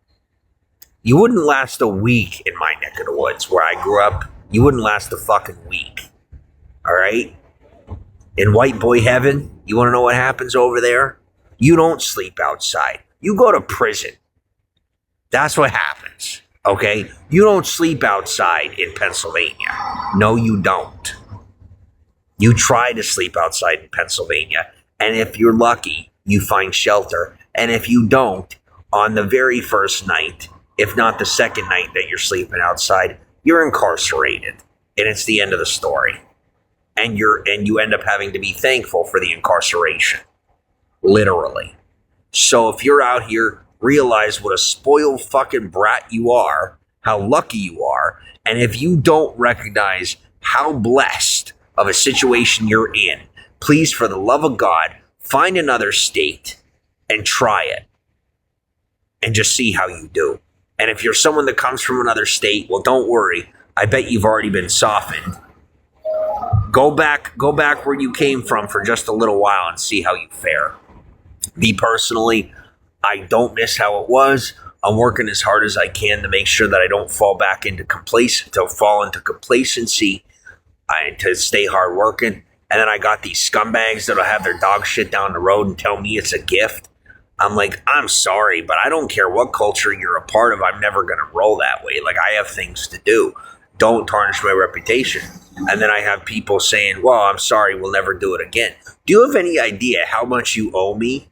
You wouldn't last a week in my neck of the woods where I grew up. You wouldn't last a fucking week. All right? In white boy heaven, you want to know what happens over there? You don't sleep outside. You go to prison. That's what happens. Okay? You don't sleep outside in Pennsylvania. No, you don't. You try to sleep outside in Pennsylvania. And if you're lucky, you find shelter. And if you don't, on the very first night, if not the second night that you're sleeping outside, you're incarcerated. And it's the end of the story. And you end up having to be thankful for the incarceration. Literally. So if you're out here, realize what a spoiled fucking brat you are, how lucky you are, and if you don't recognize how blessed of a situation you're in, please, for the love of God, find another state and try it. And just see how you do. And if you're someone that comes from another state, well, don't worry. I bet you've already been softened. Go back where you came from for just a little while and see how you fare. Me personally, I don't miss how it was. I'm working as hard as I can to make sure that I don't fall into complacency, to stay hard working. And then I got these scumbags that'll have their dog shit down the road and tell me it's a gift. I'm like, I'm sorry, but I don't care what culture you're a part of. I'm never going to roll that way. Like, I have things to do. don't tarnish my reputation. And then I have people saying, well, I'm sorry, we'll never do it again. Do you have any idea how much you owe me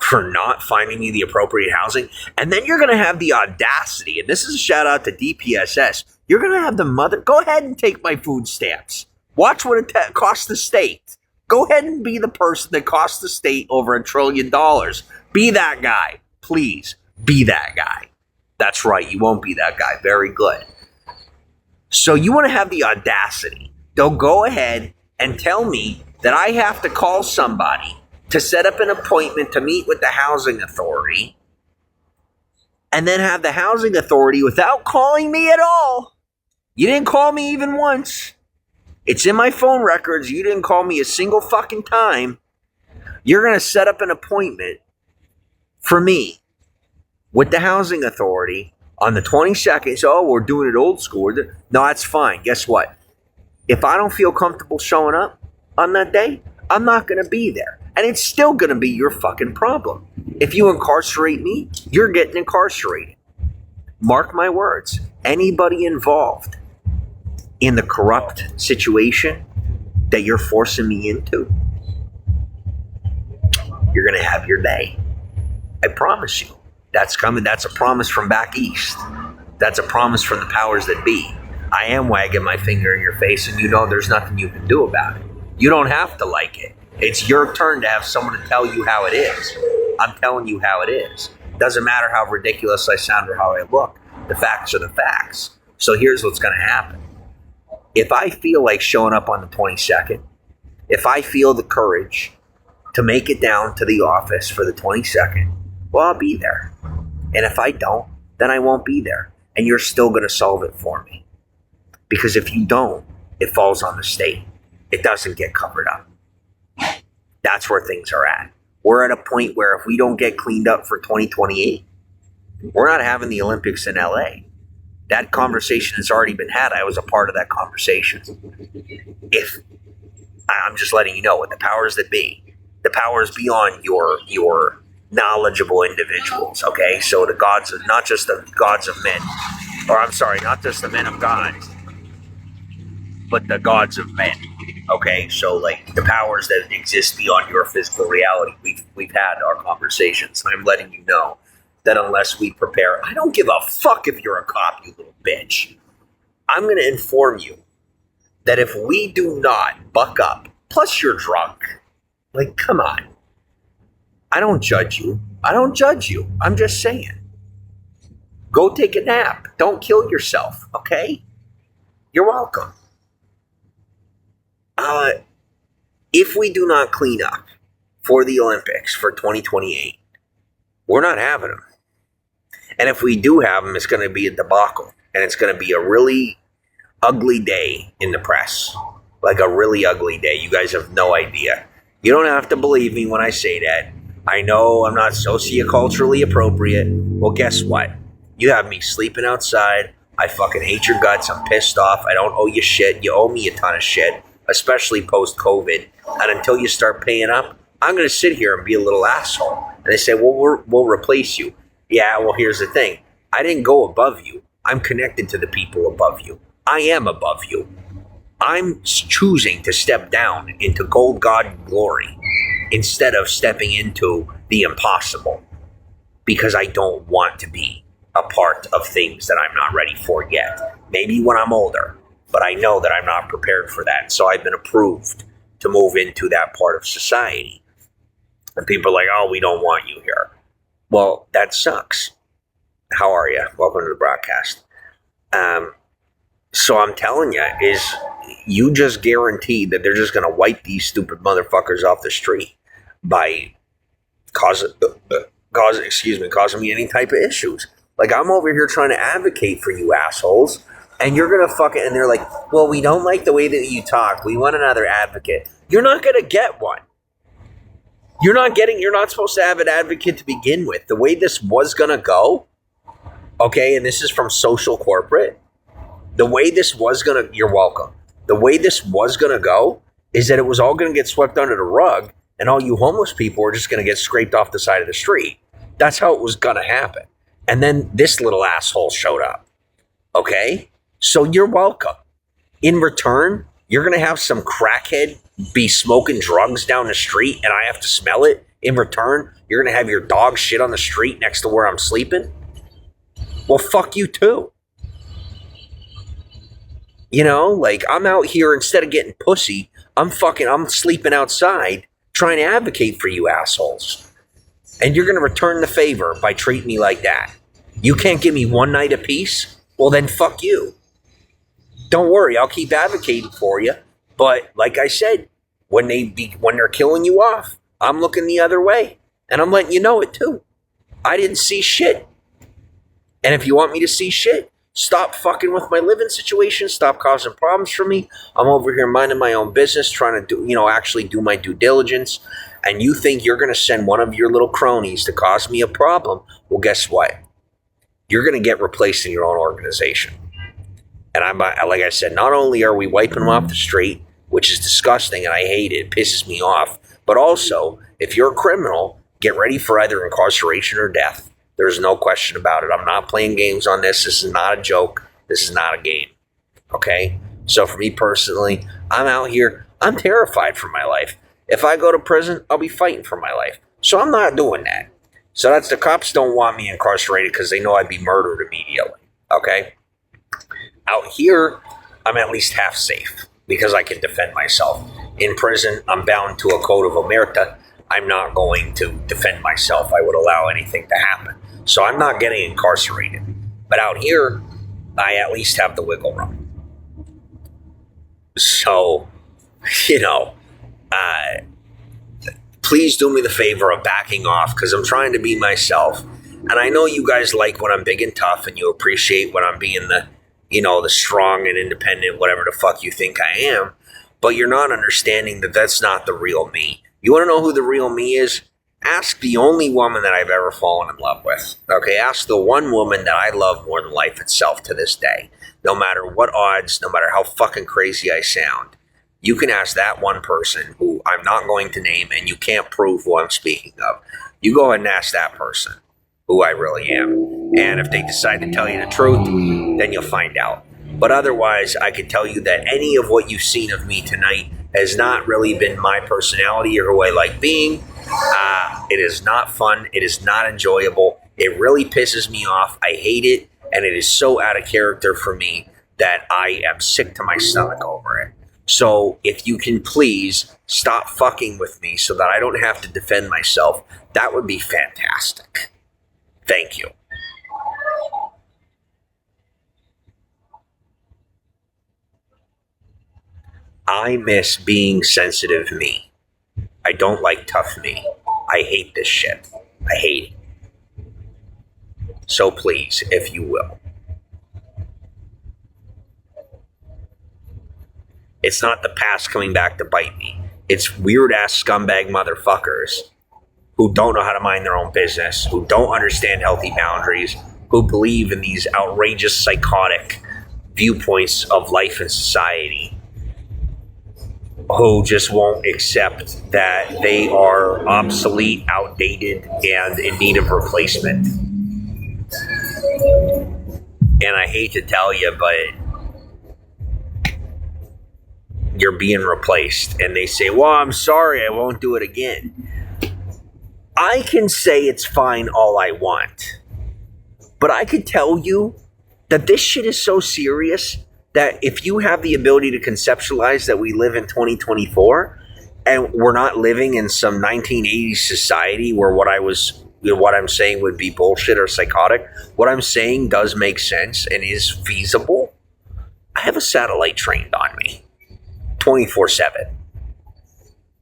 for not finding me the appropriate housing? And then you're going to have the audacity, and this is a shout out to DPSS, you're going to have the mother, go ahead and take my food stamps. Watch what it costs the state. Go ahead and be the person that costs the state over $1 trillion. Be that guy. Please, be that guy. That's right, you won't be that guy. Very good. So you want to have the audacity. They'll go ahead and tell me that I have to call somebody to set up an appointment to meet with the housing authority, and then have the housing authority, without calling me at all, you didn't call me even once, it's in my phone records, you didn't call me a single fucking time, you're going to set up an appointment for me with the housing authority on the 22nd. So, oh, we're doing it old school. No, that's fine. Guess what? If I don't feel comfortable showing up on that day, I'm not going to be there. And it's still going to be your fucking problem. If you incarcerate me, you're getting incarcerated. Mark my words. Anybody involved in the corrupt situation that you're forcing me into, you're going to have your day. I promise you. That's coming. That's a promise from back east. That's a promise from the powers that be. I am wagging my finger in your face, and you know there's nothing you can do about it. You don't have to like it. It's your turn to have someone to tell you how it is. I'm telling you how it is. Doesn't matter how ridiculous I sound or how I look. The facts are the facts. So here's what's going to happen. If I feel like showing up on the 22nd, if I feel the courage to make it down to the office for the 22nd, well, I'll be there. And if I don't, then I won't be there. And you're still going to solve it for me. Because if you don't, it falls on the state. It doesn't get covered up. That's where things are at. We're at a point where if we don't get cleaned up for 2028, we're not having the Olympics in LA. That conversation has already been had. I was a part of that conversation. I'm just letting you know, what the powers that be, the powers beyond your knowledgeable individuals, okay? So the gods of, not just the gods of men, or I'm sorry, not just the men of God, but the gods of men, okay? So like the powers that exist beyond your physical reality, we've had our conversations. I'm letting you know that unless we prepare, I don't give a fuck if you're a cop, you little bitch. I'm going to inform you that if we do not buck up, plus you're drunk, like, come on. I don't judge you. I don't judge you. I'm just saying. Go take a nap. Don't kill yourself, okay? You're welcome. If we do not clean up for the Olympics for 2028, we're not having them. And if we do have them, it's going to be a debacle. And it's going to be a really ugly day in the press. Like a really ugly day. You guys have no idea. You don't have to believe me when I say that. I know I'm not socioculturally appropriate. Well, guess what? You have me sleeping outside. I fucking hate your guts. I'm pissed off. I don't owe you shit. You owe me a ton of shit, especially post-COVID. And until you start paying up, I'm going to sit here and be a little asshole. And they say, well, we'll replace you. Yeah, well, here's the thing. I didn't go above you. I'm connected to the people above you. I am above you. I'm choosing to step down into gold God glory instead of stepping into the impossible, because I don't want to be a part of things that I'm not ready for yet. Maybe when I'm older, but I know that I'm not prepared for that. So I've been approved to move into that part of society. And people are like, oh, we don't want you here. Well, that sucks. How are you? Welcome to the broadcast. So I'm telling you, is you just guaranteed that they're just going to wipe these stupid motherfuckers off the street by causing me any type of issues. Like, I'm over here trying to advocate for you assholes, and you're going to fucking, and they're like, well, we don't like the way that you talk. We want another advocate. You're not going to get one. You're not supposed to have an advocate to begin with. The way this was going to go, okay, and this is from Social Corporate, the way this was going to, you're welcome. The way this was going to go is that it was all going to get swept under the rug, and all you homeless people are just going to get scraped off the side of the street. That's how it was going to happen. And then this little asshole showed up, okay? So you're welcome. In return, you're going to have some crackhead be smoking drugs down the street and I have to smell it. In return, you're going to have your dog shit on the street next to where I'm sleeping. Well, fuck you too. You know, like I'm out here instead of getting pussy, I'm sleeping outside trying to advocate for you assholes. And you're going to return the favor by treating me like that. You can't give me one night of peace? Well, then fuck you. Don't worry, I'll keep advocating for you. But like I said, when they're killing you off, I'm looking the other way. And I'm letting you know it too. I didn't see shit. And if you want me to see shit, stop fucking with my living situation. Stop causing problems for me. I'm over here minding my own business, trying to actually do my due diligence. And you think you're going to send one of your little cronies to cause me a problem? Well, guess what? You're going to get replaced in your own organization. And like I said, not only are we wiping them off the street, which is disgusting and I hate it, it pisses me off, but also, if you're a criminal, get ready for either incarceration or death. There's no question about it. I'm not playing games on this. This is not a joke. This is not a game. Okay? So for me personally, I'm out here. I'm terrified for my life. If I go to prison, I'll be fighting for my life. So I'm not doing that. So that's the cops don't want me incarcerated because they know I'd be murdered immediately. Okay? Out here, I'm at least half safe because I can defend myself. In prison, I'm bound to a code of omerta. I'm not going to defend myself. I would allow anything to happen. So I'm not getting incarcerated. But out here, I at least have the wiggle room. So, please do me the favor of backing off because I'm trying to be myself. And I know you guys like when I'm big and tough and you appreciate when I'm being the strong and independent, whatever the fuck you think I am. But you're not understanding that that's not the real me. You want to know who the real me is? Ask the only woman that I've ever fallen in love with. Okay, ask the one woman that I love more than life itself to this day. No matter what odds, no matter how fucking crazy I sound. You can ask that one person who I'm not going to name and you can't prove who I'm speaking of. You go ahead and ask that person who I really am. And if they decide to tell you the truth, then you'll find out. But otherwise, I can tell you that any of what you've seen of me tonight has not really been my personality or who I like being. It is not fun. It is not enjoyable. It really pisses me off. I hate it. And it is so out of character for me that I am sick to my stomach over it. So if you can please stop fucking with me so that I don't have to defend myself, that would be fantastic. Thank you. I miss being sensitive me. I don't like tough me. I hate this shit. I hate it. So please, if you will. It's not the past coming back to bite me. It's weird-ass scumbag motherfuckers who don't know how to mind their own business, who don't understand healthy boundaries, who believe in these outrageous, psychotic viewpoints of life and society, who just won't accept that they are obsolete, outdated, and in need of replacement. And I hate to tell you, but you're being replaced. And they say, well, I'm sorry, I won't do it again. I can say it's fine all I want. But I could tell you that this shit is so serious that if you have the ability to conceptualize that we live in 2024 and we're not living in some 1980s society where what I'm saying would be bullshit or psychotic, what I'm saying does make sense and is feasible. I have a satellite trained on me 24/7.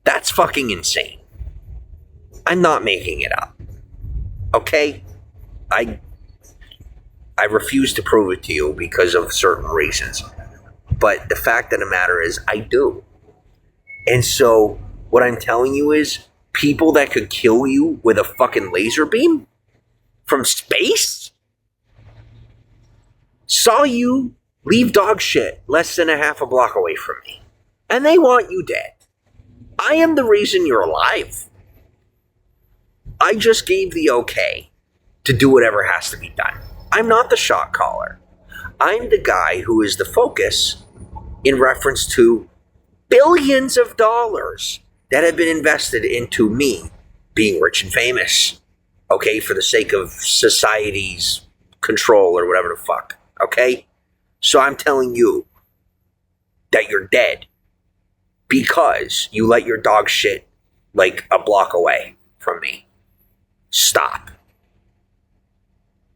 That's fucking insane. I'm not making it up. Okay? I refuse to prove it to you because of certain reasons. But the fact of the matter is, I do. And so, what I'm telling you is, people that could kill you with a fucking laser beam from space saw you leave dog shit less than a half a block away from me. And they want you dead. I am the reason you're alive. I just gave the okay to do whatever has to be done. I'm not the shot caller. I'm the guy who is the focus in reference to billions of dollars that have been invested into me being rich and famous, okay, for the sake of society's control or whatever the fuck, okay? So I'm telling you that you're dead because you let your dog shit like a block away from me. Stop.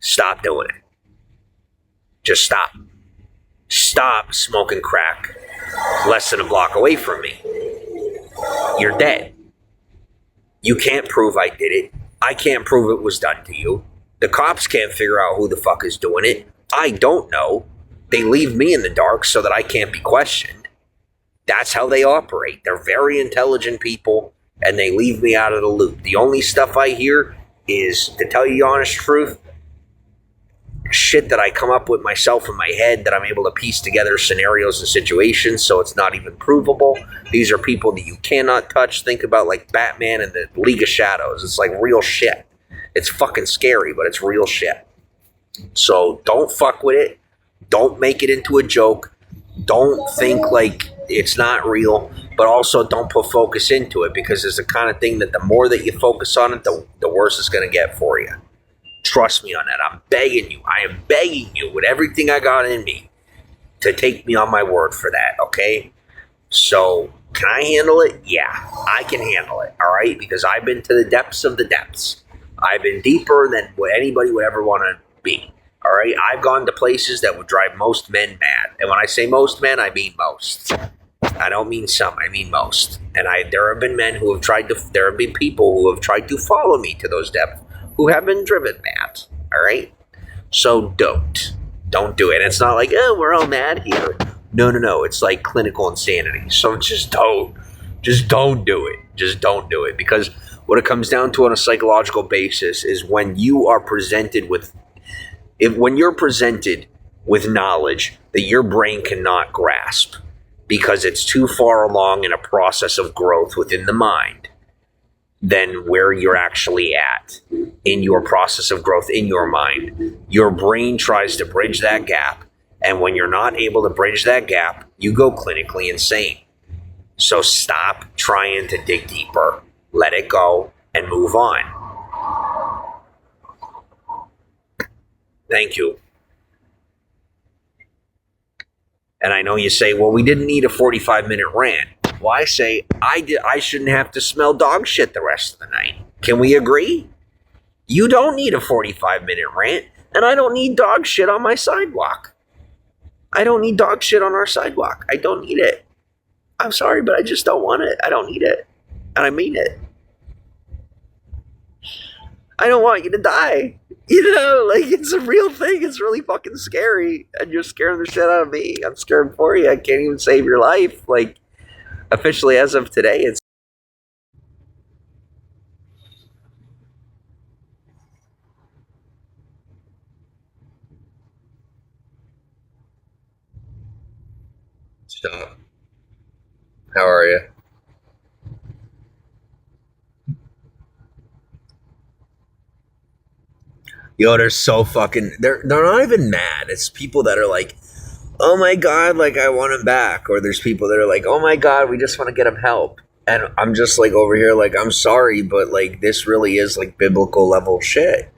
Stop doing it. Just stop. Stop smoking crack less than a block away from me. You're dead. You can't prove I did it. I can't prove it was done to you. The cops can't figure out who the fuck is doing it. I don't know. They leave me in the dark so that I can't be questioned. That's how they operate. They're very intelligent people, and they leave me out of the loop. The only stuff I hear is, to tell you the honest truth, shit that I come up with myself in my head that I'm able to piece together scenarios and situations so it's not even provable. These are people that you cannot touch. Think about like Batman and the League of Shadows. It's like real shit. It's fucking scary, but it's real shit. So don't fuck with it. Don't make it into a joke. Don't think like it's not real, but also don't put focus into it because it's the kind of thing that the more that you focus on it, the worse it's going to get for you. Trust me on that. I'm begging you. I am begging you with everything I got in me to take me on my word for that, okay? So, can I handle it? Yeah, I can handle it, all right? Because I've been to the depths of the depths. I've been deeper than what anybody would ever want to be, all right? I've gone to places that would drive most men mad. And when I say most men, I mean most. I don't mean some, I mean most. And there have been men who have there have been people who have tried to follow me to those depths who have been driven mad, all right? So don't do it. And it's not like, oh, we're all mad here. No. It's like clinical insanity. So just don't do it. Just don't do it. Because what it comes down to on a psychological basis is when you're presented with knowledge that your brain cannot grasp because it's too far along in a process of growth within the mind than where you're actually at in your process of growth in your mind. Your brain tries to bridge that gap, and when you're not able to bridge that gap, you go clinically insane. So stop trying to dig deeper. Let it go and move on. Thank you. And I know you say, well, we didn't need a 45-minute rant. Well, I say I shouldn't have to smell dog shit the rest of the night. Can we agree? You don't need a 45-minute rant, and I don't need dog shit on my sidewalk. I don't need dog shit on our sidewalk. I don't need it. I'm sorry, but I just don't want it. I don't need it. And I mean it. I don't want you to die. You know, like, it's a real thing. It's really fucking scary. And you're scaring the shit out of me. I'm scared for you. I can't even save your life. Like, officially, as of today, it's stop. How are you? Yo, they're so fucking. They're not even mad. It's people that are like, oh my god, like I want him back, or there's people that are like, oh my god, we just want to get him help. And I'm just like over here, like, I'm sorry, but like this really is like biblical level shit,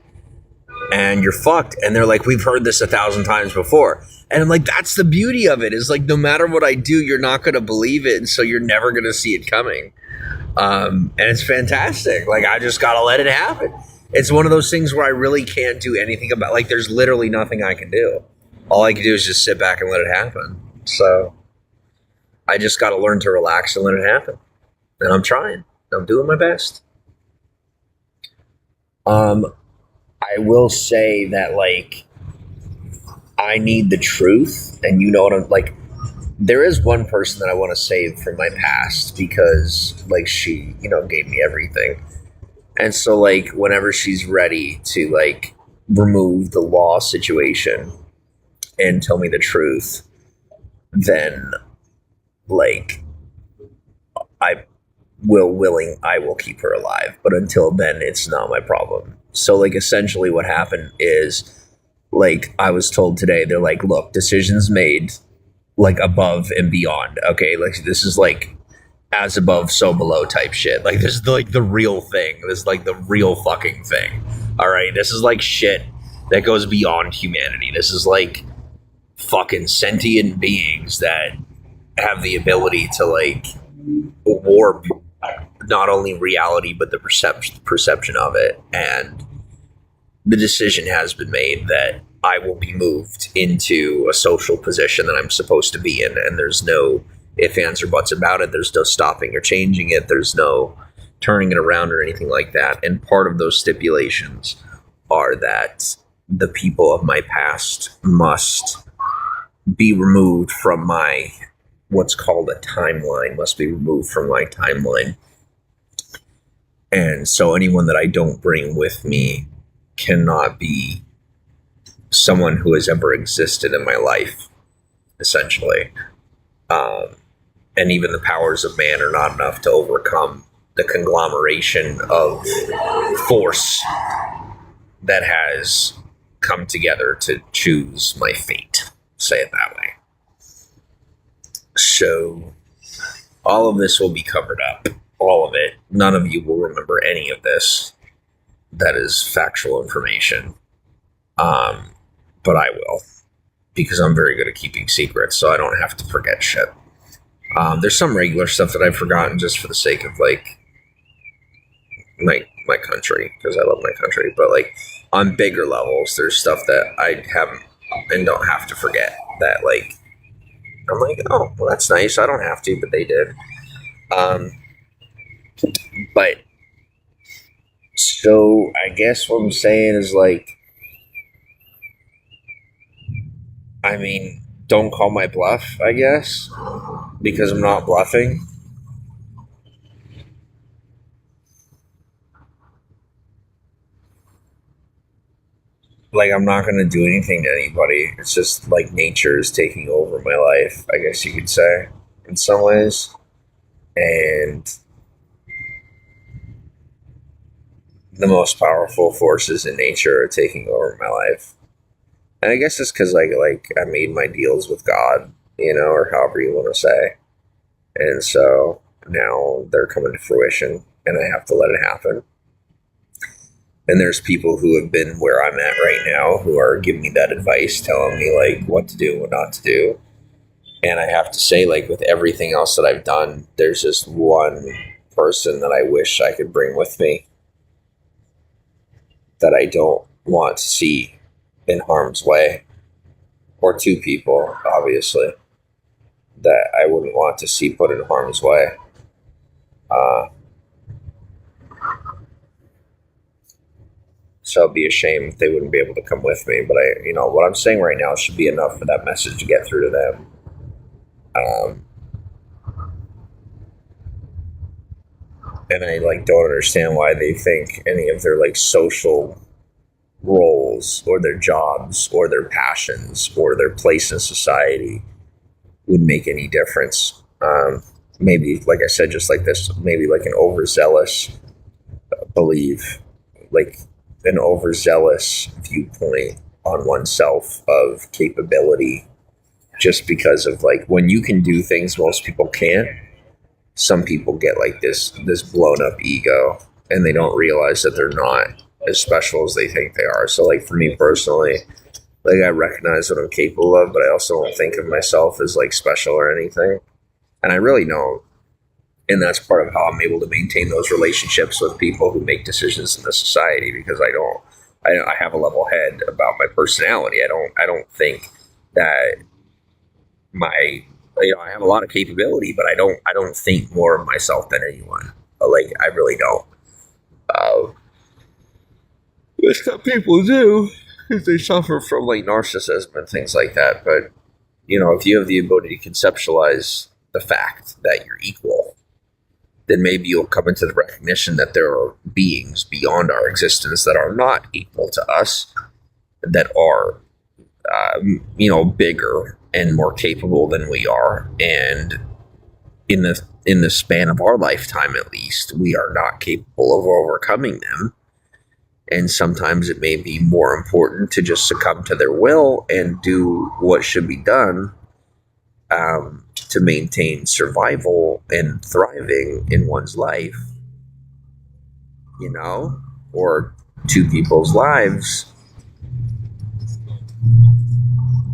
and you're fucked. And they're like, we've heard this 1,000 times before, and I'm like, that's the beauty of it. Is like no matter what I do, you're not gonna believe it, and so you're never gonna see it coming. And it's fantastic. Like I just gotta let it happen. It's one of those things where I really can't do anything about. Like there's literally nothing I can do. All I can do is just sit back and let it happen. So I just got to learn to relax and let it happen. And I'm trying. I'm doing my best. I will say that, like, I need the truth. And you know what I'm like? There is one person that I want to save from my past because, like, she, you know, gave me everything. And so, like, whenever she's ready to, like, remove the law situation and tell me the truth, then like I will keep her alive. But until then, it's not my problem. So like essentially what happened is like I was told today, they're like, look, decisions made like above and beyond. Okay, like this is like as above, so below type shit. Like this is like the real thing. This is like the real fucking thing. All right, this is like shit that goes beyond humanity. This is like fucking sentient beings that have the ability to like warp not only reality but the perception of it. And the decision has been made that I will be moved into a social position that I'm supposed to be in, and there's no ifs, ands, or buts about it. There's no stopping or changing it. There's no turning it around or anything like that. And part of those stipulations are that the people of my past must be removed from my, what's called a timeline, must be removed from my timeline. And so anyone that I don't bring with me cannot be someone who has ever existed in my life, essentially. And even the powers of man are not enough to overcome the conglomeration of force that has come together to choose my fate, say it that way. So all of this will be covered up, all of it. None of you will remember any of this. That is factual information. But I will, because I'm very good at keeping secrets, so I don't have to forget shit. There's some regular stuff that I've forgotten just for the sake of like my country, because I love my country. But like on bigger levels, there's stuff that I haven't and don't have to forget. That like I'm like, oh, well, that's nice. I don't have to, but they did. But so I guess what I'm saying is like, I mean, don't call my bluff, I guess, because I'm not bluffing. Like, I'm not going to do anything to anybody. It's just like nature is taking over my life, I guess you could say, in some ways. And the most powerful forces in nature are taking over my life. And I guess it's because like I made my deals with God, or however you want to say. And so now they're coming to fruition, and I have to let it happen. And there's people who have been where I'm at right now who are giving me that advice, telling me like what to do and what not to do. And I have to say, like with everything else that I've done, there's just one person that I wish I could bring with me that I don't want to see in harm's way, or two people, obviously, that I wouldn't want to see put in harm's way. So it'd be a shame if they wouldn't be able to come with me. But what I'm saying right now should be enough for that message to get through to them. And I don't understand why they think any of their social roles or their jobs or their passions or their place in society would make any difference. Maybe, like I said, just like this, maybe like an overzealous belief, like an overzealous viewpoint on oneself of capability, just because of when you can do things most people can't. Some people get this blown up ego, and they don't realize that they're not as special as they think they are. So for me personally, I recognize what I'm capable of, but I also don't think of myself as special or anything. And I really don't. And that's part of how I'm able to maintain those relationships with people who make decisions in the society, because I have a level head about my personality. I don't think that I have a lot of capability, but I don't think more of myself than anyone. I really don't. Some people do, because they suffer from narcissism and things like that. But if you have the ability to conceptualize the fact that you're equal, then maybe you'll come into the recognition that there are beings beyond our existence that are not equal to us, that are bigger and more capable than we are. And in the span of our lifetime, at least, we are not capable of overcoming them. And sometimes it may be more important to just succumb to their will and do what should be done to maintain survival and thriving in one's life, you know, or two people's lives.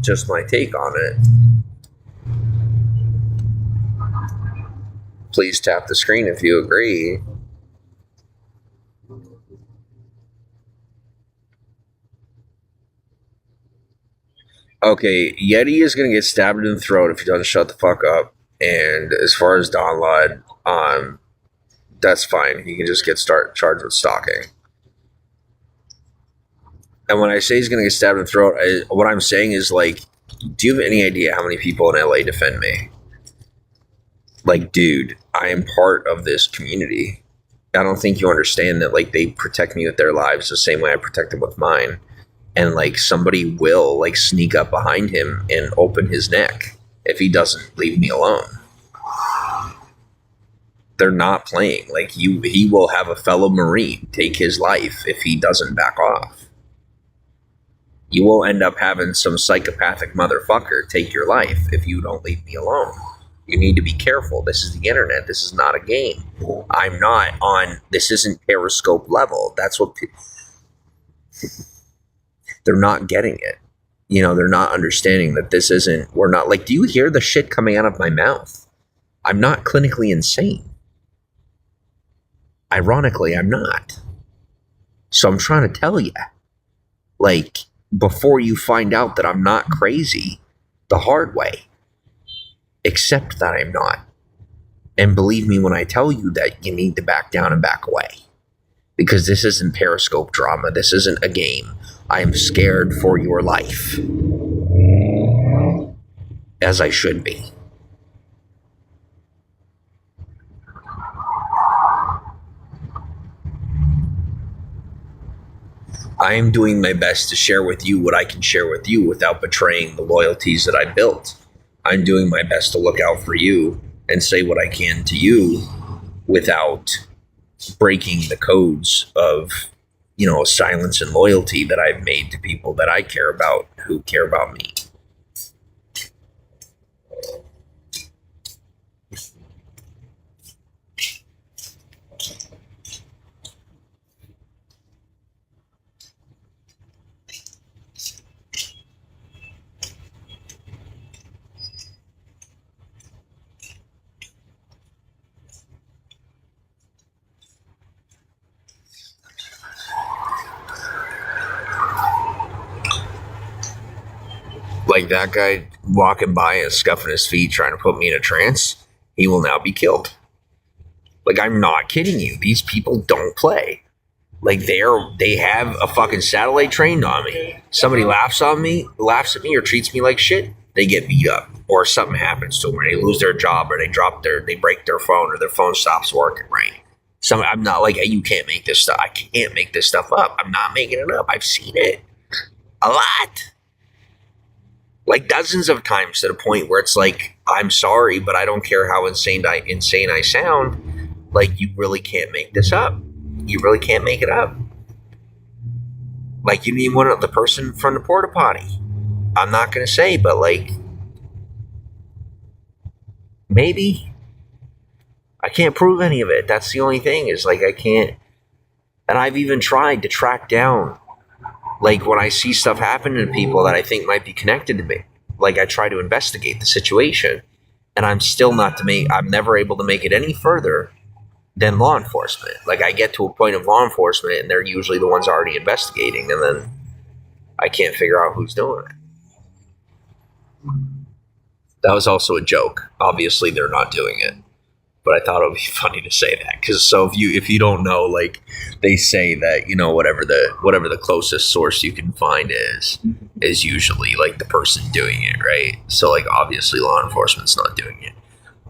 Just my take on it. Please tap the screen if you agree. Okay, Yeti is gonna get stabbed in the throat if he doesn't shut the fuck up. And as far as Don Lod, that's fine. He can just get charged with stalking. And when I say he's gonna get stabbed in the throat, what I'm saying is, like, do you have any idea how many people in LA defend me? Like, dude, I am part of this community. I don't think you understand that, like, they protect me with their lives the same way I protect them with mine. And, like, somebody will, like, sneak up behind him and open his neck if he doesn't leave me alone. They're not playing. Like, he will have a fellow Marine take his life if he doesn't back off. You will end up having some psychopathic motherfucker take your life if you don't leave me alone. You need to be careful. This is the internet. This is not a game. I'm not on... This isn't Periscope level. That's what... They're not getting it. You know, they're not understanding that this isn't... We're not... Like, do you hear the shit coming out of my mouth? I'm not clinically insane. Ironically, I'm not. So I'm trying to tell you. Like, before you find out that I'm not crazy the hard way. Accept that I'm not. And believe me when I tell you that you need to back down and back away. Because this isn't Periscope drama. This isn't a game. I am scared for your life. As I should be. I am doing my best to share with you what I can share with you without betraying the loyalties that I built. I'm doing my best to look out for you and say what I can to you without breaking the codes of, you know, silence and loyalty that I've made to people that I care about, who care about me. Like that guy walking by and scuffing his feet trying to put me in a trance, he will now be killed. Like, I'm not kidding you. These people don't play. Like, they have a fucking satellite trained on me. Somebody laughs at me, or treats me like shit, they get beat up. Or something happens to them, or they lose their job, or they break their phone, or their phone stops working, right? I'm not like, hey, you can't make this stuff. I can't make this stuff up. I'm not making it up. I've seen it. A lot. Like dozens of times, to the point where it's like, I'm sorry, but I don't care how insane I sound. Like, you really can't make this up. You really can't make it up. Like, you need the person from the porta potty. I'm not going to say, but like, maybe. I can't prove any of it. That's the only thing, is like, I can't. And I've even tried to track down, like, when I see stuff happen to people that I think might be connected to me, like, I try to investigate the situation, and I'm never able to make it any further than law enforcement. Like, I get to a point of law enforcement, and they're usually the ones already investigating, and then I can't figure out who's doing it. That was also a joke. Obviously, they're not doing it. But I thought it would be funny to say that, because if you don't know, like, they say that, you know, whatever the closest source you can find is usually like the person doing it, right? So, like, obviously law enforcement's not doing it.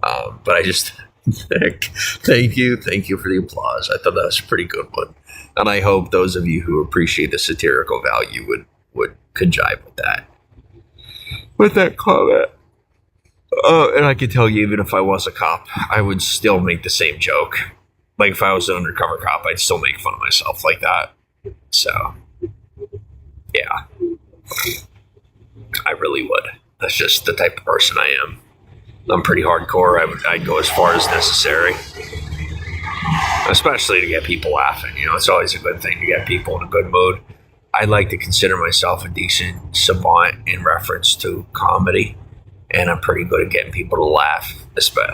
But I just thank you for the applause. I thought that was a pretty good one, and I hope those of you who appreciate the satirical value would conjive with that comment. And I can tell you, even if I was a cop, I would still make the same joke. Like, if I was an undercover cop, I'd still make fun of myself like that. So, yeah, I really would. That's just the type of person I am. I'm pretty hardcore. I'd go as far as necessary, especially to get people laughing. You know, it's always a good thing to get people in a good mood. I like to consider myself a decent savant in reference to comedy, and I'm pretty good at getting people to laugh,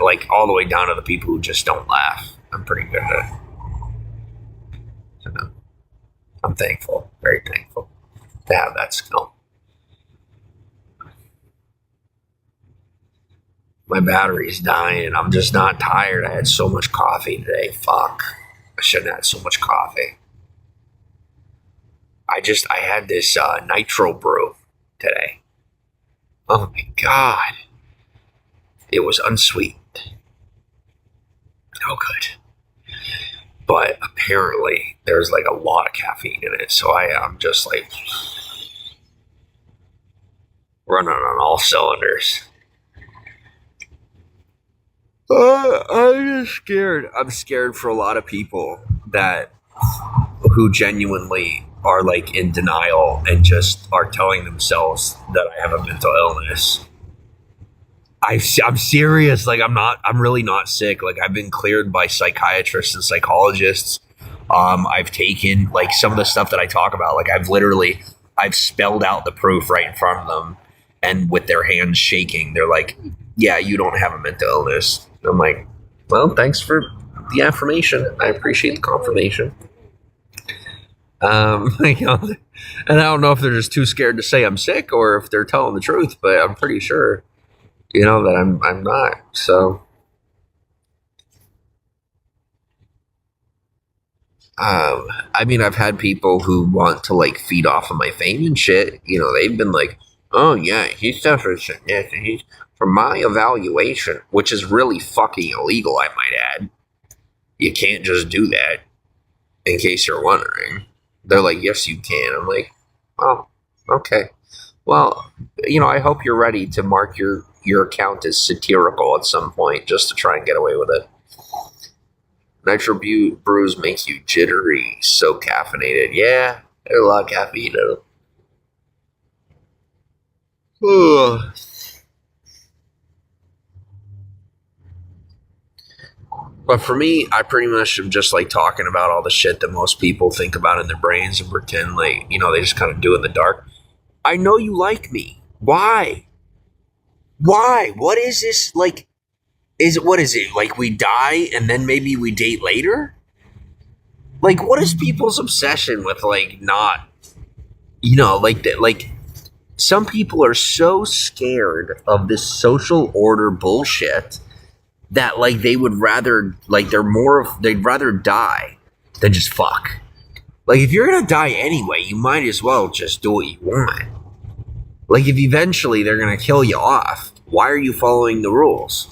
like all the way down to the people who just don't laugh. I'm pretty good at it. So, I'm thankful, very thankful to have that skill. My battery's dying. I'm just not tired. I had so much coffee today. Fuck. I shouldn't have had so much coffee. I had this nitro brew today. Oh my God. It was unsweetened. No good. But apparently there's like a lot of caffeine in it. So I'm just like running on all cylinders. I'm just scared. I'm scared for a lot of people who genuinely are like in denial and just are telling themselves that I have a mental illness. I'm serious. Like I'm really not sick. Like I've been cleared by psychiatrists and psychologists. I've taken like some of the stuff that I talk about. Like I've spelled out the proof right in front of them, and with their hands shaking, they're like, yeah, you don't have a mental illness. I'm like, well, thanks for the affirmation. I appreciate the confirmation. You know, and I don't know if they're just too scared to say I'm sick or if they're telling the truth, but I'm pretty sure, you know, that I'm not. So, I mean, I've had people who want to like feed off of my fame and shit. You know, they've been like, oh yeah, he suffers this, and he's from my evaluation, which is really fucking illegal, I might add. You can't just do that, in case you're wondering. They're like, yes, you can. I'm like, oh, okay. Well, you know, I hope you're ready to mark your account as satirical at some point just to try and get away with it. Nitro brews make you jittery, so caffeinated. Yeah, there's a lot of caffeine in them. But for me, I pretty much am just like talking about all the shit that most people think about in their brains and pretend like, you know, they just kind of do in the dark. I know you like me. Why? Why? What is this? Like, what is it? Like we die and then maybe we date later? Like, what is people's obsession with like not, you know, like that? Like, some people are so scared of this social order bullshit that like they would rather like they'd rather die than just fuck. Like if you're gonna die anyway, you might as well just do what you want. Like if eventually they're gonna kill you off, why are you following the rules?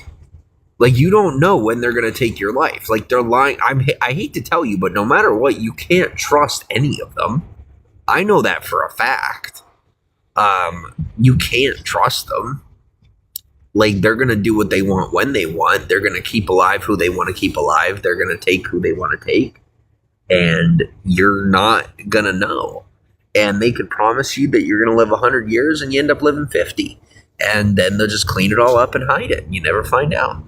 Like you don't know when they're gonna take your life. Like they're lying. I hate to tell you, but no matter what, you can't trust any of them. I know that for a fact. You can't trust them. Like, they're going to do what they want when they want. They're going to keep alive who they want to keep alive. They're going to take who they want to take. And you're not going to know. And they could promise you that you're going to live 100 years and you end up living 50. And then they'll just clean it all up and hide it. And you never find out.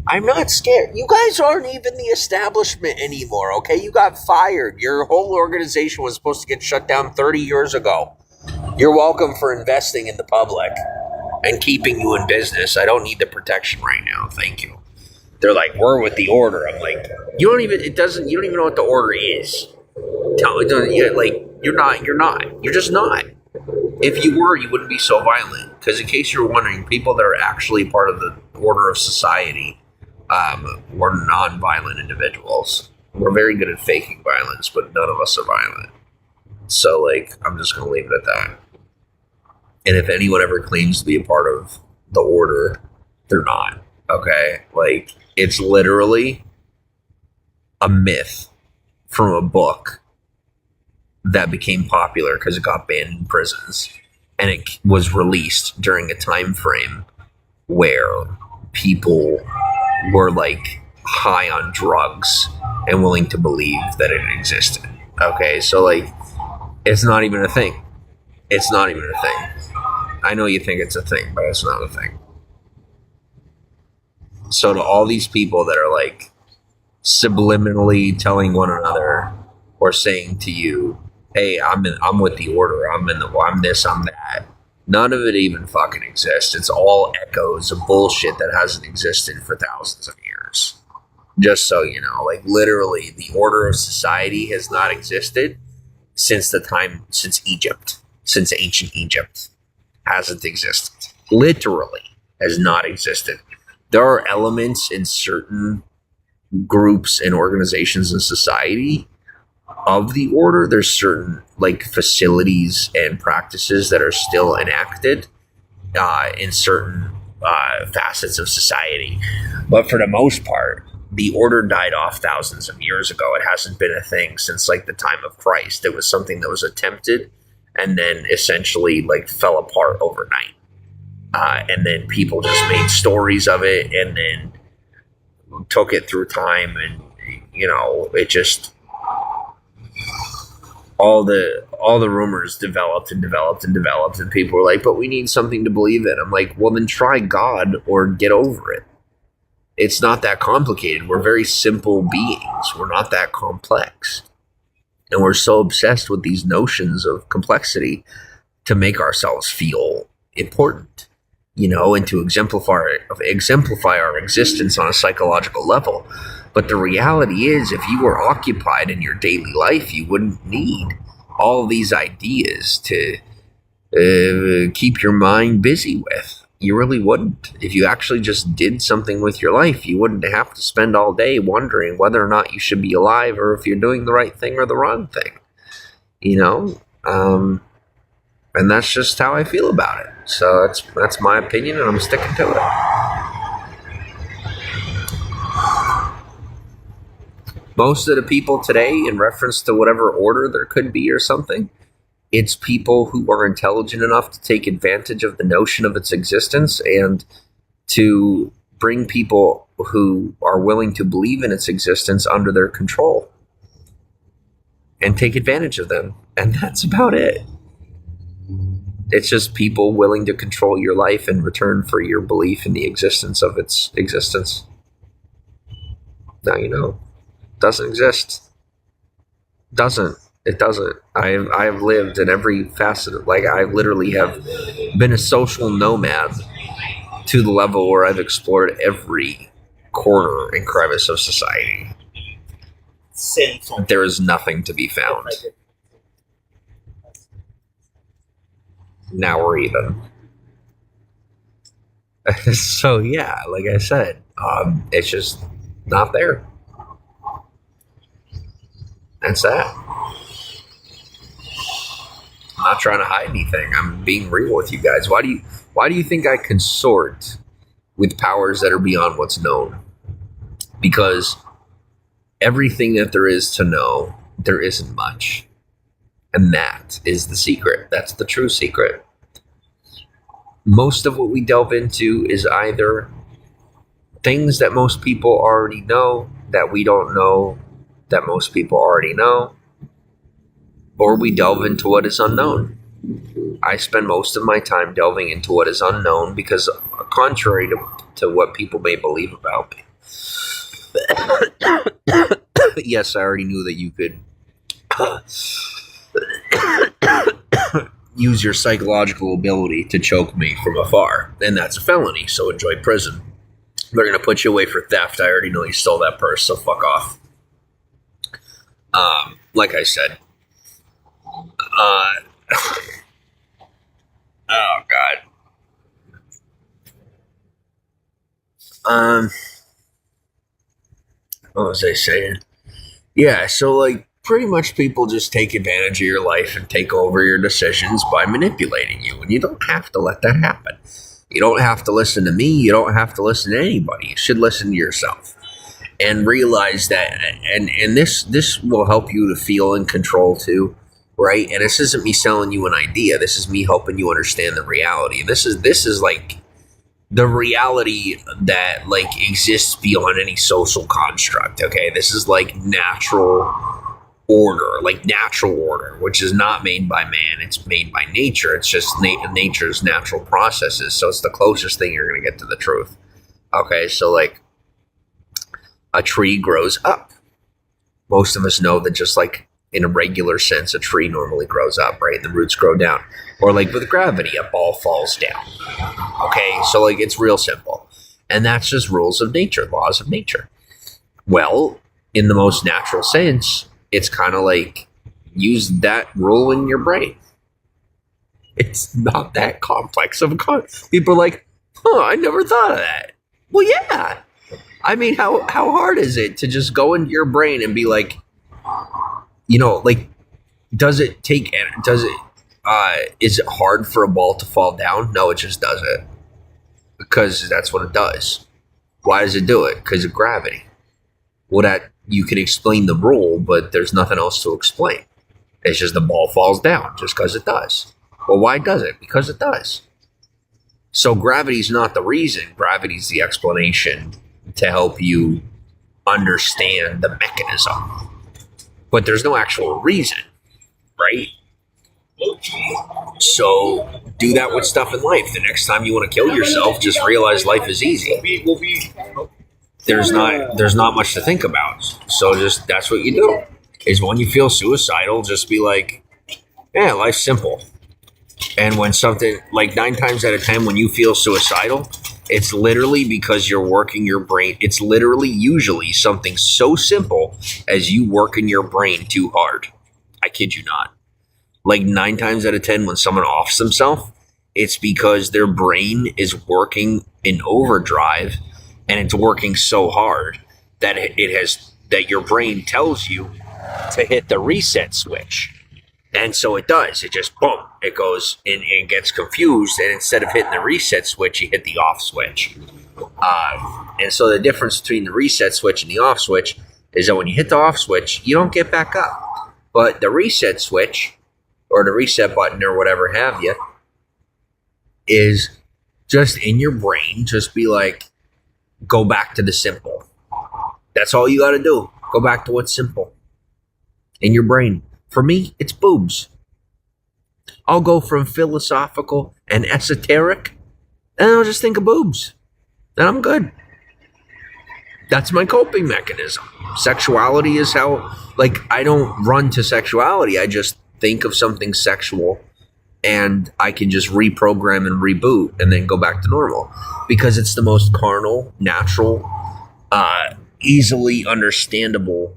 I'm not scared. You guys aren't even the establishment anymore, okay? You got fired. Your whole organization was supposed to get shut down 30 years ago. You're welcome for investing in the public and keeping you in business. I don't need the protection right now. Thank you. They're like, we're with the order. I'm like, you don't even know what the order is. You're not. You're just not. If you were, you wouldn't be so violent. Because in case you're wondering, people that are actually part of the order of society, we're non-violent individuals. We're very good at faking violence, but none of us are violent. So, like, I'm just going to leave it at that. And if anyone ever claims to be a part of the order, they're not. Okay? Like, it's literally a myth from a book that became popular because it got banned in prisons. And it was released during a time frame where people were, like, high on drugs and willing to believe that it existed. Okay? So, like, It's not even a thing. It's not even a thing. I know you think it's a thing, but it's not a thing. So to all these people that are like subliminally telling one another or saying to you, "Hey, I'm with the order. I'm this, I'm that." None of it even fucking exists. It's all echoes of bullshit that hasn't existed for thousands of years. Just so you know, like literally, the order of society has not existed since Egypt, since ancient Egypt, hasn't existed. Literally has not existed. There are elements in certain groups and organizations in society of the order. There's certain like facilities and practices that are still enacted in certain facets of society, but for the most part, the order died off thousands of years ago. It hasn't been a thing since like the time of Christ. It was something that was attempted and then essentially like fell apart overnight. And then people just made stories of it and then took it through time, and you know, it just all the rumors developed and developed and developed, and people were like, but we need something to believe in. I'm like, well then try God or get over it. It's not that complicated. We're very simple beings. We're not that complex. And we're so obsessed with these notions of complexity to make ourselves feel important, you know, and to exemplify our existence on a psychological level. But the reality is, if you were occupied in your daily life, you wouldn't need all these ideas to keep your mind busy with. You really wouldn't. If you actually just did something with your life, you wouldn't have to spend all day wondering whether or not you should be alive or if you're doing the right thing or the wrong thing. You know? And that's just how I feel about it. So that's my opinion, and I'm sticking to it. Most of the people today, in reference to whatever order there could be or something, it's people who are intelligent enough to take advantage of the notion of its existence and to bring people who are willing to believe in its existence under their control and take advantage of them. And that's about it. It's just people willing to control your life in return for your belief in the existence of its existence. Now you know. Doesn't exist. Doesn't. It doesn't. I have lived in every facet of, like, I literally have been a social nomad to the level where I've explored every corner and crevice of society. There is nothing to be found. Now we're even. So yeah, like I said, it's just not there. That's that. I'm not trying to hide anything. I'm being real with you guys. Why do you think I consort with powers that are beyond what's known? Because everything that there is to know, there isn't much. And that is the secret. That's the true secret. Most of what we delve into is either things that most people already know, that we don't know, that most people already know, or we delve into what is unknown. I spend most of my time delving into what is unknown because, contrary to what people may believe about me, yes, I already knew that you could use your psychological ability to choke me from afar, and that's a felony, so enjoy prison. They're going to put you away for theft. I already know you stole that purse, so fuck off. Like I said, oh god. What was I saying? Yeah, so like pretty much people just take advantage of your life and take over your decisions by manipulating you, and you don't have to let that happen. You don't have to listen to me. You don't have to listen to anybody. You should listen to yourself and realize that, and this will help you to feel in control too, right? And this isn't me selling you an idea. This is me helping you understand the reality. And this is like the reality that like exists beyond any social construct. Okay, this is like natural order, like natural order, which is not made by man. It's made by nature. It's just nature's natural processes. So it's the closest thing you're going to get to the truth. Okay, so like a tree grows up. Most of us know that just like in a regular sense, a tree normally grows up, right? The roots grow down. Or like with gravity, a ball falls down. Okay, so like it's real simple. And that's just rules of nature, laws of nature. Well, in the most natural sense, it's kind of like use that rule in your brain. It's not that complex of a concept. People are like, I never thought of that. Well, yeah. I mean, how hard is it to just go into your brain and be like, like, is it hard for a ball to fall down? No, it just does it. Because that's what it does. Why does it do it? Because of gravity. Well, that you can explain the rule, but there's nothing else to explain. It's just the ball falls down just because it does. Well, why does it? Because it does. So gravity's not the reason. Gravity's the explanation to help you understand the mechanism. But there's no actual reason, right? So do that with stuff in life. The next time you want to kill yourself, just realize life is easy. There's not much to think about. So just that's what you do. Is when you feel suicidal, just be like, yeah, life's simple. And when something like 9 times out of 10, when you feel suicidal, it's literally because you're working your brain. It's literally usually something so simple as you working your brain too hard. I kid you not. Like 9 times out of 10, when someone offs themselves, it's because their brain is working in overdrive, and it's working so hard that that your brain tells you to hit the reset switch. And so it does. It just, boom, it goes and gets confused. And instead of hitting the reset switch, you hit the off switch. And so the difference between the reset switch and the off switch is that when you hit the off switch, you don't get back up. But the reset switch, or the reset button, or whatever have you, is just in your brain. Just be like, go back to the simple. That's all you got to do. Go back to what's simple in your brain. For me, it's boobs. I'll go from philosophical and esoteric, and I'll just think of boobs. And I'm good. That's my coping mechanism. Sexuality is how, like, I don't run to sexuality. I just think of something sexual, and I can just reprogram and reboot and then go back to normal. Because it's the most carnal, natural, easily understandable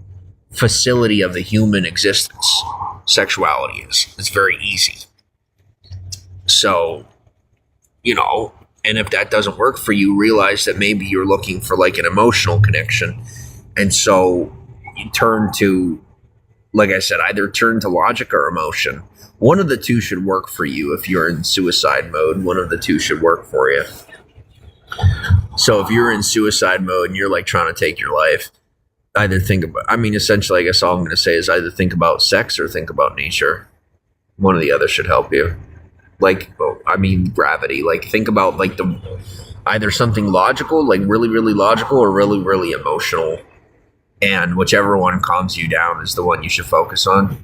facility of the human existence. Sexuality is. It's very easy. So, and if that doesn't work for you, realize that maybe you're looking for like an emotional connection. And so you turn to, like I said, either turn to logic or emotion. One of the two should work for you. If you're in suicide mode, one of the two should work for you. So if you're in suicide mode and you're like trying to take your life, either think about, essentially, I guess all I'm going to say is either think about sex or think about nature. One or the other should help you. Gravity. Like, think about like either something logical, like really, really logical, or really, really emotional. And whichever one calms you down is the one you should focus on.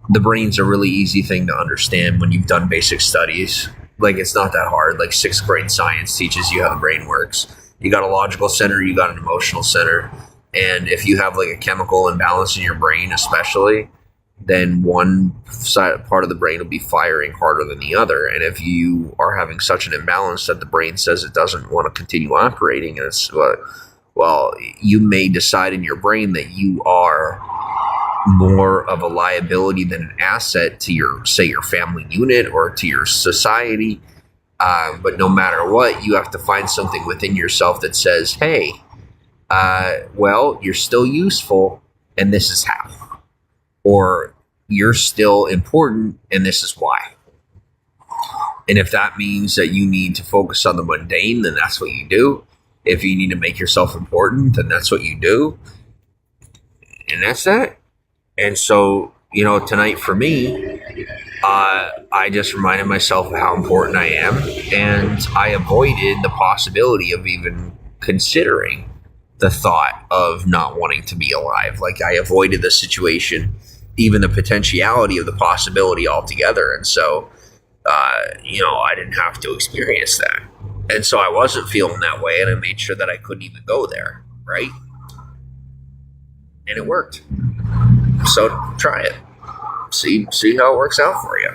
The brain's a really easy thing to understand when you've done basic studies. Like, it's not that hard. Like 6th grade science teaches you how the brain works. You got a logical center, you got an emotional center. And if you have like a chemical imbalance in your brain, especially, then one part of the brain will be firing harder than the other. And if you are having such an imbalance that the brain says it doesn't want to continue operating, and it's, well, you may decide in your brain that you are more of a liability than an asset to your family unit or to your society. But no matter what, you have to find something within yourself that says, hey, you're still useful, and this is how. Or you're still important, and this is why. And if that means that you need to focus on the mundane, then that's what you do. If you need to make yourself important, then that's what you do. And that's that. And so, tonight for me, I just reminded myself of how important I am, and I avoided the possibility of even considering the thought of not wanting to be alive. Like I avoided the situation, even the potentiality of the possibility altogether. And so, I didn't have to experience that. And so I wasn't feeling that way, and I made sure that I couldn't even go there, right? And it worked. So try it. See how it works out for you.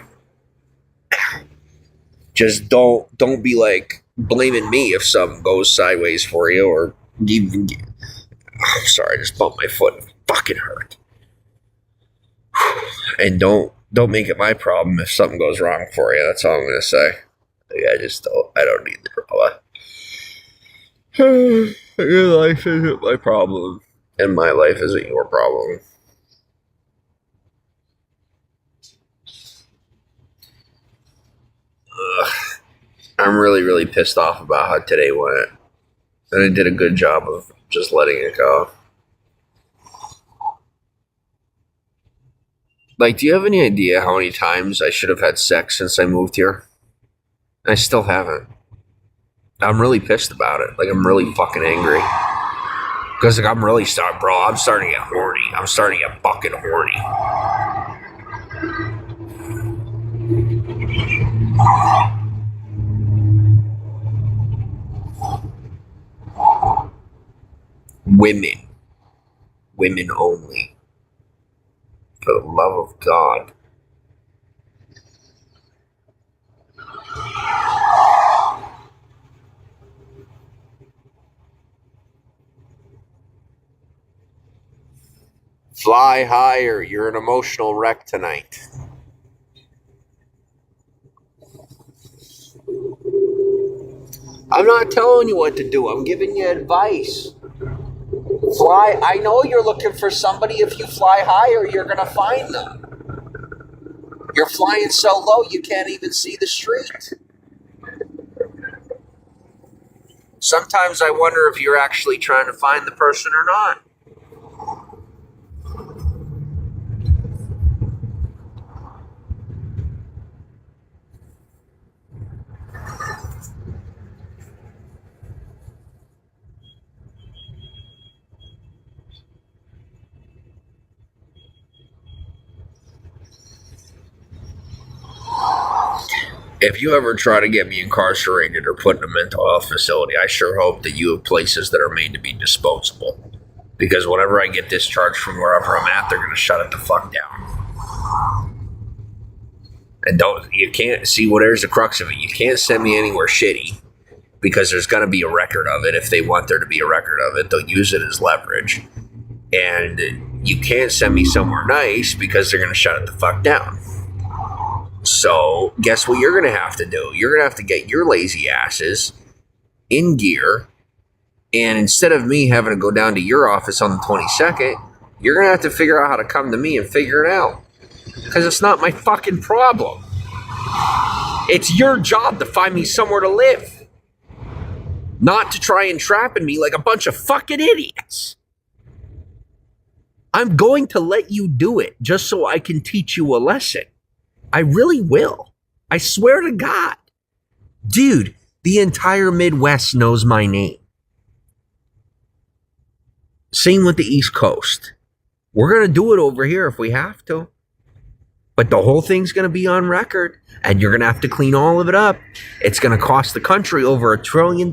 Just don't be like blaming me if something goes sideways for you, or even. I'm sorry, I just bumped my foot. It fucking hurt. And don't make it my problem if something goes wrong for you. That's all I'm gonna say. I don't need the drama. Your life isn't my problem, and my life isn't your problem. Ugh. I'm really, really pissed off about how today went. And I did a good job of just letting it go. Like, do you have any idea how many times I should have had sex since I moved here? I still haven't. I'm really pissed about it. Like, I'm really fucking angry. Because, like, I'm starting to get horny. I'm starting to get fucking horny. Women only. For the love of God. Fly higher. You're an emotional wreck tonight. I'm not telling you what to do. I'm giving you advice. Fly. I know you're looking for somebody. If you fly higher, you're going to find them. You're flying so low you can't even see the street. Sometimes I wonder if you're actually trying to find the person or not. If you ever try to get me incarcerated or put in a mental health facility, I sure hope that you have places that are made to be disposable. Because whenever I get discharged from wherever I'm at, they're going to shut it the fuck down. And you can't see there's the crux of it. You can't send me anywhere shitty because there's going to be a record of it. If they want there to be a record of it, they'll use it as leverage. And you can't send me somewhere nice because they're going to shut it the fuck down. So, guess what you're going to have to do? You're going to have to get your lazy asses in gear, and instead of me having to go down to your office on the 22nd, you're going to have to figure out how to come to me and figure it out. Because it's not my fucking problem. It's your job to find me somewhere to live. Not to try and trap me like a bunch of fucking idiots. I'm going to let you do it just so I can teach you a lesson. I really will. I swear to God. Dude, the entire Midwest knows my name. Same with the East Coast. We're going to do it over here if we have to. But the whole thing's going to be on record, and you're going to have to clean all of it up. It's going to cost the country over $1 trillion.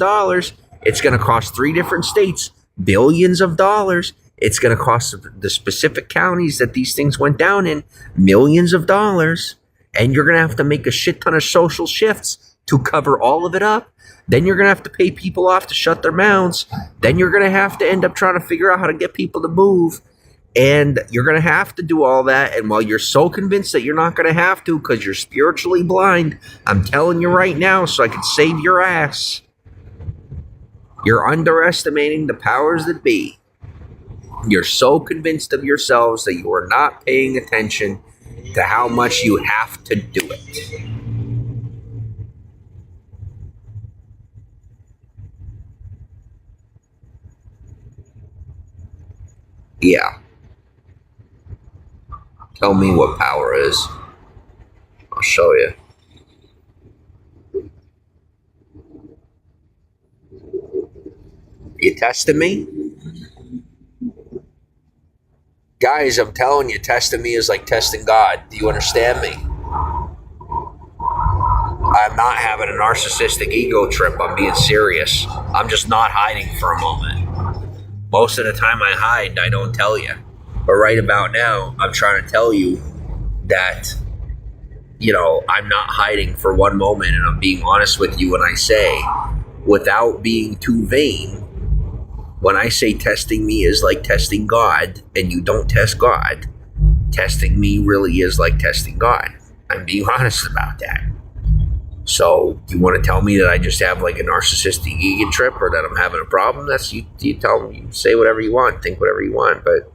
It's going to cost 3 different states billions of dollars. It's going to cost the specific counties that these things went down in millions of dollars. And you're going to have to make a shit ton of social shifts to cover all of it up. Then you're going to have to pay people off to shut their mouths. Then you're going to have to end up trying to figure out how to get people to move. And you're going to have to do all that. And while you're so convinced that you're not going to have to because you're spiritually blind, I'm telling you right now so I can save your ass. You're underestimating the powers that be. You're so convinced of yourselves that you are not paying attention to how much you have to do it. Yeah. Tell me what power is. I'll show you. You testing me? Guys, I'm telling you, testing me is like testing God. Do you understand me? I'm not having a narcissistic ego trip. I'm being serious. I'm just not hiding for a moment. Most of the time I hide, I don't tell you. But right about now, I'm trying to tell you that, I'm not hiding for one moment, and I'm being honest with you when I say, without being too vain, when I say testing me is like testing God, and you don't test God, testing me really is like testing God. I'm being honest about that. So you want to tell me that I just have like a narcissistic ego trip, or that I'm having a problem? That's you tell me. You say whatever you want, think whatever you want, but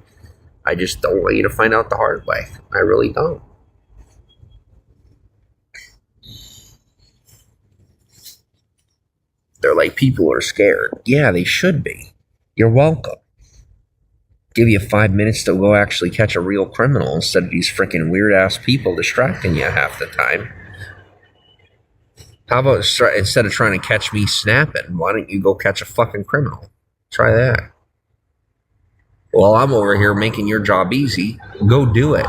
I just don't want you to find out the hard way. I really don't. They're like, people are scared. Yeah, they should be. You're welcome. Give you 5 minutes to go actually catch a real criminal instead of these freaking weird ass people distracting you half the time. How about instead of trying to catch me snapping, why don't you go catch a fucking criminal? Try that. Well, I'm over here making your job easy. Go do it.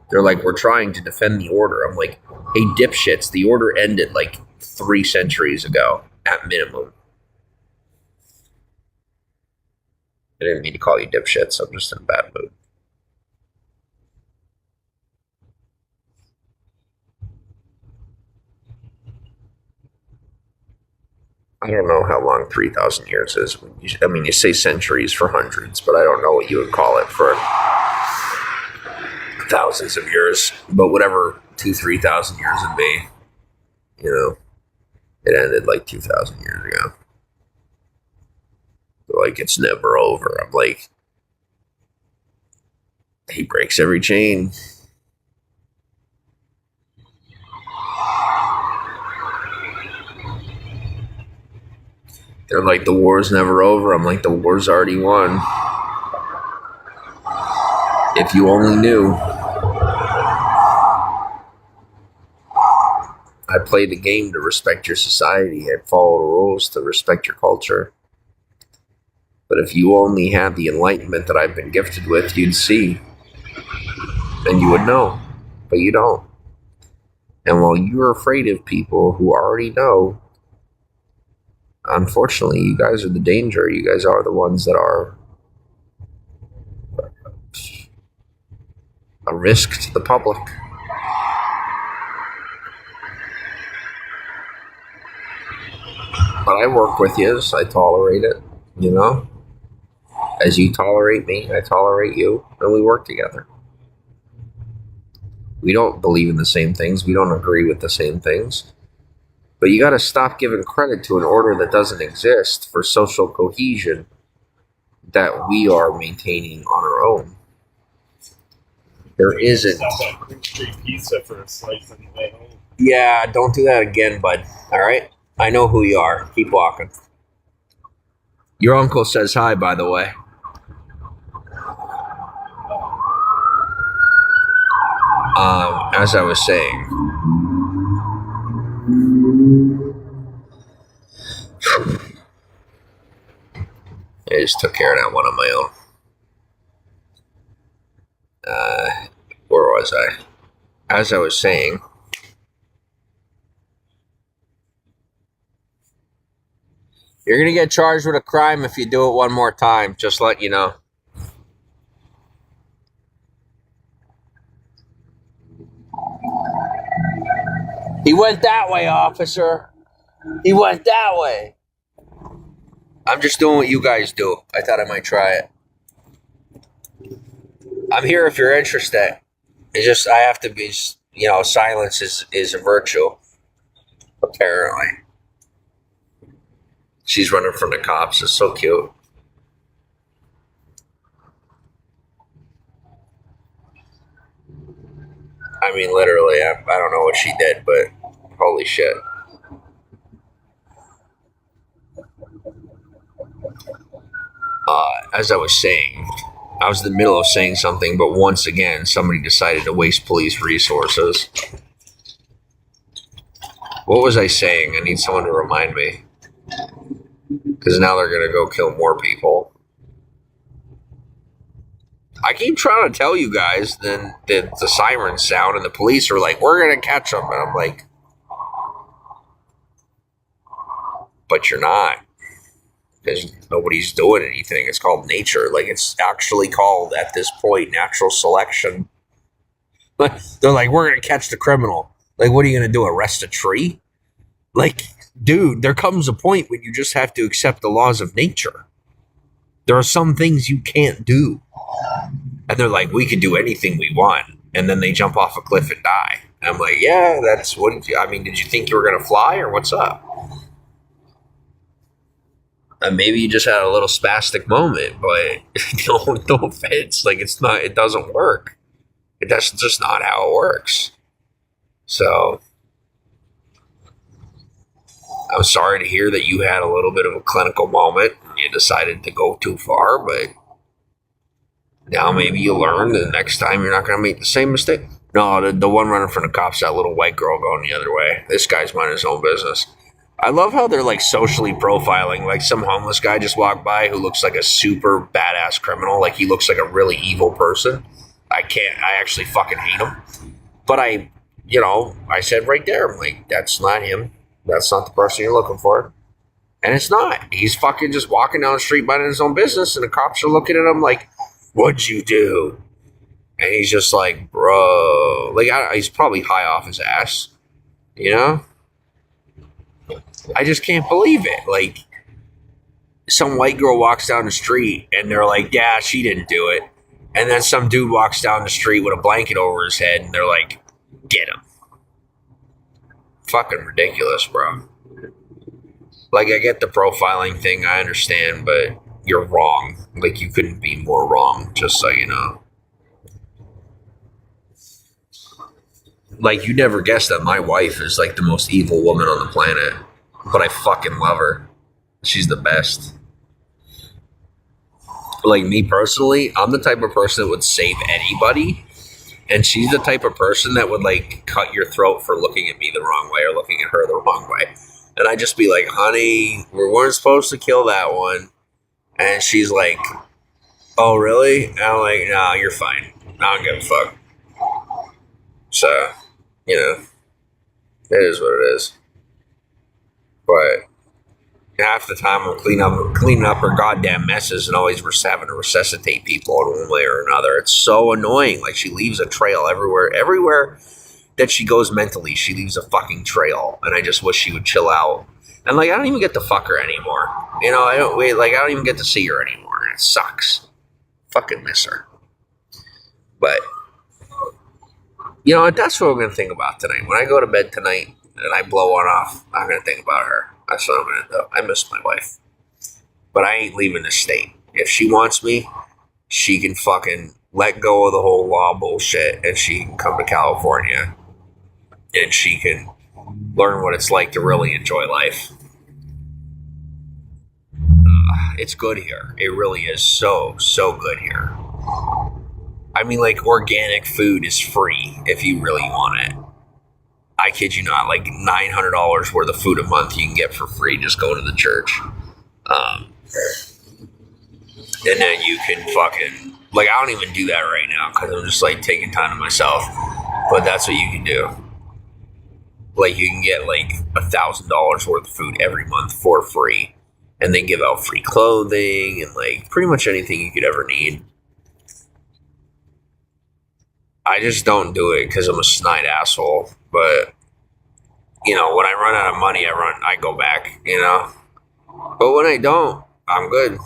They're like, we're trying to defend the order. I'm like, hey, dipshits, the order ended like 3 centuries ago, at minimum. I didn't mean to call you dipshits. I'm just in a bad mood. I don't know how long 3,000 years is. I mean, you say centuries for hundreds, but I don't know what you would call it for thousands of years. But whatever 3,000 years would be, it ended like 2,000 years ago. Like, it's never over. I'm like, he breaks every chain. They're like, the war's never over. I'm like, the war's already won. If you only knew. I play the game to respect your society. I follow the rules to respect your culture. But if you only had the enlightenment that I've been gifted with, you'd see. And you would know. But you don't. And while you're afraid of people who already know, unfortunately, you guys are the danger. You guys are the ones that are a risk to the public. But I work with you, so I tolerate it, As you tolerate me, I tolerate you, and we work together. We don't believe in the same things. We don't agree with the same things. But you got to stop giving credit to an order that doesn't exist for social cohesion that we are maintaining on our own. There isn't. Pizza for a slice on the way home. Yeah, don't do that again, bud. All right? I know who you are. Keep walking. Your uncle says hi, by the way. As I was saying, I just took care of that one on my own. Where was I? As I was saying, you're going to get charged with a crime if you do it one more time. Just let you know. He went that way, officer. He went that way. I'm just doing what you guys do. I thought I might try it. I'm here if you're interested. It's just, I have to be, silence is a virtue. Apparently. She's running from the cops. It's so cute. I mean, literally, I don't know what she did, but holy shit. As I was saying, I was in the middle of saying something, but once again, somebody decided to waste police resources. What was I saying? I need someone to remind me. Because now they're going to go kill more people. I keep trying to tell you guys, then the sirens sound and the police are like, we're going to catch them. And I'm like, but you're not. Because nobody's doing anything. It's called nature. Like, it's actually called, at this point, natural selection. They're like, we're going to catch the criminal. Like, what are you going to do, arrest a tree? Like, dude, there comes a point when you just have to accept the laws of nature. There are some things you can't do. And they're like, we can do anything we want. And then they jump off a cliff and die. And I'm like, yeah, that's what, did you think you were going to fly or what's up? And maybe you just had a little spastic moment, but no offense. Like, it doesn't work. That's just not how it works. So, I'm sorry to hear that you had a little bit of a clinical moment and you decided to go too far, but now maybe you learn the next time you're not going to make the same mistake. No, the one running from the cops, that little white girl going the other way. This guy's minding his own business. I love how they're like socially profiling. Like some homeless guy just walked by who looks like a super badass criminal. Like he looks like a really evil person. I actually fucking hate him. But I said right there, I'm like, that's not him. That's not the person you're looking for. And it's not. He's fucking just walking down the street minding his own business and the cops are looking at him like, what'd you do? And he's just like, bro. Like, he's probably high off his ass. You know? I just can't believe it. Like, some white girl walks down the street and they're like, yeah, she didn't do it. And then some dude walks down the street with a blanket over his head and they're like, get him. Fucking ridiculous, bro. Like, I get the profiling thing, I understand, but you're wrong. Like, you couldn't be more wrong, just so you know. Like, you never guess that my wife is, like, the most evil woman on the planet. But I fucking love her. She's the best. Like, me personally, I'm the type of person that would save anybody. And she's the type of person that would, like, cut your throat for looking at me the wrong way or looking at her the wrong way. And I'd just be like, honey, we weren't supposed to kill that one. And she's like, oh, really? And I'm like, nah, you're fine. I don't give a fuck. So, it is what it is. But half the time I'm cleaning up her goddamn messes and always having to resuscitate people in one way or another. It's so annoying. Like, she leaves a trail everywhere. Everywhere that she goes mentally, she leaves a fucking trail. And I just wish she would chill out. And, like, I don't even get to fuck her anymore. I don't even get to see her anymore. It sucks. Fucking miss her. But, that's what I'm going to think about tonight. When I go to bed tonight and I blow one off, I'm going to think about her. That's what I'm going to do. I miss my wife. But I ain't leaving the state. If she wants me, she can fucking let go of the whole law bullshit and she can come to California and she can learn what it's like to really enjoy life. It's good here. It really is so good here. I mean, like, organic food is free if you really want it. I kid you not, like $900 worth of food a month you can get for free. Just go to the church. And then you can fucking, like, I don't even do that right now because I'm just, like, taking time to myself. But that's what you can do. Like, you can get, like, $1,000 worth of food every month for free. And they give out free clothing and, like, pretty much anything you could ever need. I just don't do it because I'm a snide asshole. But, when I run out of money, I go back, But when I don't, I'm good.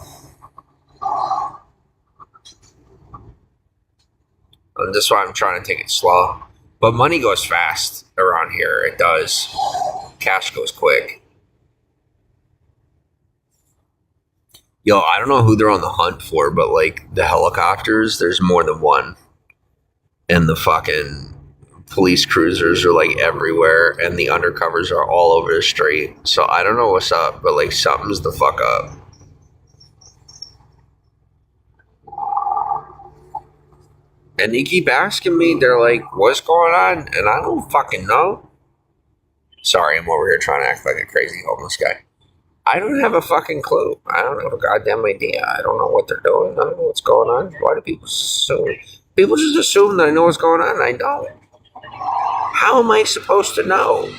And that's why I'm trying to take it slow. But money goes fast around here. It does. Cash goes quick. Yo, I don't know who they're on the hunt for, but, like, the helicopters, there's more than one. And the fucking police cruisers are, like, everywhere, and the undercovers are all over the street. So I don't know what's up, but, like, something's the fuck up. And they keep asking me, they're like, what's going on? And I don't fucking know. Sorry, I'm over here trying to act like a crazy homeless guy. I don't have a fucking clue. I don't have a goddamn idea. I don't know what they're doing. I don't know what's going on. Why do people assume? People just assume that I know what's going on, and I don't. How am I supposed to know?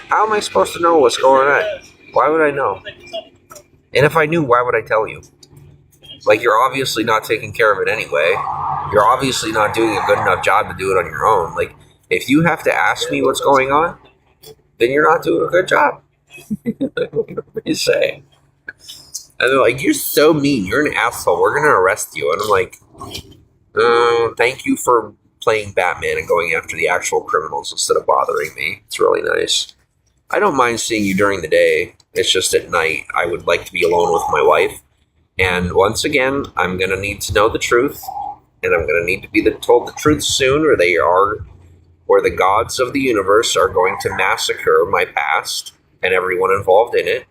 How am I supposed to know what's going on? Why would I know? And if I knew, why would I tell you? Like, you're obviously not taking care of it anyway. You're obviously not doing a good enough job to do it on your own. Like, if you have to ask me what's going on, then you're not doing a good job. What do you say? And they're like, you're so mean. You're an asshole. We're going to arrest you. And I'm like, thank you for playing Batman and going after the actual criminals instead of bothering me. It's really nice. I don't mind seeing you during the day. It's just at night I would like to be alone with my wife. And once again, I'm going to need to know the truth. And I'm going to need to be told the truth soon, or the gods of the universe are going to massacre my past and everyone involved in it.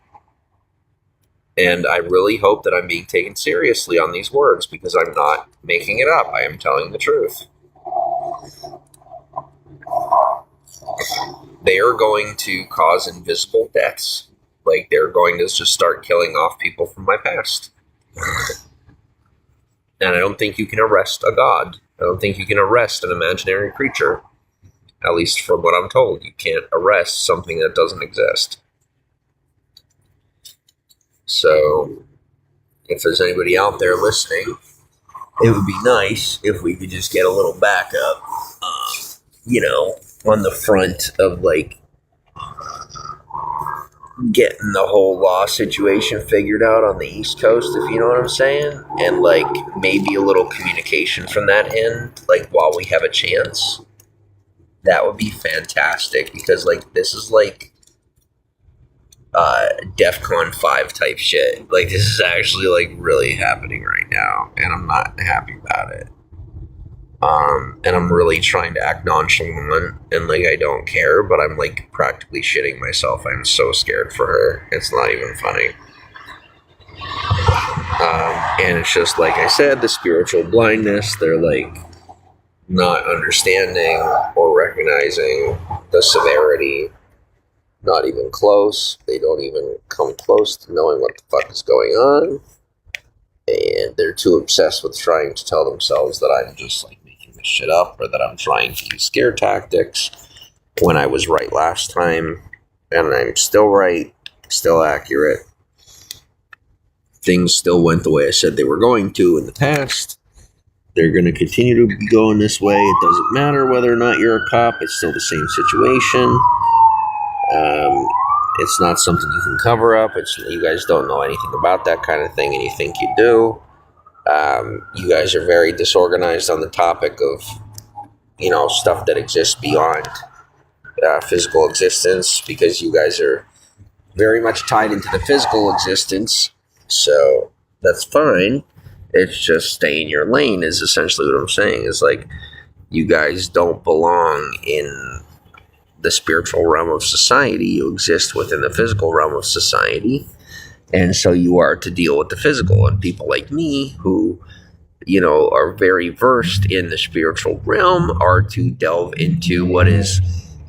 And I really hope that I'm being taken seriously on these words, because I'm not making it up. I am telling the truth. They are going to cause invisible deaths. Like, they're going to just start killing off people from my past. And I don't think you can arrest a god. I don't think you can arrest an imaginary creature. At least from what I'm told. You can't arrest something that doesn't exist. So, if there's anybody out there listening, it would be nice if we could just get a little backup, on the front of, like, getting the whole law situation figured out on the East Coast, if you know what I'm saying. And, like, maybe a little communication from that end, like, while we have a chance. That would be fantastic, because, like, this is, like, DEFCON 5 type shit. Like, this is actually, like, really happening right now, and I'm not happy about it. And I'm really trying to act nonchalant, and, like, I don't care, but I'm, like, practically shitting myself. I'm so scared for her. It's not even funny. And it's just, like I said, the spiritual blindness. They're, like, not understanding or recognizing the severity. Not even close. They don't even come close to knowing what the fuck is going on. And they're too obsessed with trying to tell themselves that I'm just, like, making this shit up, or that I'm trying to use scare tactics when I was right last time. And I'm still right, still accurate. Things still went the way I said they were going to in the past. They're going to continue to be going this way. It doesn't matter whether or not you're a cop. It's still the same situation. It's not something you can cover up. You guys don't know anything about that kind of thing, and you think you do. You guys are very disorganized on the topic of, stuff that exists beyond physical existence, because you guys are very much tied into the physical existence. So that's fine. It's just stay in your lane is essentially what I'm saying. Is like, you guys don't belong in the spiritual realm of society. You exist within the physical realm of society. And so you are to deal with the physical. And people like me who, are very versed in the spiritual realm are to delve into what is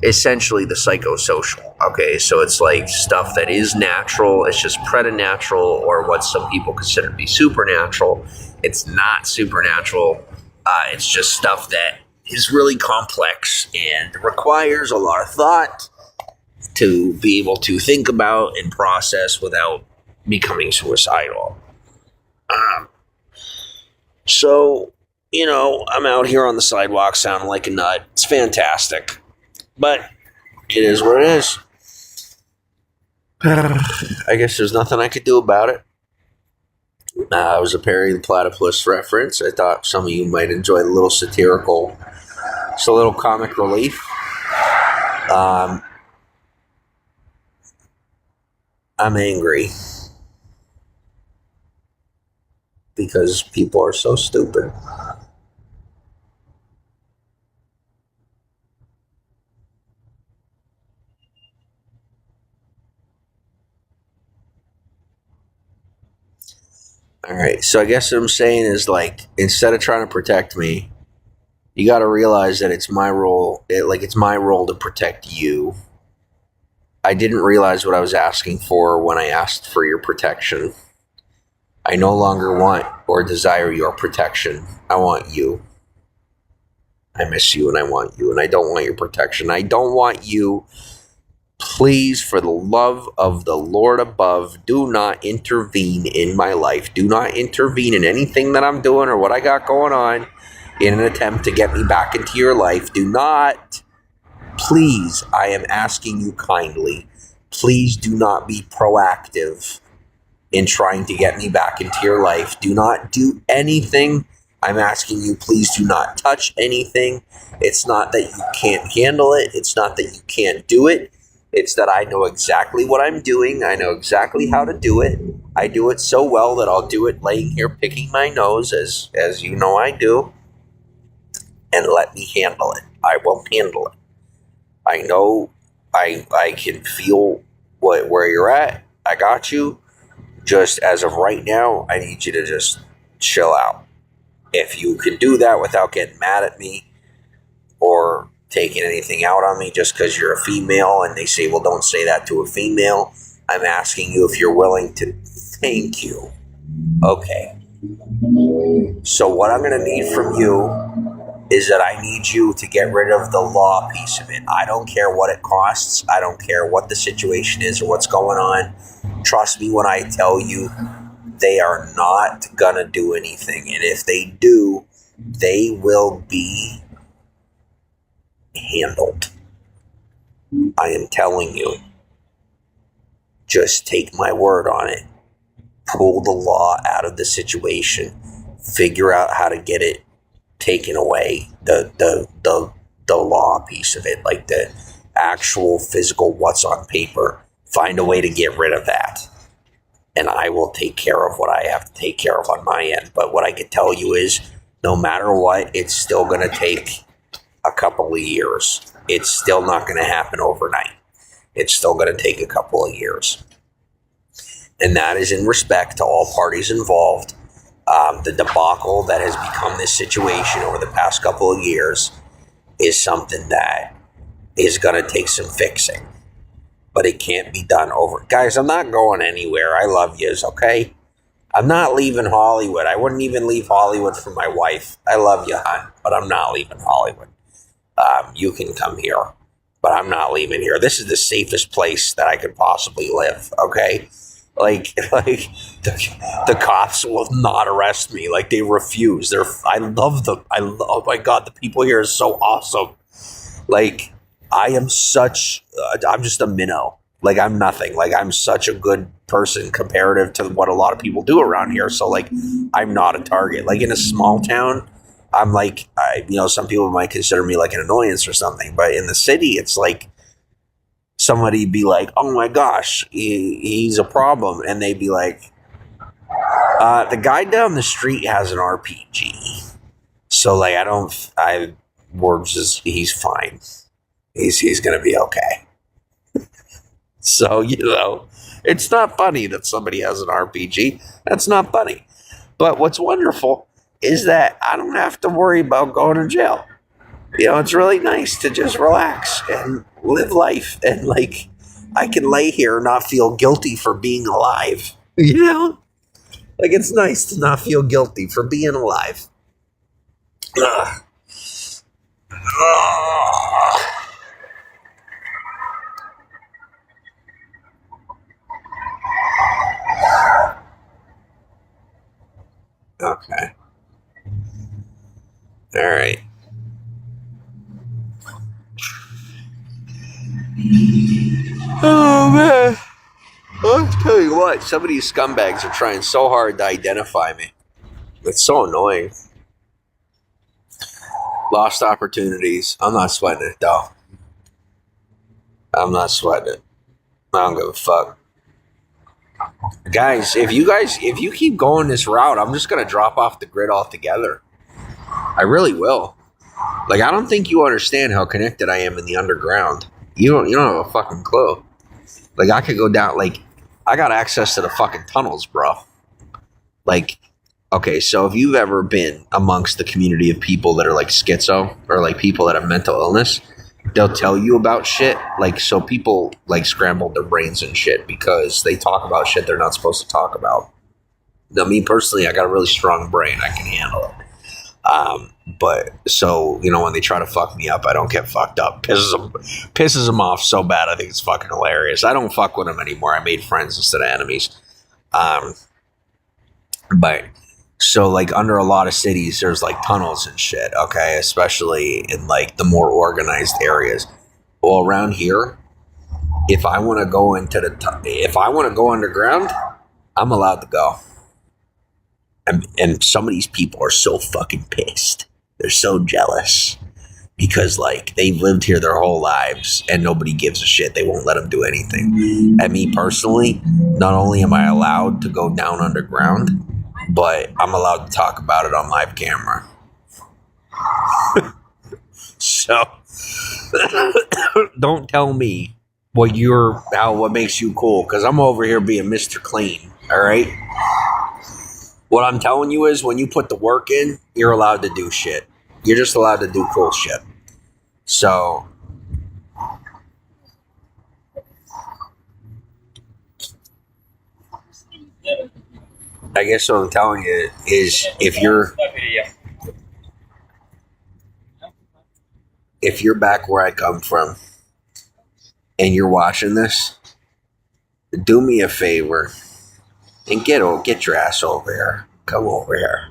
essentially the psychosocial. Okay, so it's like stuff that is natural. It's just preternatural, or what some people consider to be supernatural. It's not supernatural. It's just stuff that is really complex and requires a lot of thought to be able to think about and process without becoming suicidal. So, I'm out here on the sidewalk sounding like a nut. It's fantastic. But it is what it is. I guess there's nothing I could do about it. It was a Perry the Platypus reference. I thought some of you might enjoy the little satirical, just a little comic relief. I'm angry because people are so stupid. All right, so I guess what I'm saying is, like, instead of trying to protect me, you got to realize that it's my role. It's my role to protect you. I didn't realize what I was asking for when I asked for your protection. I no longer want or desire your protection. I want you. I miss you and I want you, and I don't want your protection. I don't want you. Please, for the love of the Lord above, do not intervene in my life. Do not intervene in anything that I'm doing or what I got going on in an attempt to get me back into your life. Do not. Please, I am asking you kindly. Please do not be proactive in trying to get me back into your life. Do not do anything. I'm asking you, please do not touch anything. It's not that you can't handle it. It's not that you can't do it. It's that I know exactly what I'm doing. I know exactly how to do it. I do it so well that I'll do it laying here picking my nose, as you know I do. And let me handle it. I will handle it. I know I can feel where you're at. I got you. Just as of right now, I need you to just chill out. If you can do that without getting mad at me or taking anything out on me just because you're a female and they say, well, don't say that to a female, I'm asking you if you're willing to. Thank you. Okay. So what I'm going to need from you is that I need you to get rid of the law piece of it. I don't care what it costs. I don't care what the situation is or what's going on. Trust me when I tell you, they are not going to do anything. And if they do, they will be handled. I am telling you. Just take my word on it. Pull the law out of the situation. Figure out how to get it taken away. The law piece of it, like the actual physical what's on paper. Find a way to get rid of that. And I will take care of what I have to take care of on my end. But what I can tell you is, no matter what, it's still going to take a couple of years. It's still not going to happen overnight. It's still going to take a couple of years. And that is in respect to all parties involved. The debacle that has become this situation over the past couple of years is something that is going to take some fixing. But it can't be done over. Guys, I'm not going anywhere. I love yous, okay? I'm not leaving Hollywood. I wouldn't even leave Hollywood for my wife. I love you, hon, but I'm not leaving Hollywood. You can come here, but I'm not leaving here. This is the safest place that I could possibly live, okay? Like the cops will not arrest me. Like, they refuse. I love them. Oh my God, the people here are so awesome. Like, I'm just a minnow. Like, I'm nothing. Like, I'm such a good person comparative to what a lot of people do around here. So, like, I'm not a target. Like, in a small town, I'm like, some people might consider me like an annoyance or something. But in the city, it's like somebody be like, oh my gosh, he's a problem. And they'd be like, the guy down the street has an RPG. So, like, he's fine. He's going to be okay. So, it's not funny that somebody has an RPG. That's not funny. But what's wonderful is that I don't have to worry about going to jail. It's really nice to just relax and live life. And, like, I can lay here and not feel guilty for being alive. Like, it's nice to not feel guilty for being alive. Ugh. Okay. All right. Oh, man. I'll tell you what, some of these scumbags are trying so hard to identify me. It's so annoying. Lost opportunities. I'm not sweating it, though. I'm not sweating it. I don't give a fuck. Guys, if you keep going this route, I'm just going to drop off the grid altogether. I really will. Like, I don't think you understand how connected I am in the underground. You don't have a fucking clue. Like, I could go down, like, I got access to the fucking tunnels, bro. Like, okay, so if you've ever been amongst the community of people that are like schizo or like people that have mental illness, they'll tell you about shit. Like, so people like scramble their brains and shit because they talk about shit they're not supposed to talk about. Now, me personally, I got a really strong brain. I can handle it. But so, you know, when they try to fuck me up, I don't get fucked up. Pisses them off so bad. I think it's fucking hilarious. I don't fuck with them anymore. I made friends instead of enemies. But so like under a lot of cities, there's like tunnels and shit. Okay. Especially in like the more organized areas. Well, around here, if I want to go if I want to go underground, I'm allowed to go. And some of these people are so fucking pissed. They're so jealous because like they've lived here their whole lives and nobody gives a shit. They won't let them do anything. And me personally, not only am I allowed to go down underground, but I'm allowed to talk about it on live camera. So don't tell me what makes you cool, because I'm over here being Mr. Clean. All right. What I'm telling you is when you put the work in, you're allowed to do shit. You're just allowed to do cool shit. So I guess what I'm telling you is if you're back where I come from and you're watching this, do me a favor and get your ass over here. Come over here.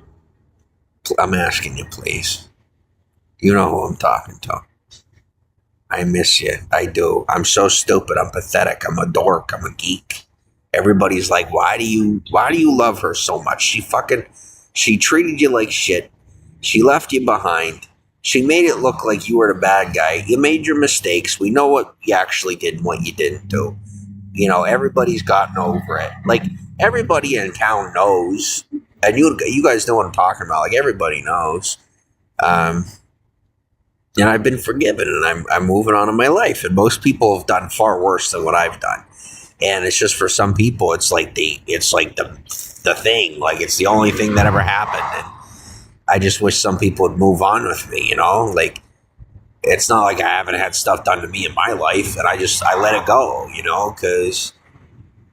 I'm asking you, please. You know who I'm talking to. I miss you. I do. I'm so stupid. I'm pathetic. I'm a dork. I'm a geek. Everybody's like, why do you love her so much? She treated you like shit. She left you behind. She made it look like you were the bad guy. You made your mistakes. We know what you actually did and what you didn't do. You know, everybody's gotten over it. Like, everybody in town knows, and you guys know what I'm talking about. Like, everybody knows. And I've been forgiven, and I'm moving on in my life. And most people have done far worse than what I've done. And it's just for some people, it's like the thing. Like, it's the only thing that ever happened. And I just wish some people would move on with me. You know, like, it's not like I haven't had stuff done to me in my life, and I let it go. You know, because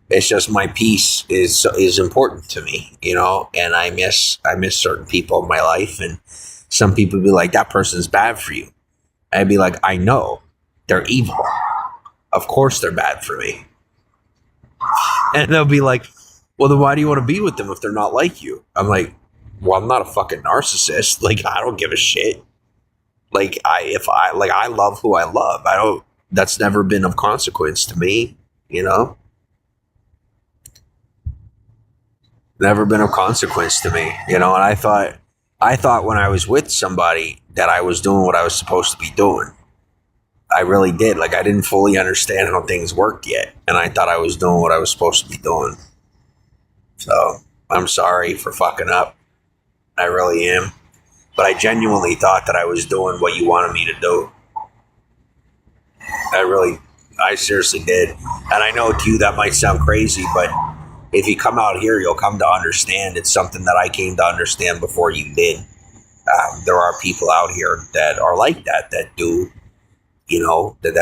it's just my peace is important to me, you know, and I miss certain people in my life, and some people be like, that person's bad for you. I'd be like, I know, they're evil. Of course they're bad for me. And they'll be like, well, then why do you want to be with them if they're not like you? I'm like, well, I'm not a fucking narcissist. Like, I don't give a shit. Like, I love who I love. That's never been of consequence to me, you know? Never been of consequence to me, you know. And I thought when I was with somebody that I was doing what I was supposed to be doing. I really did. Like, I didn't fully understand how things worked yet, and I thought I was doing what I was supposed to be doing. So I'm sorry for fucking up. I really am. But I genuinely thought that I was doing what you wanted me to do. I seriously did. And I know to you that might sound crazy, but if you come out here, you'll come to understand. It's something that I came to understand before you did. There are people out here that are like that do, you know, that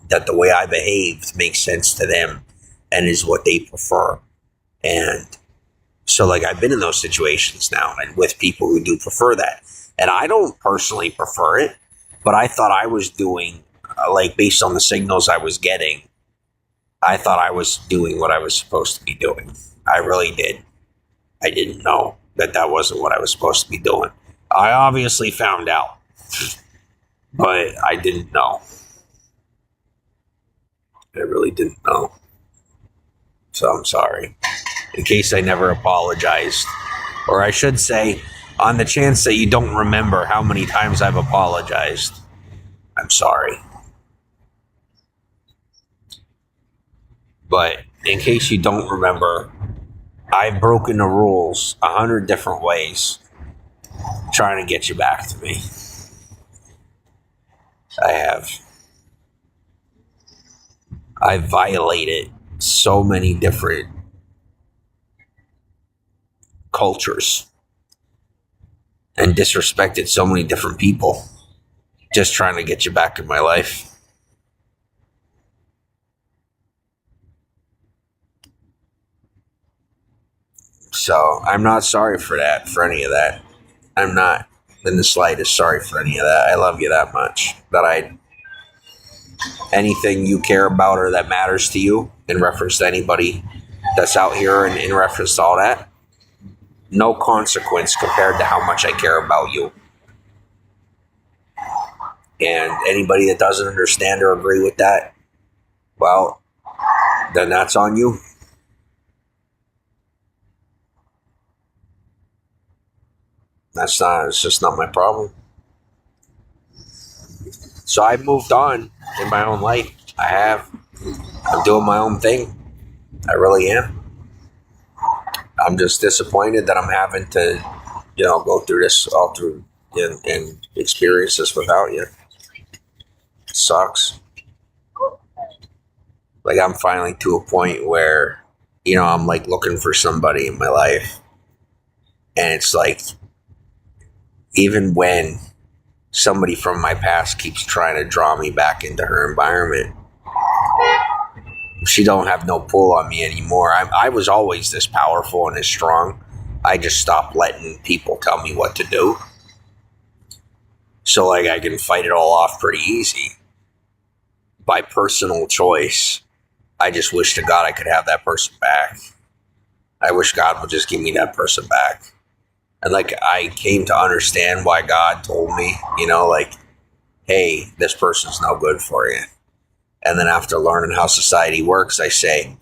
the way I behaved makes sense to them and is what they prefer. And so, like, I've been in those situations now and with people who do prefer that. And I don't personally prefer it, but I thought I was doing, like, based on the signals I was getting, I thought I was doing what I was supposed to be doing. I really did. I didn't know that wasn't what I was supposed to be doing. I obviously found out, but I didn't know. I really didn't know. So I'm sorry. In case I never apologized. Or I should say, on the chance that you don't remember how many times I've apologized, I'm sorry. But in case you don't remember, I've broken the rules 100 different ways trying to get you back to me. I have. I violated so many different cultures and disrespected so many different people. just trying to get you back in my life. So I'm not sorry for that, for any of that. I'm not in the slightest sorry for any of that. I love you that much that anything you care about or that matters to you in reference to anybody that's out here and in reference to all that, no consequence compared to how much I care about you. And anybody that doesn't understand or agree with that, well, then that's on you. It's just not my problem. So I've moved on in my own life. I have. I'm doing my own thing. I really am. I'm just disappointed that I'm having to, go through this all through and experience this without you. It sucks. Like I'm finally to a point where, I'm like looking for somebody in my life. And it's like, even when somebody from my past keeps trying to draw me back into her environment, she don't have no pull on me anymore. I was always this powerful and this strong. I just stopped letting people tell me what to do. So like I can fight it all off pretty easy by personal choice. I just wish to God I could have that person back. I wish God would just give me that person back. And like I came to understand why God told me, hey, this person's no good for you. And then after learning how society works, I say,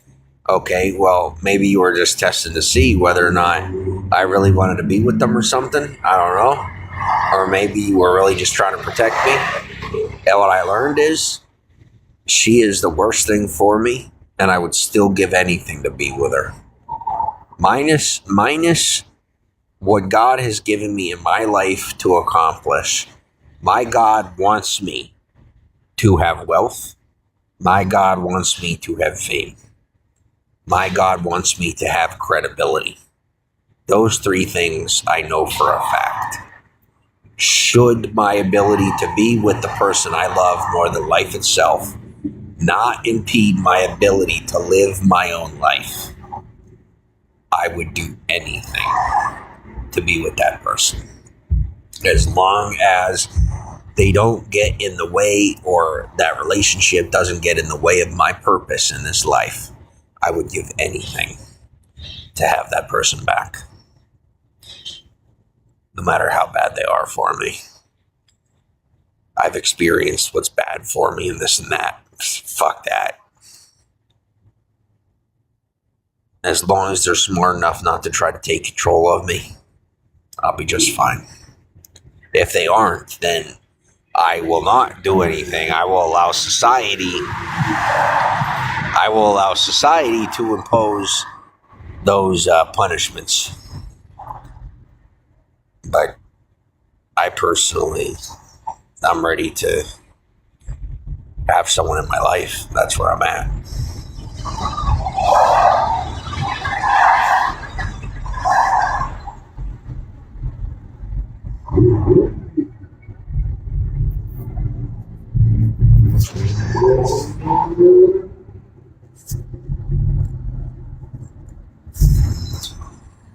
okay, well, maybe you were just tested to see whether or not I really wanted to be with them or something. I don't know. Or maybe you were really just trying to protect me. And what I learned is she is the worst thing for me, and I would still give anything to be with her. Minus what God has given me in my life to accomplish. My God wants me to have wealth. My God wants me to have fame. My God wants me to have credibility. Those three things I know for a fact. Should my ability to be with the person I love more than life itself not impede my ability to live my own life, I would do anything to be with that person. As long as they don't get in the way or that relationship doesn't get in the way of my purpose in this life, I would give anything to have that person back. No matter how bad they are for me. I've experienced what's bad for me and this and that. Fuck that. As long as they're smart enough not to try to take control of me, I'll be just fine. If they aren't, then I will not do anything. I will allow society to impose those punishments. But I personally, I'm ready to have someone in my life. That's where I'm at.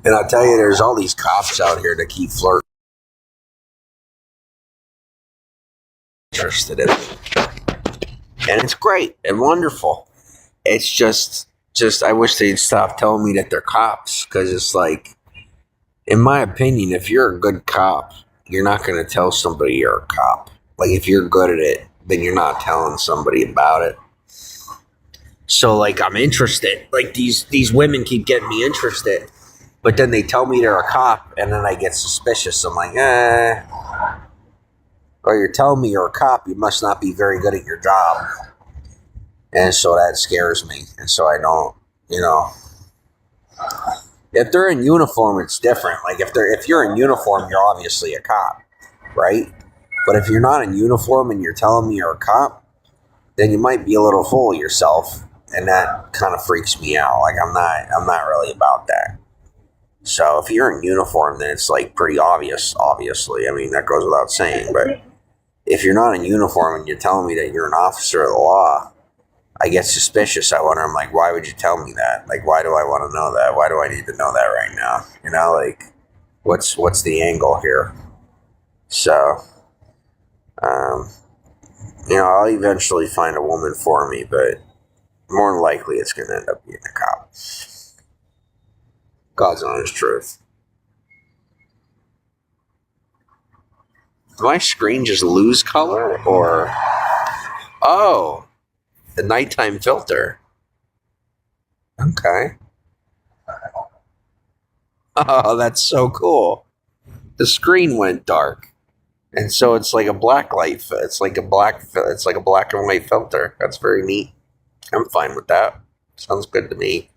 And I'll tell you, there's all these cops out here that keep flirting. Interested in it. And it's great and wonderful. It's just I wish they'd stop telling me that they're cops, because it's like, in my opinion, if you're a good cop, you're not going to tell somebody you're a cop. Like, if you're good at it, then you're not telling somebody about it. So, like, I'm interested. Like, these women keep getting me interested. But then they tell me they're a cop, and then I get suspicious. I'm like, or you're telling me you're a cop, you must not be very good at your job. And so that scares me. And so I don't, if they're in uniform, it's different. Like, if you're in uniform, you're obviously a cop, right? But if you're not in uniform and you're telling me you're a cop, then you might be a little full of yourself. And that kind of freaks me out. Like, I'm not really about that. So if you're in uniform, then it's like pretty obvious, obviously. I mean, that goes without saying. But if you're not in uniform and you're telling me that you're an officer of the law, I get suspicious. I wonder, I'm like, why would you tell me that? Like, why do I want to know that? Why do I need to know that right now? You know, like, what's the angle here? So, I'll eventually find a woman for me, but more than likely it's going to end up being a cop. God's honest truth. Did my screen just lose color, or... Oh, the nighttime filter. Okay. Oh, that's so cool. The screen went dark. And so it's like a black light. It's like a black and white filter. That's very neat. I'm fine with that. Sounds good to me.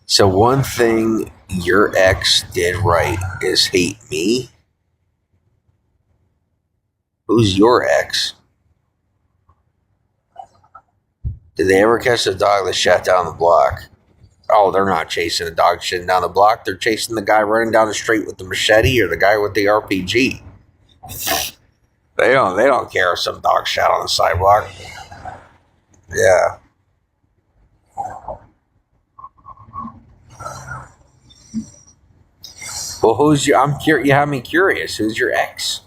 So one thing your ex did right is hate me. Who's your ex? Did they ever catch the dog that shut down the block? Oh, they're not chasing a dog shitting down the block. They're chasing the guy running down the street with the machete or the guy with the RPG. They don't care if some dog shat on the sidewalk. Yeah. Well, you have me curious. Who's your ex?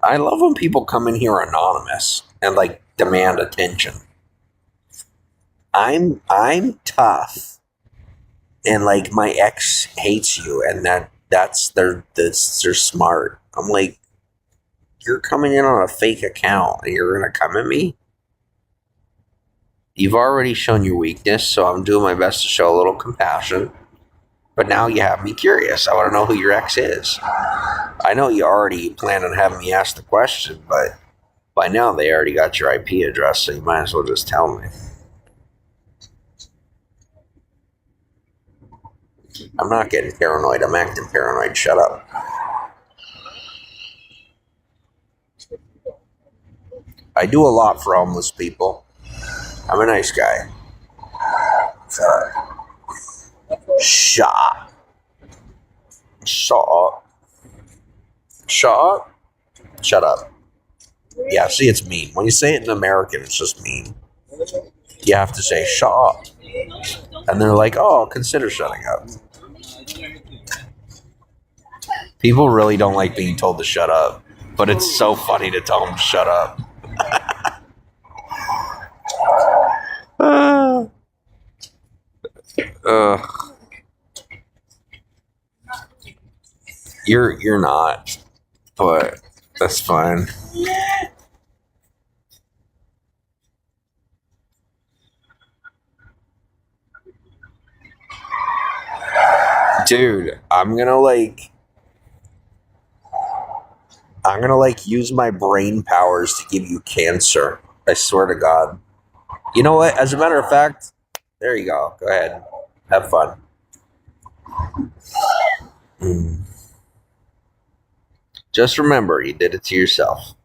I love when people come in here anonymous and like demand attention. I'm tough, and like my ex hates you, and they're smart. I'm like, you're coming in on a fake account, and you're gonna come at me. You've already shown your weakness, so I'm doing my best to show a little compassion. But now you have me curious. I want to know who your ex is. I know you already planned on having me ask the question, but by now they already got your IP address, so you might as well just tell me. I'm not getting paranoid. I'm acting paranoid. Shut up. I do a lot for homeless people. I'm a nice guy. Shut up. Shut up. Shut up. Shut up. Yeah, see, it's mean. When you say it in American, it's just mean. You have to say, shut up. And they're like, oh, consider shutting up. People really don't like being told to shut up, but it's so funny to tell them to shut up. You're not, but that's fine. Dude, I'm gonna use my brain powers to give you cancer. I swear to God. You know what? As a matter of fact, there you go. Go ahead. Have fun. Just remember, you did it to yourself.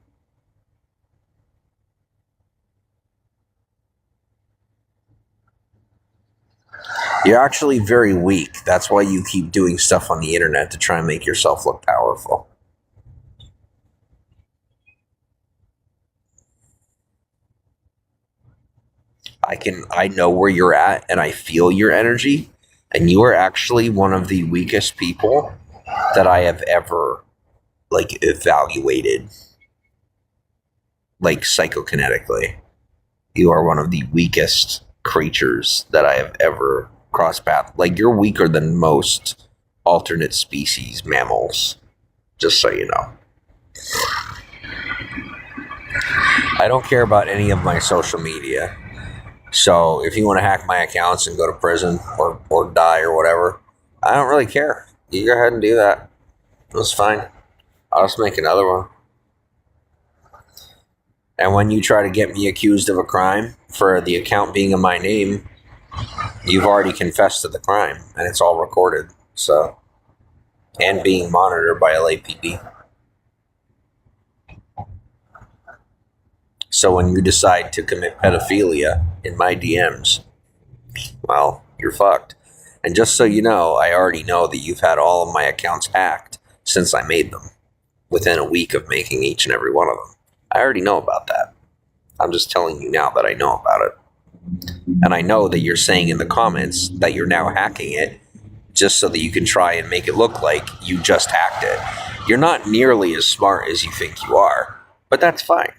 You're actually very weak. That's why you keep doing stuff on the internet to try and make yourself look powerful. I know where you're at, and I feel your energy, and you are actually one of the weakest people that I have ever evaluated psychokinetically. You are one of the weakest creatures that I have ever crossed paths. You're weaker than most alternate species mammals, just so you know. I don't care about any of my social media. So if you want to hack my accounts and go to prison or die or whatever, I don't really care. You go ahead and do that. That's fine. I'll just make another one. And when you try to get me accused of a crime for the account being in my name, you've already confessed to the crime, and it's all recorded. So, and being monitored by LAPD. So when you decide to commit pedophilia in my DMs, well, you're fucked. And just so you know, I already know that you've had all of my accounts hacked since I made them, within a week of making each and every one of them. I already know about that. I'm just telling you now that I know about it. And I know that you're saying in the comments that you're now hacking it just so that you can try and make it look like you just hacked it. You're not nearly as smart as you think you are, but that's fine.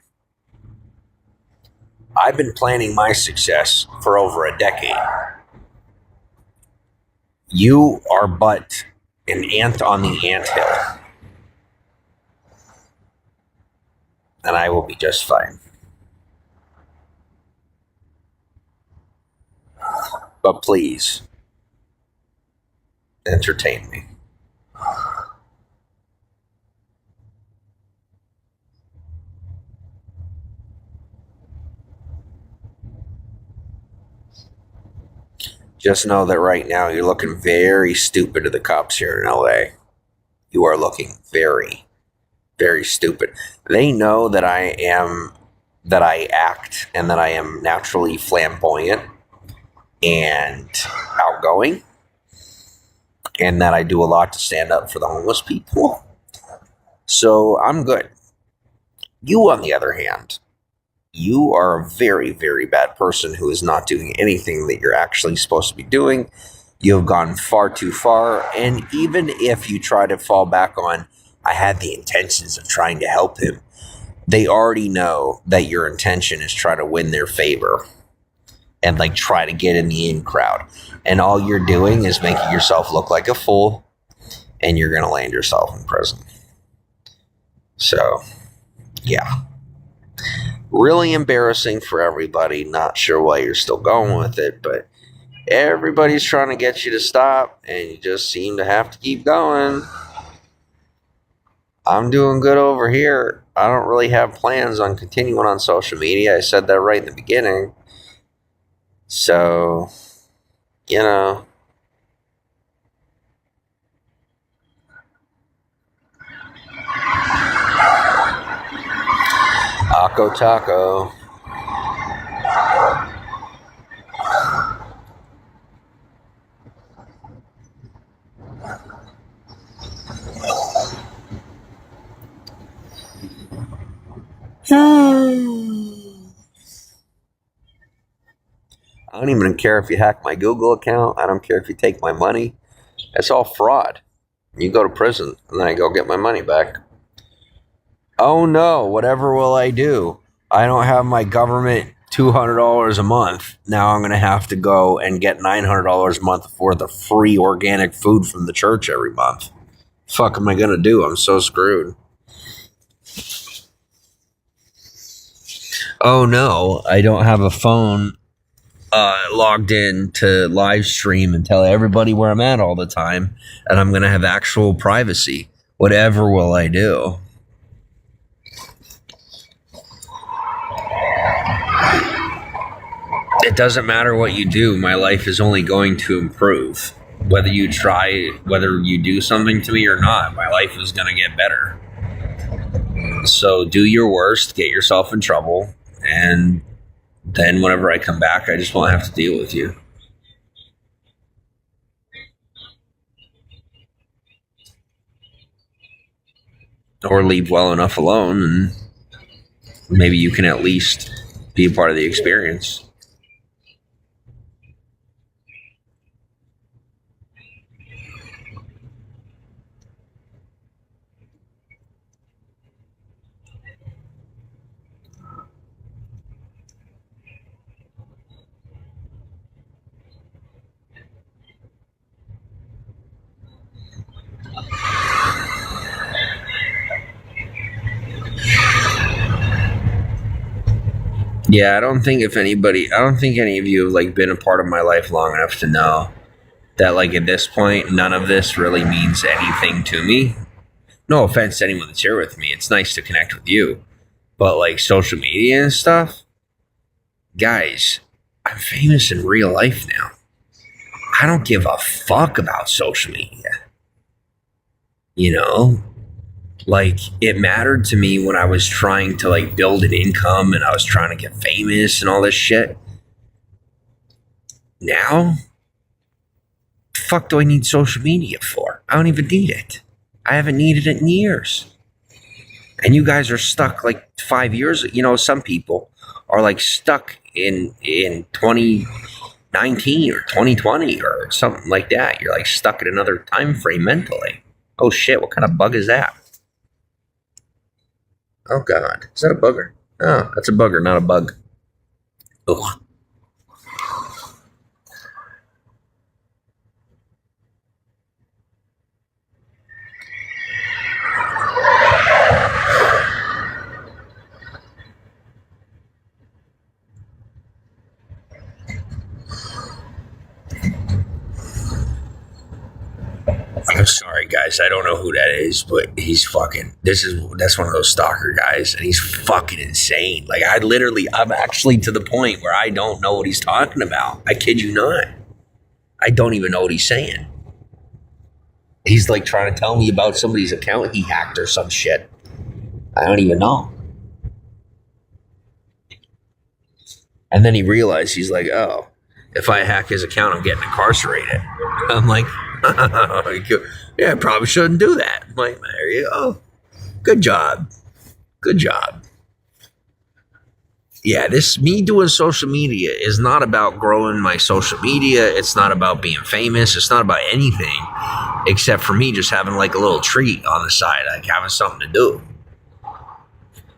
I've been planning my success for over a decade. You are but an ant on the anthill. And I will be just fine. But please, entertain me. Just know that right now you're looking very stupid to the cops here in LA. You are looking very, very stupid. They know that I act and that I am naturally flamboyant and outgoing, and that I do a lot to stand up for the homeless people. So I'm good. You, on the other hand, you are a very, very bad person who is not doing anything that you're actually supposed to be doing. You have gone far too far, and even if you try to fall back on, I had the intentions of trying to help him, they already know that your intention is try to win their favor and like try to get in the in crowd. And all you're doing is making yourself look like a fool, and you're going to land yourself in prison. So, yeah. Really embarrassing for everybody. Not sure why you're still going with it, but everybody's trying to get you to stop, and you just seem to have to keep going. I'm doing good over here. I don't really have plans on continuing on social media. I said that right in the beginning. So, you know. Taco Taco. I don't even care if you hack my Google account. I don't care if you take my money. It's all fraud. You go to prison, and then I go get my money back. Oh no, whatever will I do? I don't have my government $200 a month. Now I'm going to have to go and get $900 a month for the free organic food from the church every month. Fuck am I going to do? I'm so screwed. Oh no, I don't have a phone logged in to live stream and tell everybody where I'm at all the time, and I'm going to have actual privacy. Whatever will I do? It doesn't matter what you do. My life is only going to improve. Whether you try, whether you do something to me or not, my life is going to get better. So do your worst, get yourself in trouble, and then whenever I come back, I just won't have to deal with you. Or leave well enough alone, and maybe you can at least be a part of the experience. Yeah, I don't think any of you have like been a part of my life long enough to know that like at this point, none of this really means anything to me. No offense to anyone that's here with me. It's nice to connect with you. But like social media and stuff, guys, I'm famous in real life now. I don't give a fuck about social media. You know? Like, it mattered to me when I was trying to, like, build an income and I was trying to get famous and all this shit. Now, fuck do I need social media for? I don't even need it. I haven't needed it in years. And you guys are stuck like 5 years. You know, some people are like stuck in 2019 or 2020 or something like that. You're like stuck in another time frame mentally. Oh shit, what kind of bug is that? Oh god, is that a bugger? Oh, that's a bugger, not a bug. Ugh. I'm sorry, guys. I don't know who that is, but he's fucking. That's one of those stalker guys, and he's fucking insane. Like I'm actually to the point where I don't know what he's talking about. I kid you not. I don't even know what he's saying. He's like trying to tell me about somebody's account he hacked or some shit. I don't even know. And then he realized he's like, oh, if I hack his account, I'm getting incarcerated. I'm like, yeah, I probably shouldn't do that. I'm like, there you go. Good job. Good job. Yeah, me doing social media is not about growing my social media. It's not about being famous. It's not about anything except for me just having like a little treat on the side, like having something to do.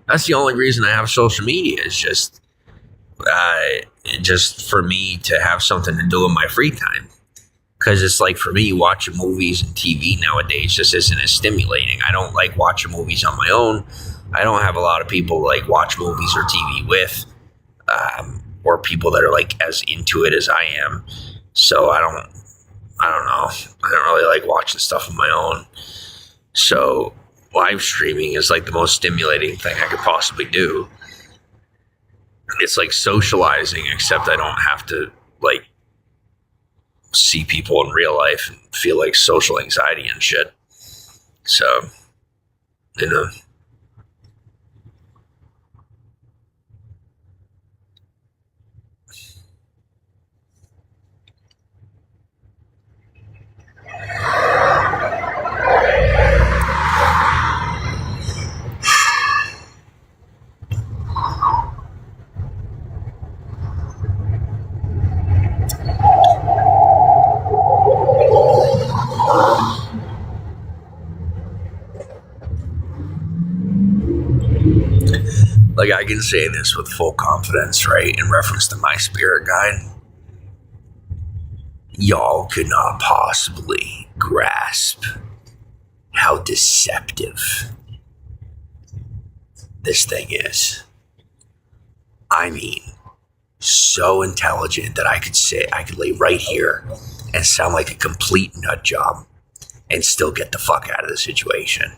That's the only reason I have social media is just for me to have something to do in my free time. Because it's like for me, watching movies and TV nowadays just isn't as stimulating. I don't like watching movies on my own. I don't have a lot of people like watch movies or TV with, or people that are like as into it as I am. So I don't know. I don't really like watching stuff on my own. So live streaming is like the most stimulating thing I could possibly do. It's like socializing, except I don't have to like see people in real life and feel like social anxiety and shit. So, you know. Like I can say this with full confidence, right? In reference to my spirit guide. Y'all could not possibly grasp how deceptive this thing is. I mean, so intelligent that I could lay right here and sound like a complete nut job and still get the fuck out of the situation.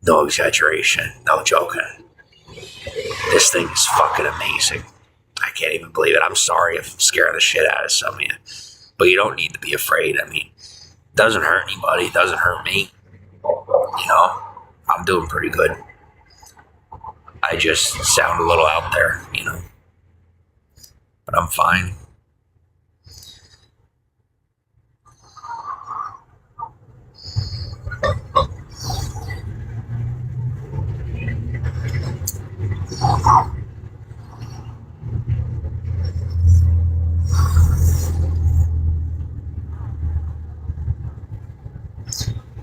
No exaggeration, no joking. This thing is fucking amazing. I can't even believe it. I'm sorry if I'm scaring the shit out of some of you. But you don't need to be afraid. I mean, it doesn't hurt anybody. It doesn't hurt me. You know, I'm doing pretty good. I just sound a little out there, you know. But I'm fine.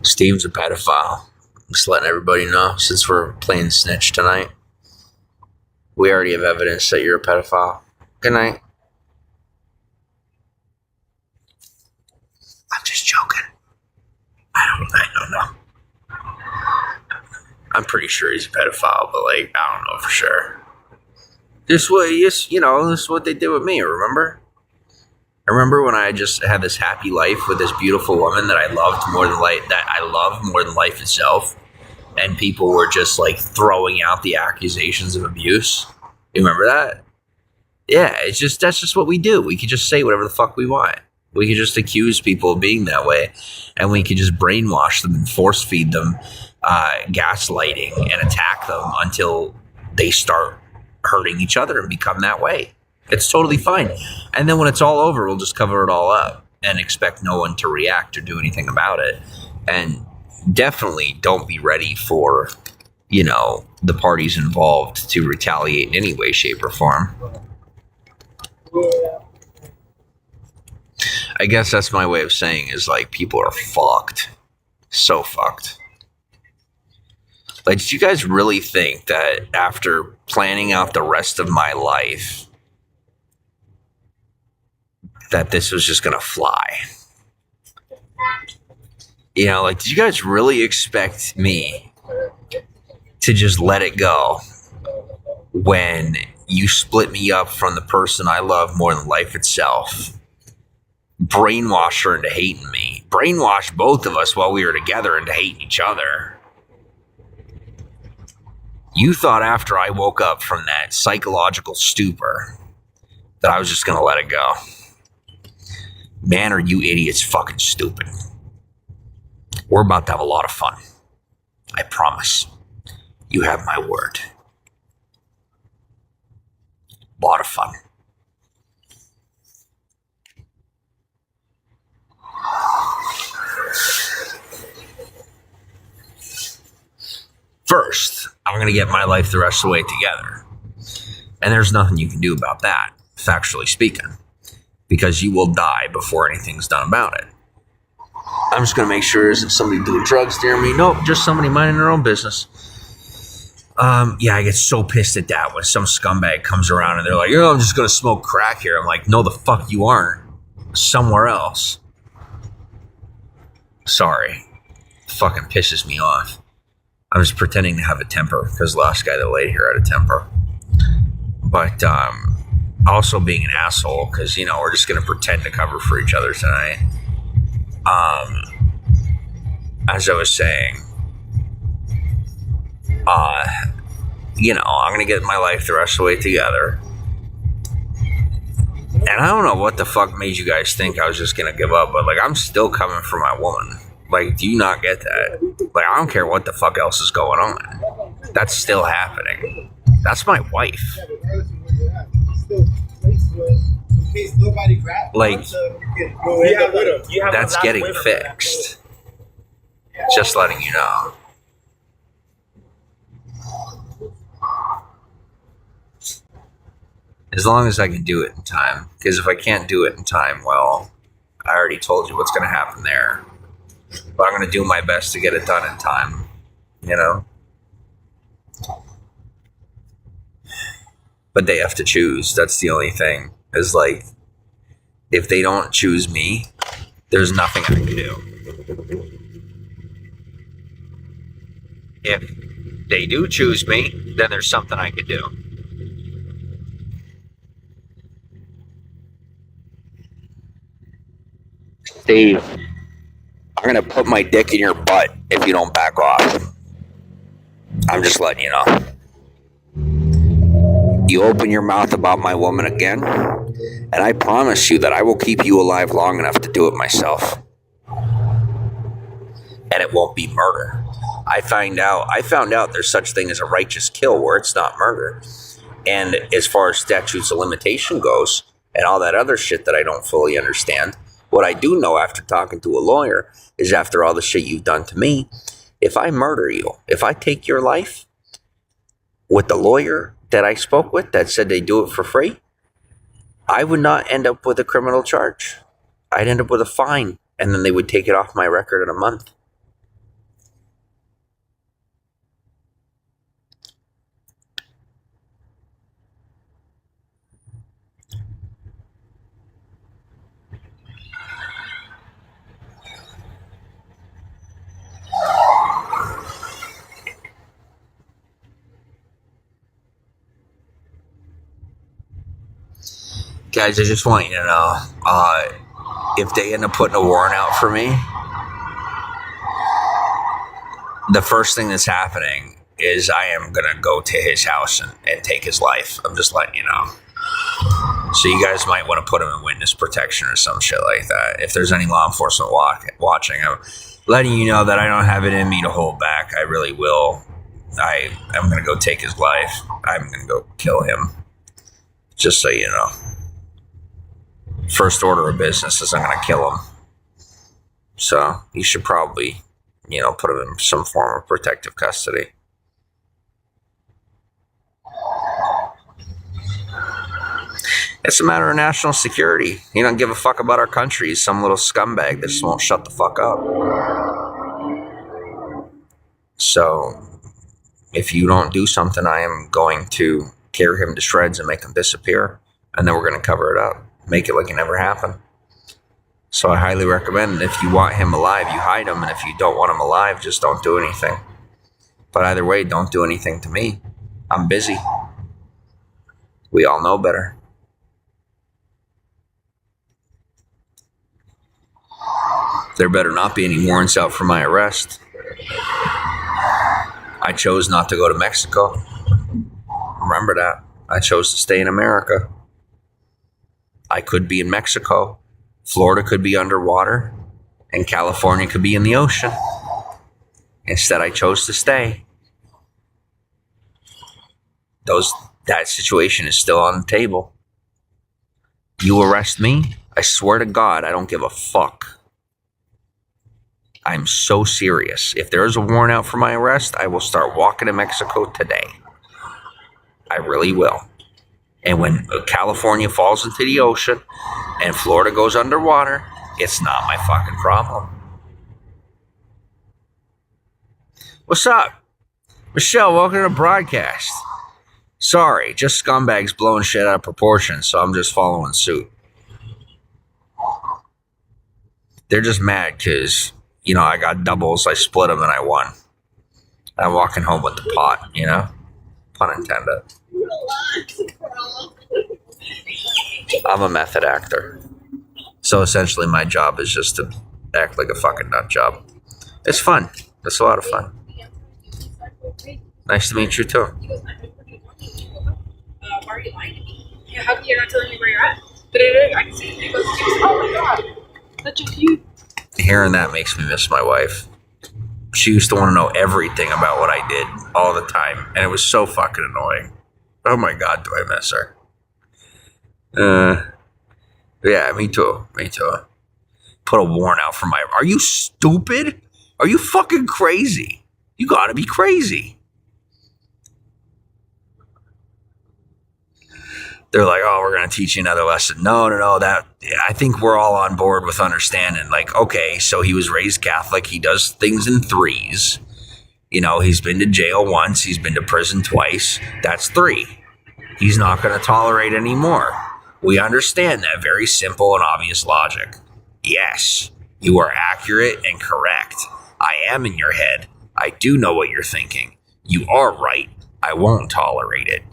Steve's a pedophile. I'm just letting everybody know since we're playing snitch tonight. We already have evidence that you're a pedophile. Good night. I'm just joking. I don't know. I'm pretty sure he's a pedophile, but like I don't know for sure. This is what they did with me, remember? I remember when I just had this happy life with this beautiful woman that I loved more than life itself, and people were just like throwing out the accusations of abuse. You remember that? Yeah, that's just what we do. We could just say whatever the fuck we want. We could just accuse people of being that way, and we could just brainwash them and force feed them gaslighting and attack them until they start hurting each other and become that way. It's totally fine. And then when it's all over, we'll just cover it all up and expect no one to react or do anything about it. And definitely don't be ready for, the parties involved to retaliate in any way, shape, or form. I guess that's my way of saying is like people are fucked. So fucked. Like, did you guys really think that after planning out the rest of my life that this was just gonna fly? Did you guys really expect me to just let it go when you split me up from the person I love more than life itself? Brainwash her into hating me. Brainwash both of us while we were together into hating each other. You thought after I woke up from that psychological stupor that I was just going to let it go. Man, are you idiots fucking stupid. We're about to have a lot of fun. I promise. You have my word. A lot of fun. First, I'm going to get my life the rest of the way together. And there's nothing you can do about that, factually speaking, because you will die before anything's done about it. I'm just going to make sure there isn't somebody doing drugs near me. Nope, just somebody minding their own business. I get so pissed at that when some scumbag comes around and they're like, I'm just going to smoke crack here. I'm like, no, the fuck you aren't. Somewhere else. Sorry. Fucking pisses me off. I'm just pretending to have a temper because the last guy that laid here had a temper. But also being an asshole because, we're just going to pretend to cover for each other tonight. As I was saying, I'm going to get my life the rest of the way together. And I don't know what the fuck made you guys think I was just going to give up, but, I'm still coming for my woman. Do you not get that? I don't care what the fuck else is going on. That's still happening. That's my wife. That's getting fixed. Just letting you know. As long as I can do it in time. Because if I can't do it in time, well, I already told you what's going to happen there. But I'm going to do my best to get it done in time. But they have to choose. That's the only thing. Is if they don't choose me, there's nothing I can do. If they do choose me, then there's something I can do. Steve, I'm going to put my dick in your butt if you don't back off. I'm just letting you know. You open your mouth about my woman again, and I promise you that I will keep you alive long enough to do it myself. And it won't be murder. I found out there's such thing as a righteous kill where it's not murder. And as far as statutes of limitation goes, and all that other shit that I don't fully understand, what I do know after talking to a lawyer is after all the shit you've done to me, if I murder you, if I take your life with the lawyer that I spoke with that said they do it for free, I would not end up with a criminal charge. I'd end up with a fine, and then they would take it off my record in a month. Guys, I just want you to know, if they end up putting a warrant out for me, the first thing that's happening is I am going to go to his house and take his life. I'm just letting you know. So you guys might want to put him in witness protection or some shit like that. If there's any law enforcement watching, I'm letting you know that I don't have it in me to hold back. I really will. I'm going to go take his life. I'm going to go kill him. Just so you know. first order of business is I'm going to kill him. So you should probably, put him in some form of protective custody. It's a matter of national security. He don't give a fuck about our country. He's some little scumbag that just won't shut the fuck up. So if you don't do something, I am going to tear him to shreds and make him disappear. And then we're going to cover it up. Make it like it never happened. So I highly recommend if you want him alive, you hide him. And if you don't want him alive, just don't do anything. But either way, don't do anything to me. I'm busy. We all know better. There better not be any warrants out for my arrest. I chose not to go to Mexico. Remember that. I chose to stay in America. I could be in Mexico. Florida could be underwater. And California could be in the ocean. Instead, I chose to stay. That situation is still on the table. You arrest me, I swear to God, I don't give a fuck. I'm so serious. If there's a warrant out for my arrest, I will start walking to Mexico today. I really will. And when California falls into the ocean and Florida goes underwater, it's not my fucking problem. What's up? Michelle, welcome to the broadcast. Sorry, just scumbags blowing shit out of proportion, so I'm just following suit. They're just mad because, I got doubles, I split them, and I won. I'm walking home with the pot, Pun intended. I'm a method actor. So essentially my job is just to act like a fucking nut job. It's fun. It's a lot of fun. Nice to meet you too. Why are you lying to me? Yeah, how come you're not telling me where you're at? I can see it. Oh my god. That's just you. Hearing that makes me miss my wife. She used to want to know everything about what I did all the time, and it was so fucking annoying. Oh my god, do I miss her. Yeah, me too. Put a warrant out for my... Are you stupid? Are you fucking crazy? You gotta be crazy. They're like, oh, we're going to teach you another lesson. No, I think we're all on board with understanding. Like, okay, so he was raised Catholic. He does things in threes. He's been to jail once. He's been to prison twice. That's 3. He's not going to tolerate any more. We understand that very simple and obvious logic. Yes, you are accurate and correct. I am in your head. I do know what you're thinking. You are right. I won't tolerate it.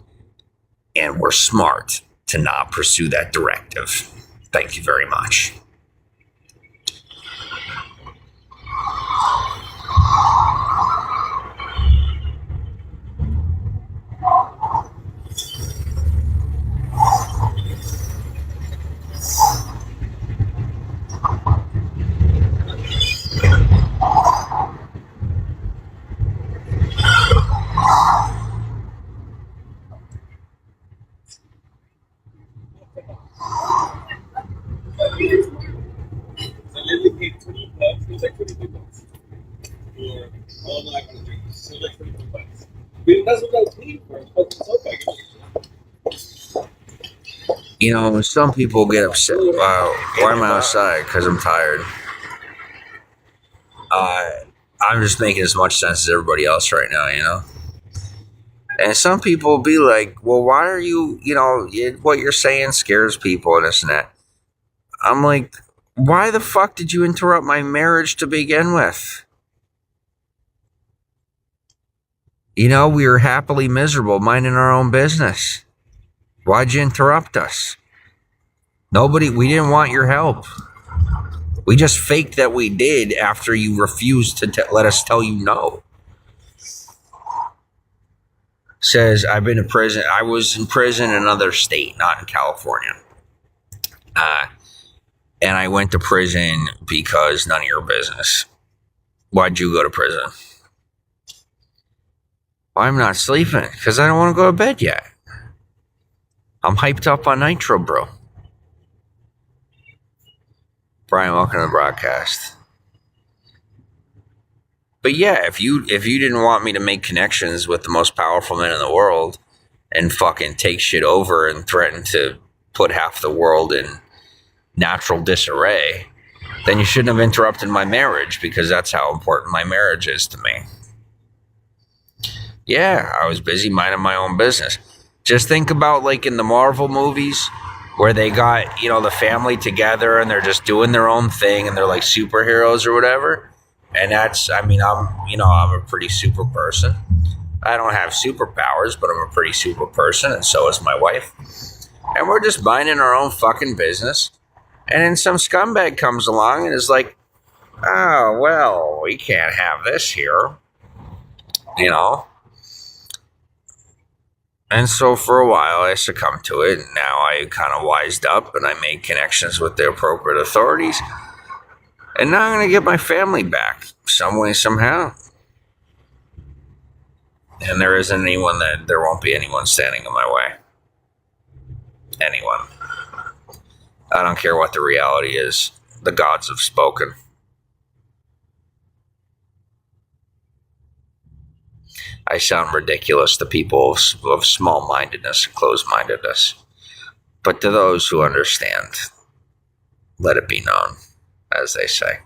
And we're smart to not pursue that directive. Thank you very much. Some people get upset about why I'm outside because I'm tired. I'm just making as much sense as everybody else right now, And some people will be like, well, why are you, what you're saying scares people and this and that. I'm like, why the fuck did you interrupt my marriage to begin with? We were happily miserable, minding our own business. Why'd you interrupt us? We didn't want your help. We just faked that we did after you refused to let us tell you no. Says, I've been to prison. I was in prison in another state, not in California. And I went to prison because none of your business. Why'd you go to prison? Well, I'm not sleeping because I don't want to go to bed yet. I'm hyped up on nitro, bro. Brian, welcome to the broadcast. But yeah, if you didn't want me to make connections with the most powerful men in the world and fucking take shit over and threaten to put half the world in natural disarray, then you shouldn't have interrupted my marriage, because that's how important my marriage is to me. Yeah, I was busy minding my own business. Just think about like in the Marvel movies where they got, the family together and they're just doing their own thing and they're like superheroes or whatever. And I'm a pretty super person. I don't have superpowers, but I'm a pretty super person, and so is my wife. And we're just minding our own fucking business. And then some scumbag comes along and is like, oh, well, we can't have this here. And so for a while I succumbed to it, and now I kind of wised up and I made connections with the appropriate authorities. And now I'm going to get my family back some way, somehow. And there won't be anyone standing in my way. Anyone. I don't care what the reality is. The gods have spoken. I sound ridiculous to people of small-mindedness and closed-mindedness. But to those who understand, let it be known, as they say.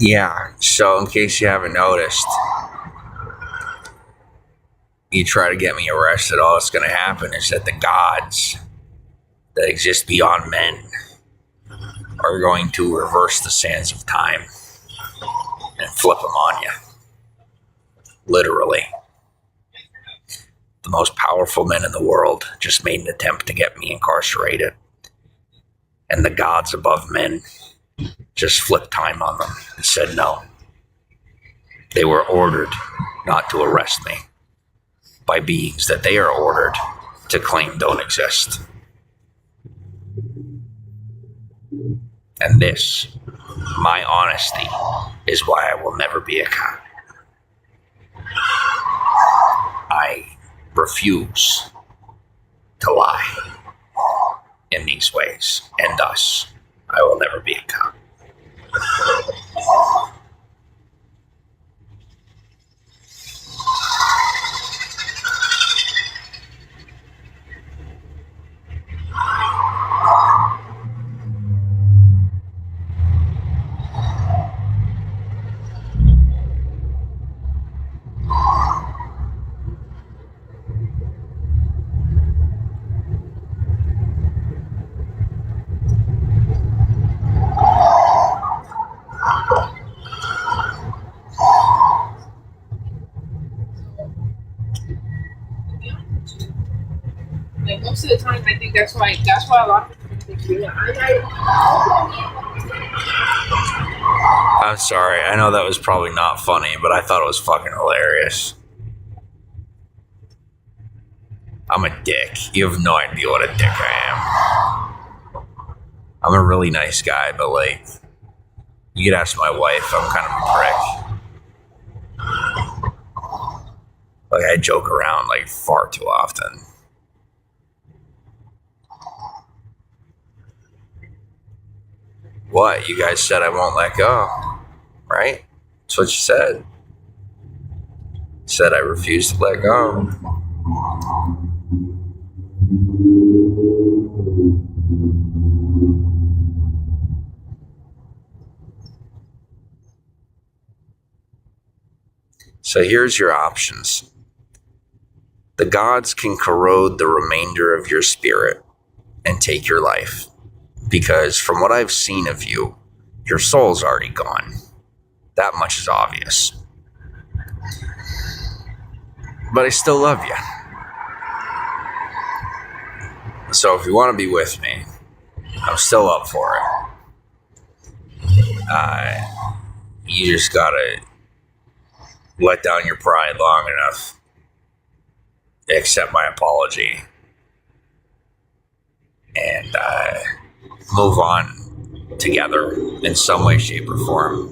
Yeah, so in case you haven't noticed, you try to get me arrested, all that's going to happen is that the gods that exist beyond men are going to reverse the sands of time and flip them on you. Literally. The most powerful men in the world just made an attempt to get me incarcerated. And the gods above men just flipped time on them and said no. They were ordered not to arrest me by beings that they are ordered to claim don't exist. And this, my honesty, is why I will never be a cop. I refuse to lie in these ways, and thus I will never be a cop. Like most of the time, I think that's why a lot of people think you're like, I'm sorry. I know that was probably not funny, but I thought it was fucking hilarious. I'm a dick. You have no idea what a dick I am. I'm a really nice guy, but like, you could ask my wife, I'm kind of a prick. Like, I joke around like far too often. What? You guys said I won't let go, right? That's what you said. You said I refuse to let go. So here's your options. The gods can corrode the remainder of your spirit and take your life. Because from what I've seen of you, your soul's already gone. That much is obvious. But I still love you. So if you want to be with me, I'm still up for it. You just gotta let down your pride long enough, accept my apology, and move on together in some way, shape, or form.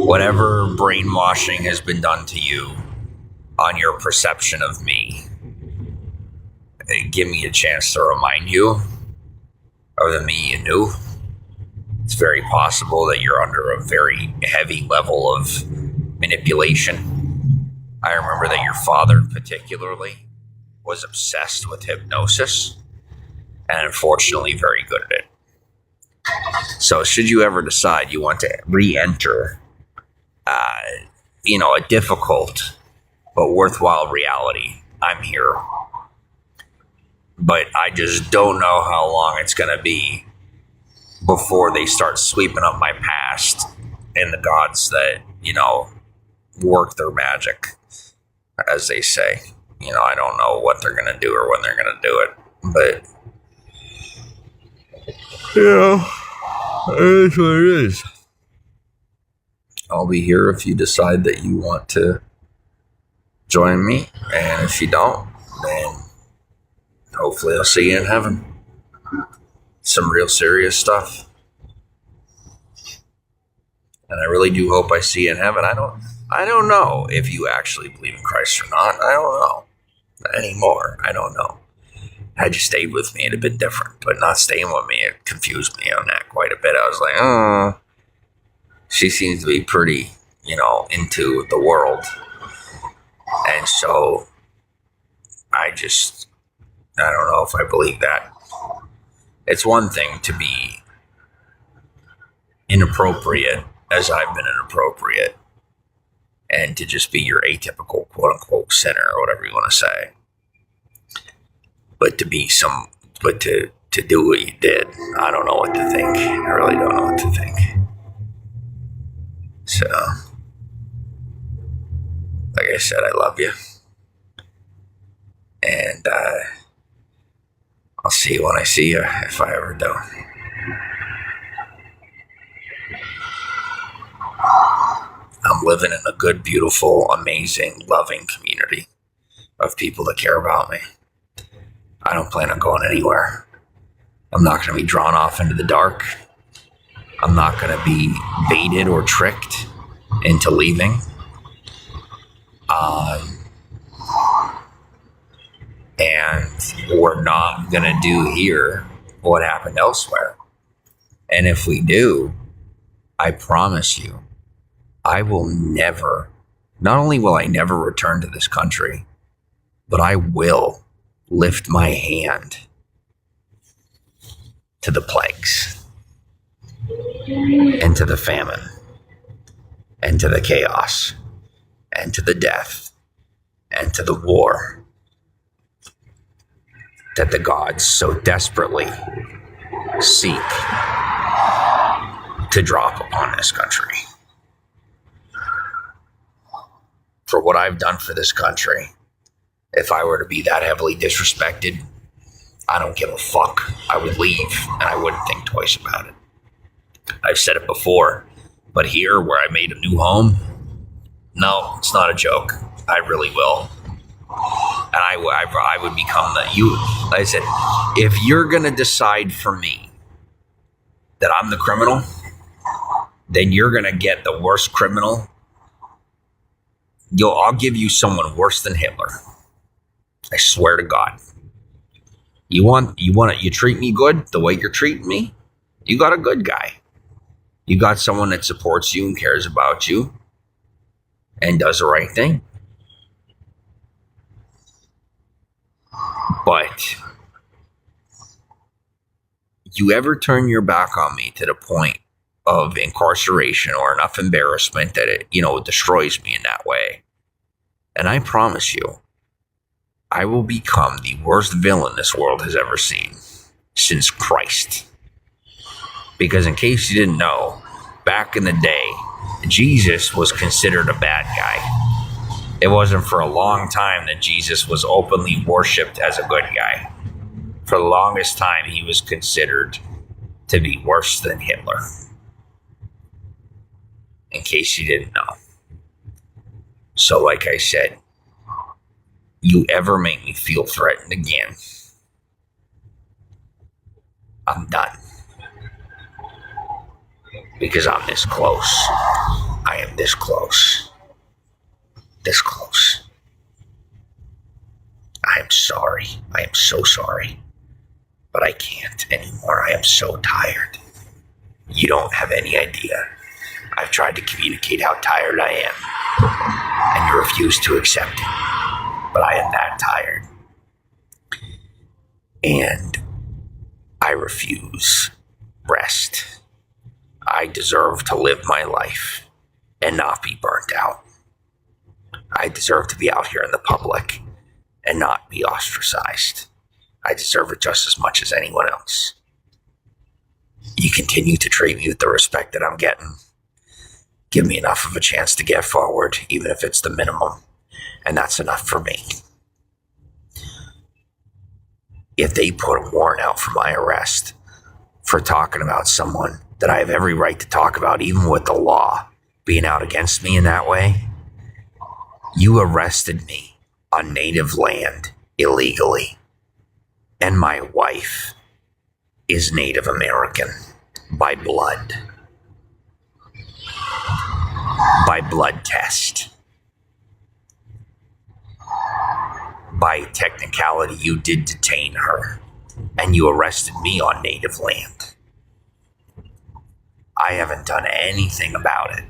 Whatever brainwashing has been done to you on your perception of me, give me a chance to remind you of the me you knew. It's very possible that you're under a very heavy level of manipulation. I remember that your father particularly was obsessed with hypnosis and unfortunately very good at it. So should you ever decide you want to re-enter a difficult but worthwhile reality, I'm here. But I just don't know how long it's going to be before they start sweeping up my past and the gods that, work their magic, as they say. I don't know what they're going to do or when they're going to do it. But, it is what it is. I'll be here if you decide that you want to join me. And if you don't, then hopefully I'll see you in heaven. Some real serious stuff. And I really do hope I see you in heaven. I don't know if you actually believe in Christ or not. I don't know. Not anymore. I don't know. Had you stayed with me, it'd have been different. But not staying with me, it confused me on that quite a bit. I was like, oh, she seems to be pretty, into the world. And so I don't know if I believe that. It's one thing to be inappropriate, as I've been inappropriate, and to just be your atypical quote-unquote sinner or whatever you want to say. But to do what you did, I don't know what to think. I really don't know what to think. So, like I said, I love you. And I'll see you when I see you, if I ever do. I'm living in a good, beautiful, amazing, loving community of people that care about me. I don't plan on going anywhere. I'm not going to be drawn off into the dark. I'm not going to be baited or tricked into leaving. And we're not going to do here what happened elsewhere. And if we do, I promise you, I will never, not only will I never return to this country, but I will lift my hand to the plagues and to the famine and to the chaos and to the death and to the war that the gods so desperately seek to drop upon this country. For what I've done for this country, if I were to be that heavily disrespected I don't give a fuck. I would leave and I wouldn't think twice about it. I've said it before, but here where I made a new home, no, it's not a joke. I really will. And I would become like I said, if you're going to decide for me that I'm the criminal, then you're going to get the worst criminal. I'll give you someone worse than Hitler. I swear to God. You treat me good the way you're treating me, you got a good guy. You got someone that supports you and cares about you and does the right thing. But you ever turn your back on me to the point of incarceration or enough embarrassment that it, destroys me in that way, and I promise you, I will become the worst villain this world has ever seen since Christ. Because in case you didn't know, back in the day, Jesus was considered a bad guy. It wasn't for a long time that Jesus was openly worshipped as a good guy. For the longest time, he was considered to be worse than Hitler. In case you didn't know. So like I said, you ever make me feel threatened again, I'm done. Because I'm this close. I am this close. This close. I am sorry. I am so sorry. But I can't anymore. I am so tired. You don't have any idea. I've tried to communicate how tired I am. And you refuse to accept it. But I am that tired. And I refuse rest. I deserve to live my life and not be burnt out. I deserve to be out here in the public and not be ostracized. I deserve it just as much as anyone else. You continue to treat me with the respect that I'm getting. Give me enough of a chance to get forward, even if it's the minimum. And that's enough for me. If they put a warrant out for my arrest for talking about someone that I have every right to talk about, even with the law being out against me in that way, you arrested me on native land illegally. And my wife is Native American by blood. By blood test. By technicality, you did detain her, and you arrested me on native land. I haven't done anything about it.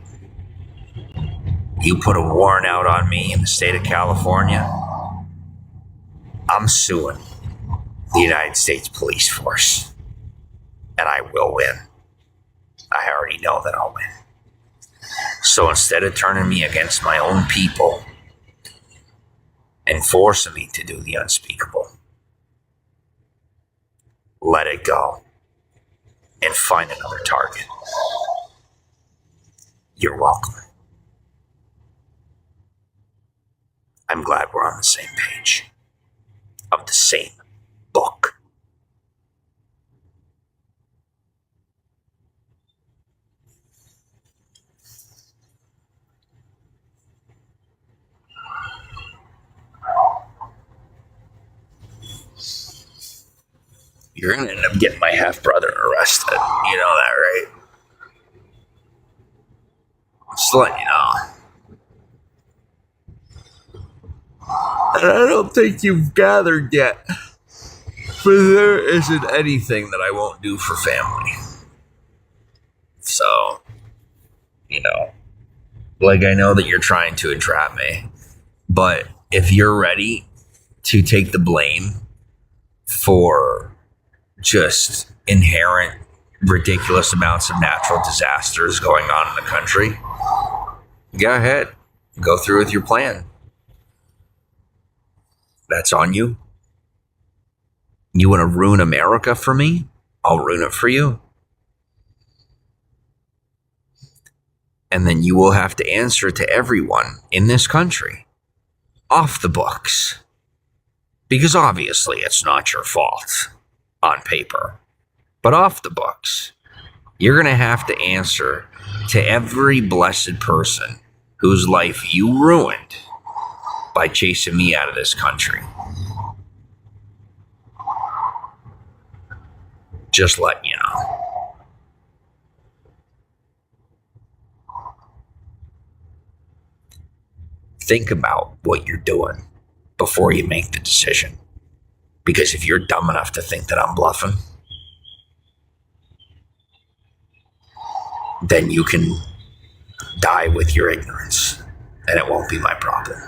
You put a warrant out on me in the state of California, I'm suing the United States Police Force, and I will win. I already know that I'll win. So instead of turning me against my own people and forcing me to do the unspeakable, let it go and find another target. You're welcome. I'm glad we're on the same page of the same book. You're going to end up getting my half-brother arrested. You know that, right? Just letting you know. And I don't think you've gathered yet. But there isn't anything that I won't do for family. So, like I know that you're trying to entrap me. But if you're ready to take the blame for just inherent ridiculous amounts of natural disasters going on in the country, go ahead. Go through with your plan. That's on you. You want to ruin America for me? I'll ruin it for you. And then you will have to answer to everyone in this country. Off the books. Because obviously it's not your fault on paper. But off the books, you're going to have to answer to every blessed person whose life you ruined by chasing me out of this country. Just letting you know. Think about what you're doing before you make the decision. Because if you're dumb enough to think that I'm bluffing, then you can die with your ignorance, and it won't be my problem.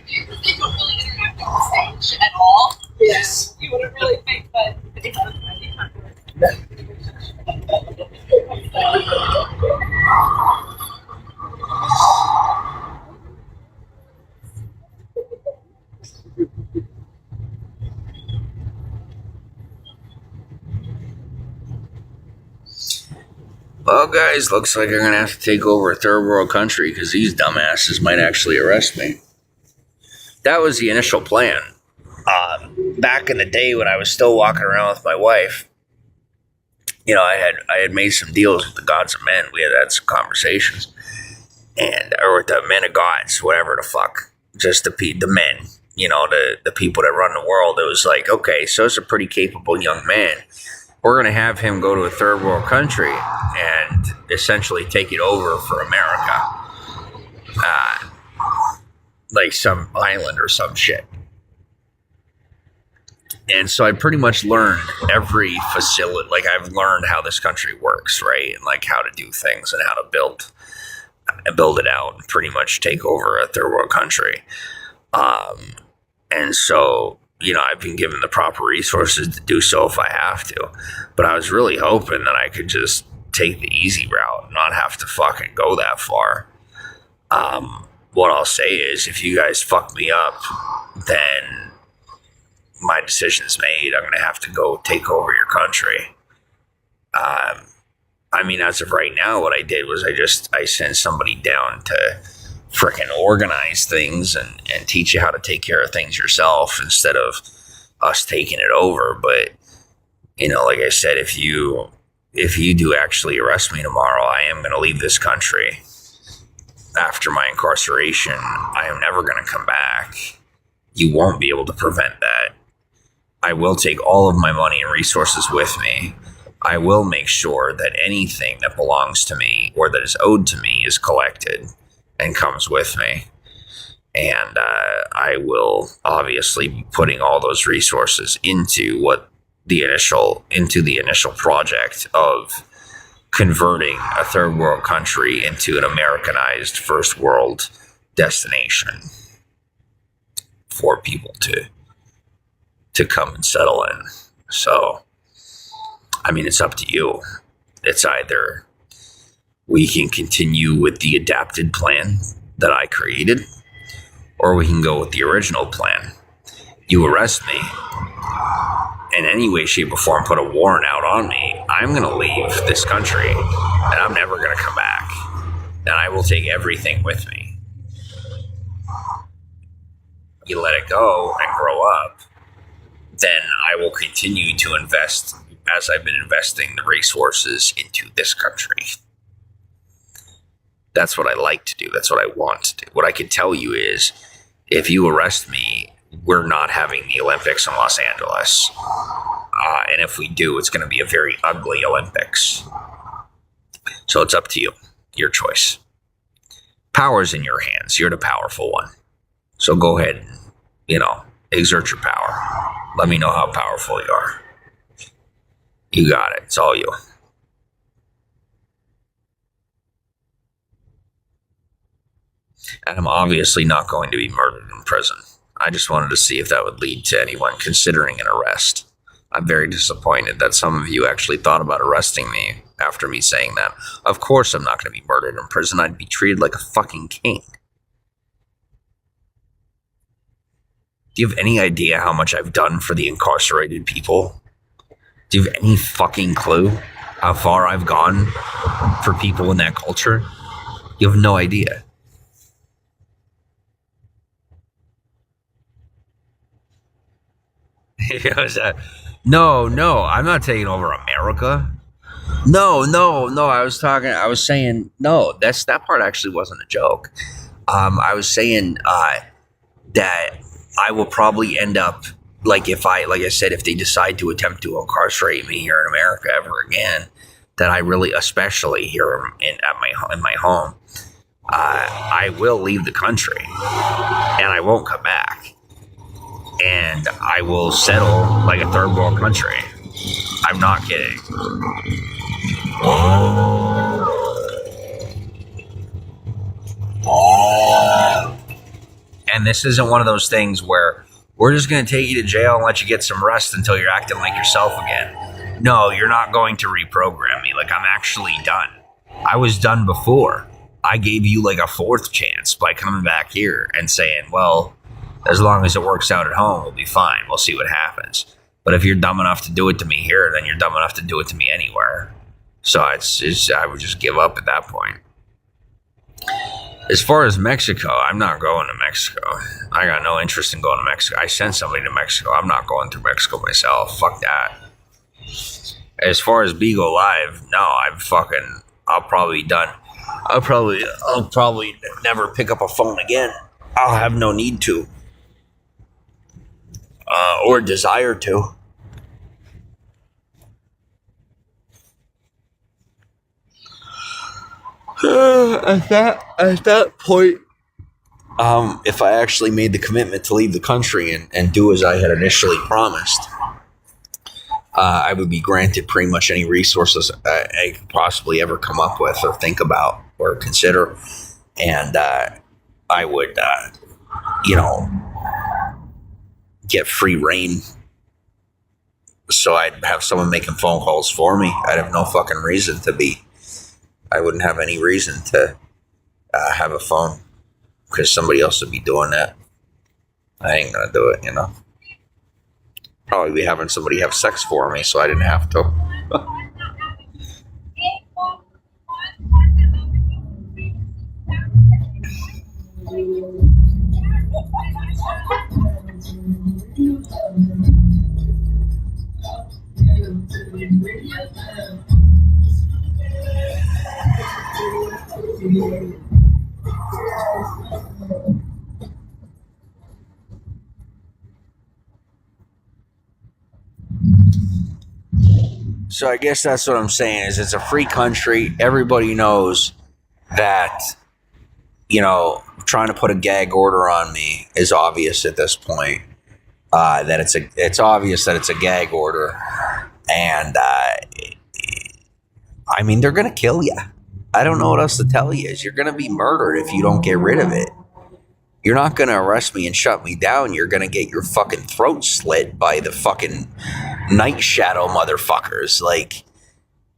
You think we're really interacting on stage at all? Yes. You wouldn't really think, but you can't do it. Well, guys, looks like I'm going to have to take over a third world country because these dumbasses might actually arrest me. That was the initial plan. Back in the day when I was still walking around with my wife, you know, I had made some deals with the gods of men. We had some conversations, or with the men of gods, whatever the fuck, just the men, you know, the people that run the world. It was like, okay, so it's a pretty capable young man. We're going to have him go to a third world country and essentially take it over for America. Like some island or some shit. And so I pretty much learned every facility. Like, I've learned how this country works, right? And like how to do things and how to build it out and pretty much take over a third world country. And so, you know, I've been given the proper resources to do so if I have to. But I was really hoping that I could just take the easy route and not have to fucking go that far. What I'll say is, if you guys fuck me up, then my decision's made. I'm going to have to go take over your country. I mean, as of right now, what I did was I sent somebody down to frickin' organize things and teach you how to take care of things yourself instead of us taking it over. But, you know, like I said, if you do actually arrest me tomorrow, I am going to leave this country. After my incarceration, I am never going to come back. You won't be able to prevent that. I will take all of my money and resources with me. I will make sure that anything that belongs to me or that is owed to me is collected and comes with me. And I will obviously be putting all those resources into the initial project of converting a third world country into an Americanized first world destination for people to come and settle in. So, I mean, it's up to you. It's either we can continue with the adapted plan that I created, or we can go with the original plan. You arrest me in any way, shape, or form, put a warrant out on me, I'm going to leave this country and I'm never going to come back. And I will take everything with me. You let it go and grow up, then I will continue to invest as I've been investing the resources into this country. That's what I like to do. That's what I want to do. What I can tell you is, if you arrest me, we're not having the Olympics in Los Angeles. And if we do, it's going to be a very ugly Olympics. So it's up to you. Your choice. Power's in your hands. You're the powerful one. So go ahead and, exert your power. Let me know how powerful you are. You got it. It's all you. And I'm obviously not going to be murdered in prison. I just wanted to see if that would lead to anyone considering an arrest. I'm very disappointed that some of you actually thought about arresting me after me saying that. Of course I'm not going to be murdered in prison. I'd be treated like a fucking king. Do you have any idea how much I've done for the incarcerated people? Do you have any fucking clue how far I've gone for people in that culture? You have no idea. No, I'm not taking over America. No. I was saying, no, that part actually wasn't a joke. I was saying that I will probably end up, like I said, if they decide to attempt to incarcerate me here in America ever again, that I really, especially here in my home, I will leave the country and I won't come back. And I will settle like a third world country. I'm not kidding. And this isn't one of those things where we're just going to take you to jail and let you get some rest until you're acting like yourself again. No, you're not going to reprogram me. Like, I'm actually done. I was done before. I gave you like a fourth chance by coming back here and saying, well, as long as it works out at home, we'll be fine. We'll see what happens. But if you're dumb enough to do it to me here, then you're dumb enough to do it to me anywhere. So I would just give up at that point. As far as Mexico, I'm not going to Mexico. I got no interest in going to Mexico. I sent somebody to Mexico. I'm not going through Mexico myself. Fuck that. As far as Beagle Live, no, I'll probably be done. I'll probably never pick up a phone again. I'll have no need to. Or desire to. At that point, if I actually made the commitment to leave the country and do as I had initially promised, I would be granted pretty much any resources I could possibly ever come up with or think about or consider, and I would, get free reign. So I'd have someone making phone calls for me. I'd have no fucking reason to be. I wouldn't have any reason to have a phone because somebody else would be doing that. I ain't gonna do it, Probably be having somebody have sex for me so I didn't have to. So I guess that's what I'm saying is it's a free country. Everybody knows that, trying to put a gag order on me is obvious at this point. That it's obvious that it's a gag order. And, they're going to kill you. I don't know what else to tell you is you're going to be murdered if you don't get rid of it. You're not going to arrest me and shut me down. You're going to get your fucking throat slit by the fucking Night Shadow motherfuckers. Like,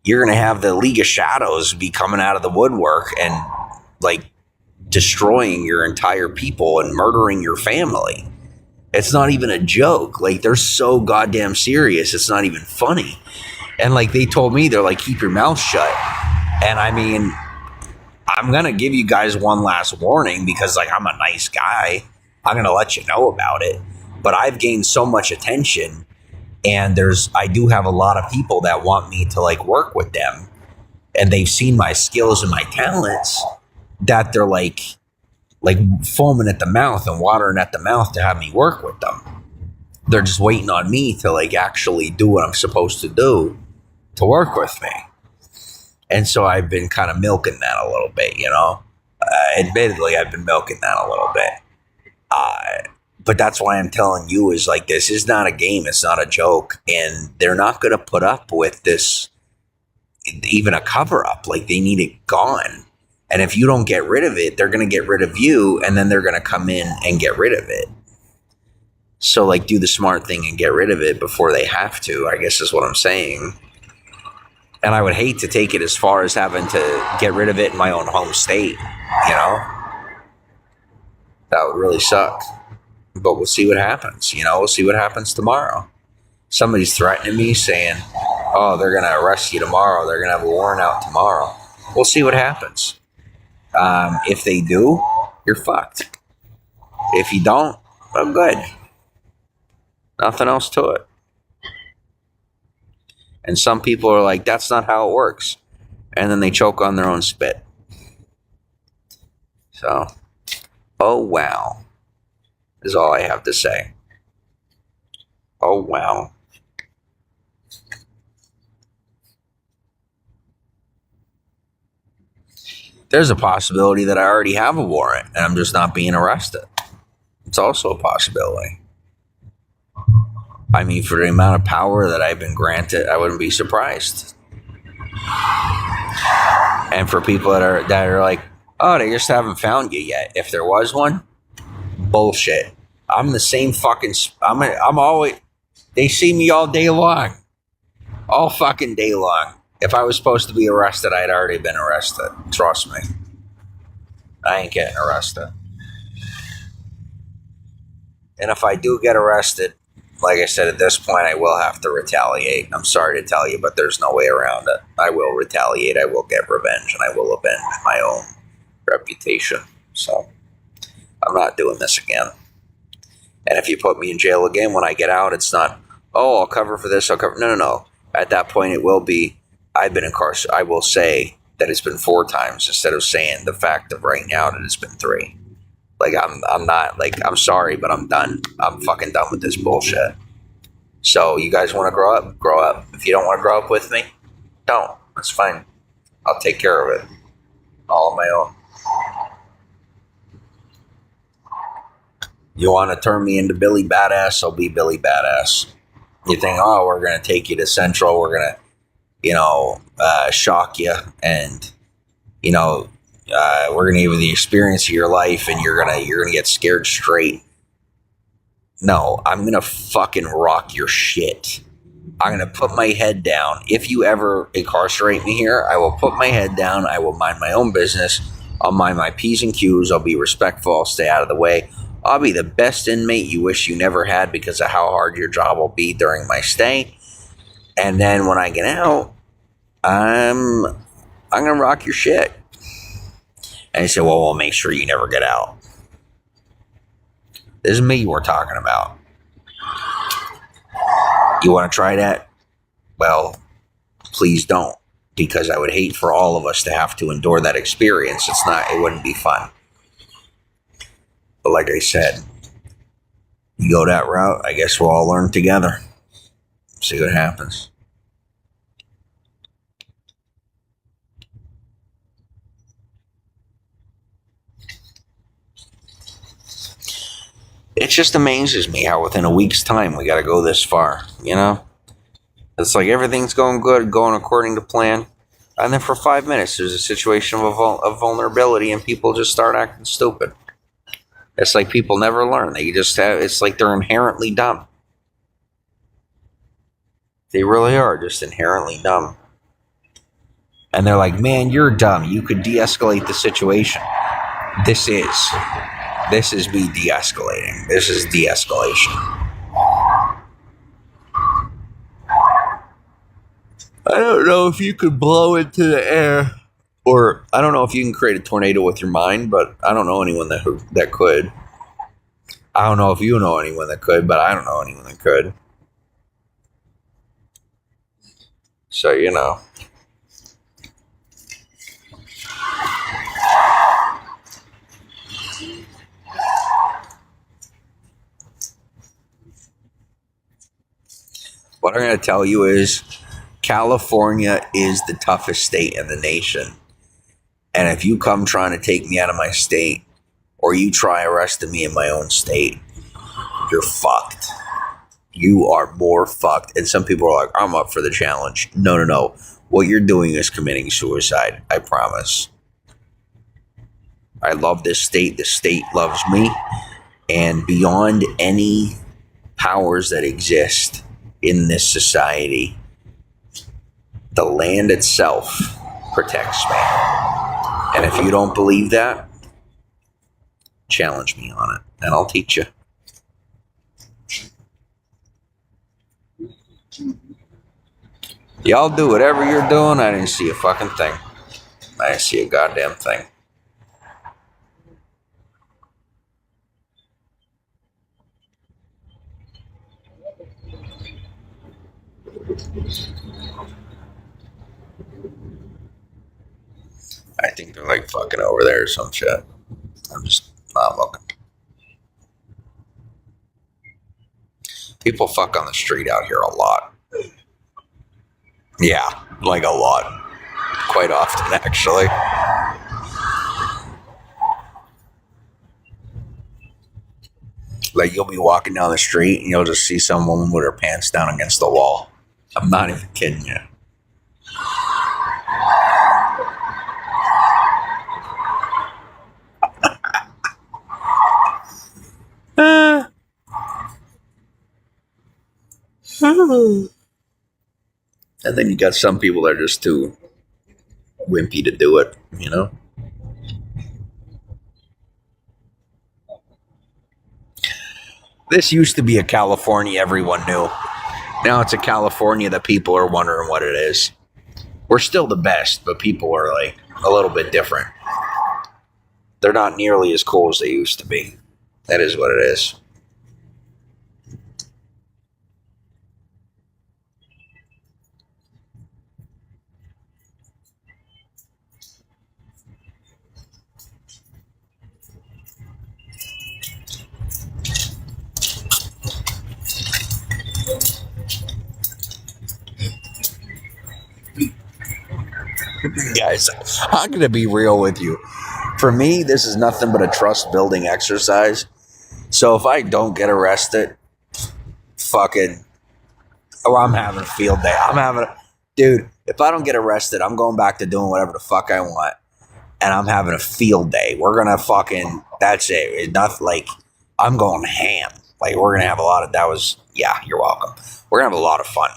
you're going to have the League of Shadows be coming out of the woodwork and, destroying your entire people and murdering your family. It's not even a joke. Like, they're so goddamn serious. It's not even funny. And, they told me, they're like, keep your mouth shut. And, I'm going to give you guys one last warning because, I'm a nice guy. I'm going to let you know about it. But I've gained so much attention, and I do have a lot of people that want me to, work with them. And they've seen my skills and my talents that they're, foaming at the mouth and watering at the mouth to have me work with them. They're just waiting on me to, actually do what I'm supposed to do to work with me. And so I've been kind of milking that a little bit, admittedly, I've been milking that a little bit. But that's why I'm telling you is this is not a game. It's not a joke. And they're not going to put up with this, even a cover up. They need it gone. And if you don't get rid of it, they're going to get rid of you, and then they're going to come in and get rid of it. So, like, do the smart thing and get rid of it before they have to, I guess is what I'm saying. And I would hate to take it as far as having to get rid of it in my own home state, you know? That would really suck. But we'll see what happens, you know? We'll see what happens tomorrow. Somebody's threatening me saying, oh, they're going to arrest you tomorrow. They're going to have a warrant out tomorrow. We'll see what happens. If they do, you're fucked. If you don't, I'm good. Nothing else to it. And some people are like, that's not how it works. And then they choke on their own spit. So, oh wow, is all I have to say. Oh wow. There's a possibility that I already have a warrant and I'm just not being arrested. It's also a possibility. I mean, for the amount of power that I've been granted, I wouldn't be surprised. And for people that are like, oh, they just haven't found you yet. If there was one, bullshit. I'm the same fucking. I'm always. They see me all day long, all fucking day long. If I was supposed to be arrested, I'd already been arrested. Trust me. I ain't getting arrested. And if I do get arrested, like I said, at this point, I will have to retaliate. I'm sorry to tell you, but there's no way around it. I will retaliate. I will get revenge, and I will avenge my own reputation. So I'm not doing this again. And if you put me in jail again when I get out, it's not, oh, I'll cover for this. I'll cover. No. At that point, it will be, I've been incarcerated. I will say that it's been 4 times instead of saying the fact of right now that it's been 3. Like, I'm not, like, I'm sorry, but I'm done. I'm fucking done with this bullshit. So, you guys want to grow up? Grow up. If you don't want to grow up with me, don't. That's fine. I'll take care of it. All on my own. You want to turn me into Billy Badass? I'll be Billy Badass. You think, oh, we're going to take you to Central. We're going to, shock you. And, we're gonna give you the experience of your life, and you're gonna get scared straight. No, I'm gonna fucking rock your shit. I'm gonna put my head down. If you ever incarcerate me here, I will put my head down. I will mind my own business. I'll mind my P's and Q's. I'll be respectful. I'll stay out of the way. I'll be the best inmate you wish you never had because of how hard your job will be during my stay. And then when I get out, I'm gonna rock your shit. And he said, well, we'll make sure you never get out. This is me we're talking about. You want to try that? Well, please don't. Because I would hate for all of us to have to endure that experience. It wouldn't be fun. But like I said, you go that route, I guess we'll all learn together. See what happens. It just amazes me how within a week's time we got to go this far, It's like everything's going good, going according to plan. And then for 5 minutes, there's a situation of vulnerability and people just start acting stupid. It's like people never learn. It's like they're inherently dumb. They really are just inherently dumb. And they're like, man, you're dumb. You could de-escalate the situation. This is me de-escalating. This is de-escalation. I don't know if you could blow into the air, or I don't know if you can create a tornado with your mind, but I don't know anyone that could. I don't know if you know anyone that could, but I don't know anyone that could. So, What I'm going to tell you is California is the toughest state in the nation. And if you come trying to take me out of my state, or you try arresting me in my own state, you're fucked. You are more fucked. And some people are like, I'm up for the challenge. No. What you're doing is committing suicide. I promise. I love this state. The state loves me. And beyond any powers that exist in this society, the land itself protects me. And if you don't believe that, challenge me on it, and I'll teach you. Y'all do whatever you're doing. I didn't see a fucking thing. I didn't see a goddamn thing. I think they're like fucking over there or some shit. I'm just not looking. People fuck on the street out here a lot. Yeah, like a lot. Quite often, actually. Like, you'll be walking down the street and you'll just see some woman with her pants down against the wall. I'm not even kidding you. And then you got some people that are just too wimpy to do it, you know? This used to be a California everyone knew. Now it's a California that people are wondering what it is. We're still the best, but people are like a little bit different. They're not nearly as cool as they used to be. That is what it is. Guys, I'm going to be real with you. For me, this is nothing but a trust building exercise. So if I don't get arrested, I'm having a field day. Dude, if I don't get arrested, I'm going back to doing whatever the fuck I want. And I'm having a field day. We're going to that's it. It's not like, I'm going ham. Like, we're going to have you're welcome. We're going to have a lot of fun.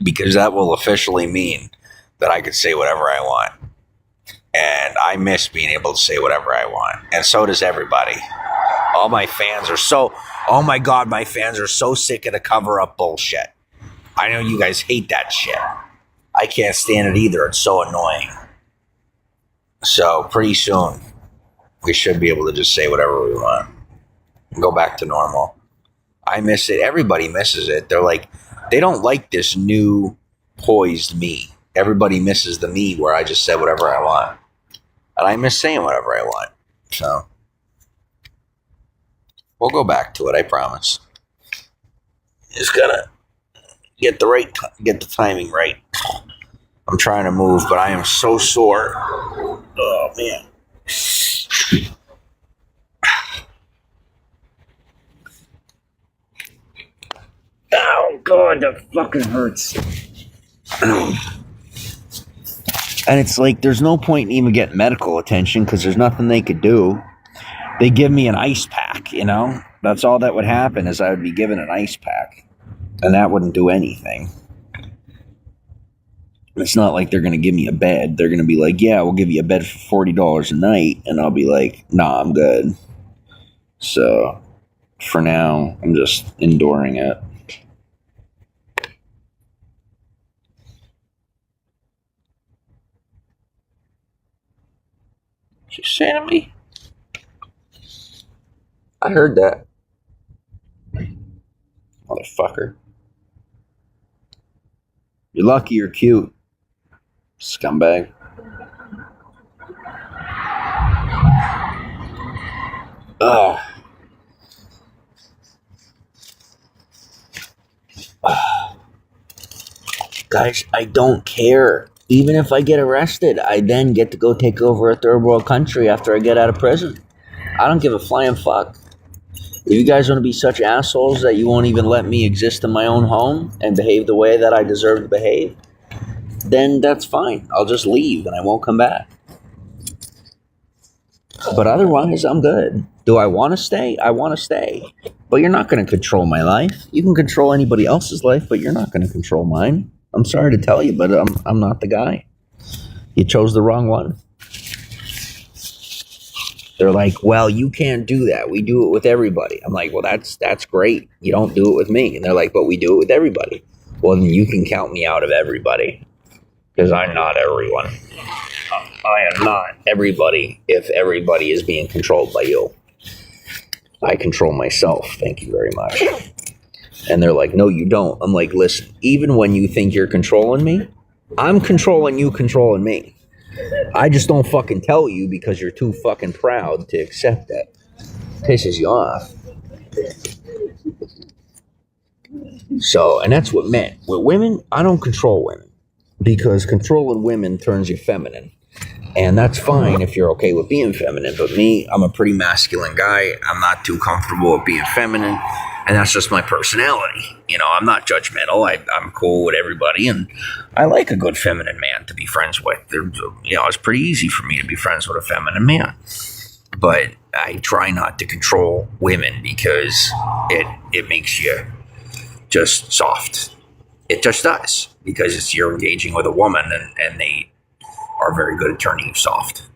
Because that will officially mean that I could say whatever I want. And I miss being able to say whatever I want. And so does everybody. All my fans are oh my God, my fans are so sick of the cover up bullshit. I know you guys hate that shit. I can't stand it either. It's so annoying. So pretty soon, we should be able to just say whatever we want. And go back to normal. I miss it. Everybody misses it. They're like, they don't like this new poised me. Everybody misses the me where I just said whatever I want. And I miss saying whatever I want. So we'll go back to it, I promise. Just gotta get the timing right. I'm trying to move, but I am so sore. Oh man. Oh God, that fucking hurts. And it's like, there's no point in even getting medical attention because there's nothing they could do. They give me an ice pack, you know? That's all that would happen is I would be given an ice pack. And that wouldn't do anything. It's not like they're going to give me a bed. They're going to be like, yeah, we'll give you a bed for $40 a night. And I'll be like, nah, I'm good. So, for now, I'm just enduring it. What you saying to me? I heard that. Motherfucker. You're lucky you're cute. Scumbag. Ugh. Guys, I don't care. Even if I get arrested, I then get to go take over a third world country after I get out of prison. I don't give a flying fuck. If you guys want to be such assholes that you won't even let me exist in my own home and behave the way that I deserve to behave, then that's fine. I'll just leave and I won't come back. But otherwise, I'm good. Do I want to stay? I want to stay. But you're not going to control my life. You can control anybody else's life, but you're not going to control mine. I'm sorry to tell you, but I'm not the guy. You chose the wrong one. They're like, well, you can't do that. We do it with everybody. I'm like, well, that's great. You don't do it with me. And they're like, but we do it with everybody. Well, then you can count me out of everybody because I'm not everyone. I am not everybody if everybody is being controlled by you. I control myself. Thank you very much. And they're like, no, you don't. I'm like, listen, even when you think you're controlling me, I'm controlling you controlling me. I just don't fucking tell you because you're too fucking proud to accept that. Pisses you off. So, and that's what men. With women, I don't control women because controlling women turns you feminine. And that's fine if you're okay with being feminine. But me, I'm a pretty masculine guy. I'm not too comfortable with being feminine. And that's just my personality. You know, I'm not judgmental. I'm cool with everybody. And I like a good feminine man to be friends with. You know, it's pretty easy for me to be friends with a feminine man. But I try not to control women because it makes you just soft. It just does. Because you're engaging with a woman and they are very good at turning you soft.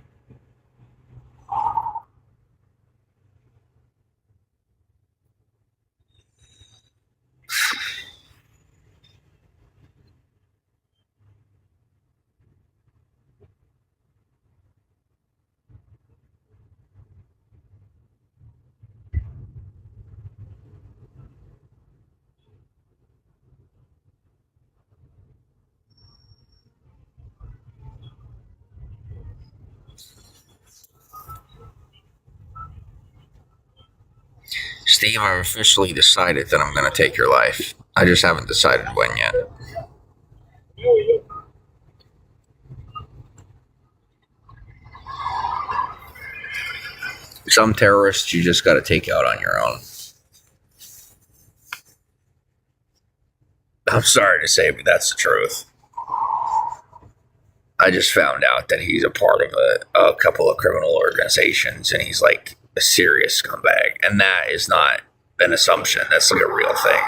Steve, I've officially decided that I'm going to take your life. I just haven't decided when yet. Some terrorists you just got to take out on your own. I'm sorry to say, but that's the truth. I just found out that he's a part of a couple of criminal organizations, and he's like a serious scumbag. And that is not an assumption. That's like a real thing.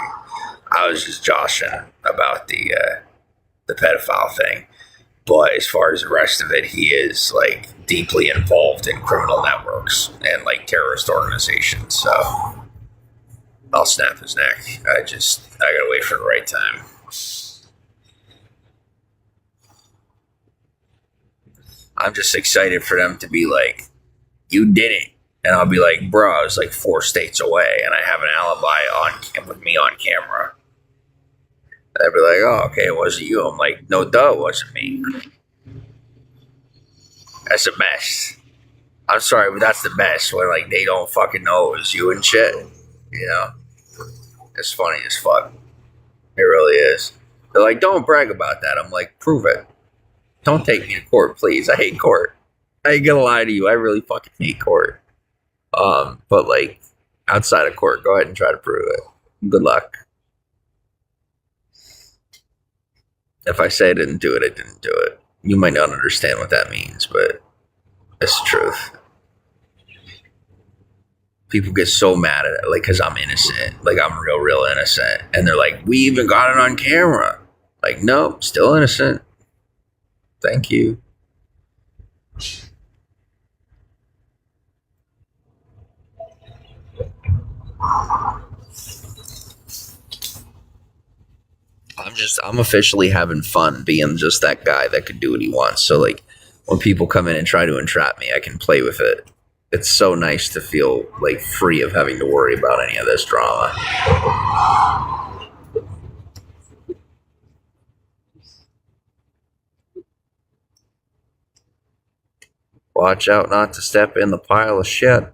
I was just joshing about the pedophile thing. But as far as the rest of it, he is like deeply involved in criminal networks and like terrorist organizations. So I'll snap his neck. I gotta wait for the right time. I'm just excited for them to be like, you did it. And I'll be like, bro, I was like 4 states away and I have an alibi with me on camera. They'd be like, oh, okay, it wasn't you. I'm like, no, duh, it wasn't me. That's the best. I'm sorry, but that's the best when like they don't fucking know it was you and shit. You know? It's funny as fuck. It really is. They're like, don't brag about that. I'm like, prove it. Don't take me to court, please. I hate court. I ain't gonna lie to you. I really fucking hate court. But like outside of court, go ahead and try to prove it. Good luck. If I say I didn't do it, I didn't do it. You might not understand what that means, but it's the truth. People get so mad at it, like, because I'm innocent. Like, I'm real innocent. And they're like, we even got it on camera. Like, no, still innocent. Thank you. I'm officially having fun being just that guy that could do what he wants. So like when people come in and try to entrap me, I can play with it. It's so nice to feel like free of having to worry about any of this drama. Watch out not to step in the pile of shit.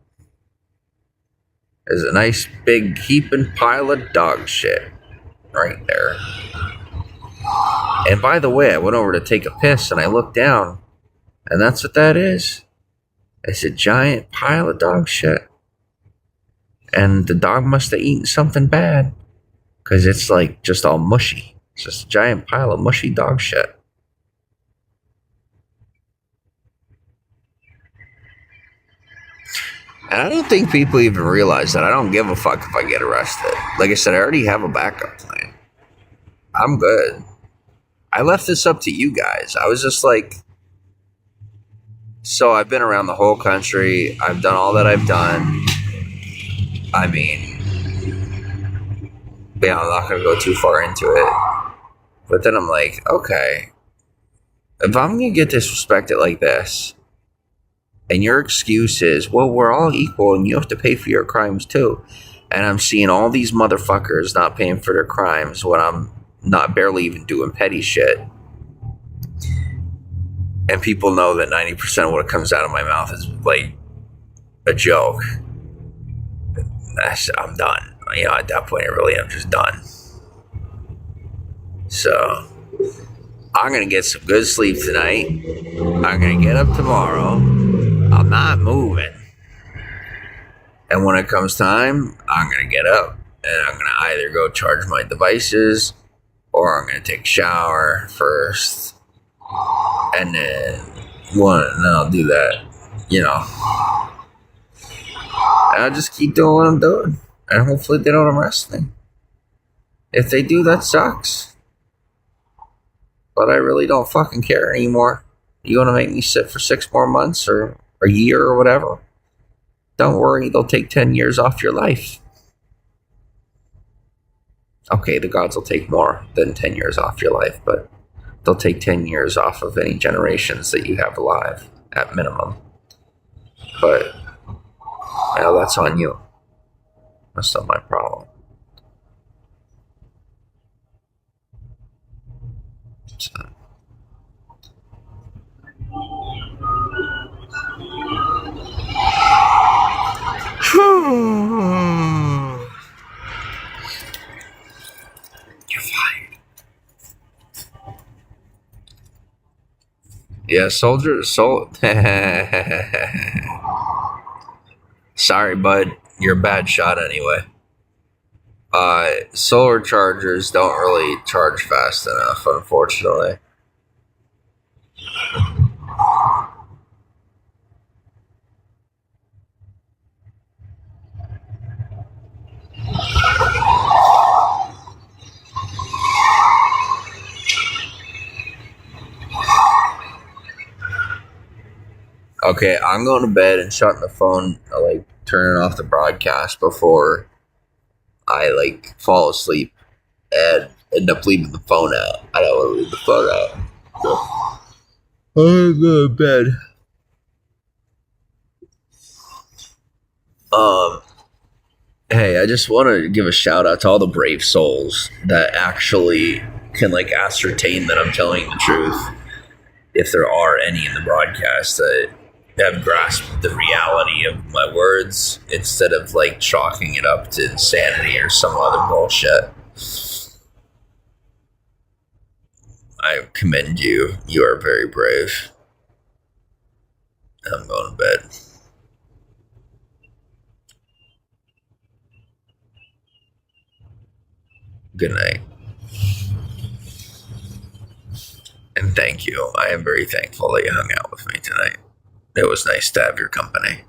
There's a nice big heaping pile of dog shit right there. And by the way, I went over to take a piss and I looked down, and that's what that is. It's a giant pile of dog shit. And the dog must have eaten something bad, because it's like just all mushy. It's just a giant pile of mushy dog shit. And I don't think people even realize that. I don't give a fuck if I get arrested. Like I said, I already have a backup plan. I'm good. I left this up to you guys. I was just like, so I've been around the whole country. I've done all that I've done. I mean, yeah, I'm not going to go too far into it. But then I'm like, okay, if I'm going to get disrespected like this, and your excuse is, well, we're all equal and you have to pay for your crimes too. And I'm seeing all these motherfuckers not paying for their crimes when I'm not barely even doing petty shit. And people know that 90% of what comes out of my mouth is like a joke. I'm done. You know, at that point, I really am just done. So, I'm going to get some good sleep tonight. I'm going to get up tomorrow. I'm not moving. And when it comes time, I'm going to get up. And I'm going to either go charge my devices, or I'm going to take a shower first. And then I'll do that, you know. And I'll just keep doing what I'm doing. And hopefully they don't arrest me. If they do, that sucks. But I really don't fucking care anymore. You want to make me sit for 6 more months or a year or whatever? Don't worry, they'll take 10 years off your life. Okay, the gods will take more than 10 years off your life, but they'll take 10 years off of any generations that you have alive, at minimum. But, you know, that's on you. That's not my problem. So. You're fired. Yeah, soldier. Sorry, bud. You're a bad shot anyway. Solar chargers don't really charge fast enough, unfortunately. Okay, I'm going to bed and shutting the phone, like turning off the broadcast before I like fall asleep and end up leaving the phone out. I don't want to leave the phone out. So, I'm going to bed. Hey, I just want to give a shout out to all the brave souls that actually can like ascertain that I'm telling the truth. If there are any in the broadcast that have grasped the reality of my words instead of like chalking it up to insanity or some other bullshit. I commend you. You are very brave. I'm going to bed. Good night. And thank you. I am very thankful that you hung out with me tonight. It was nice to have your company.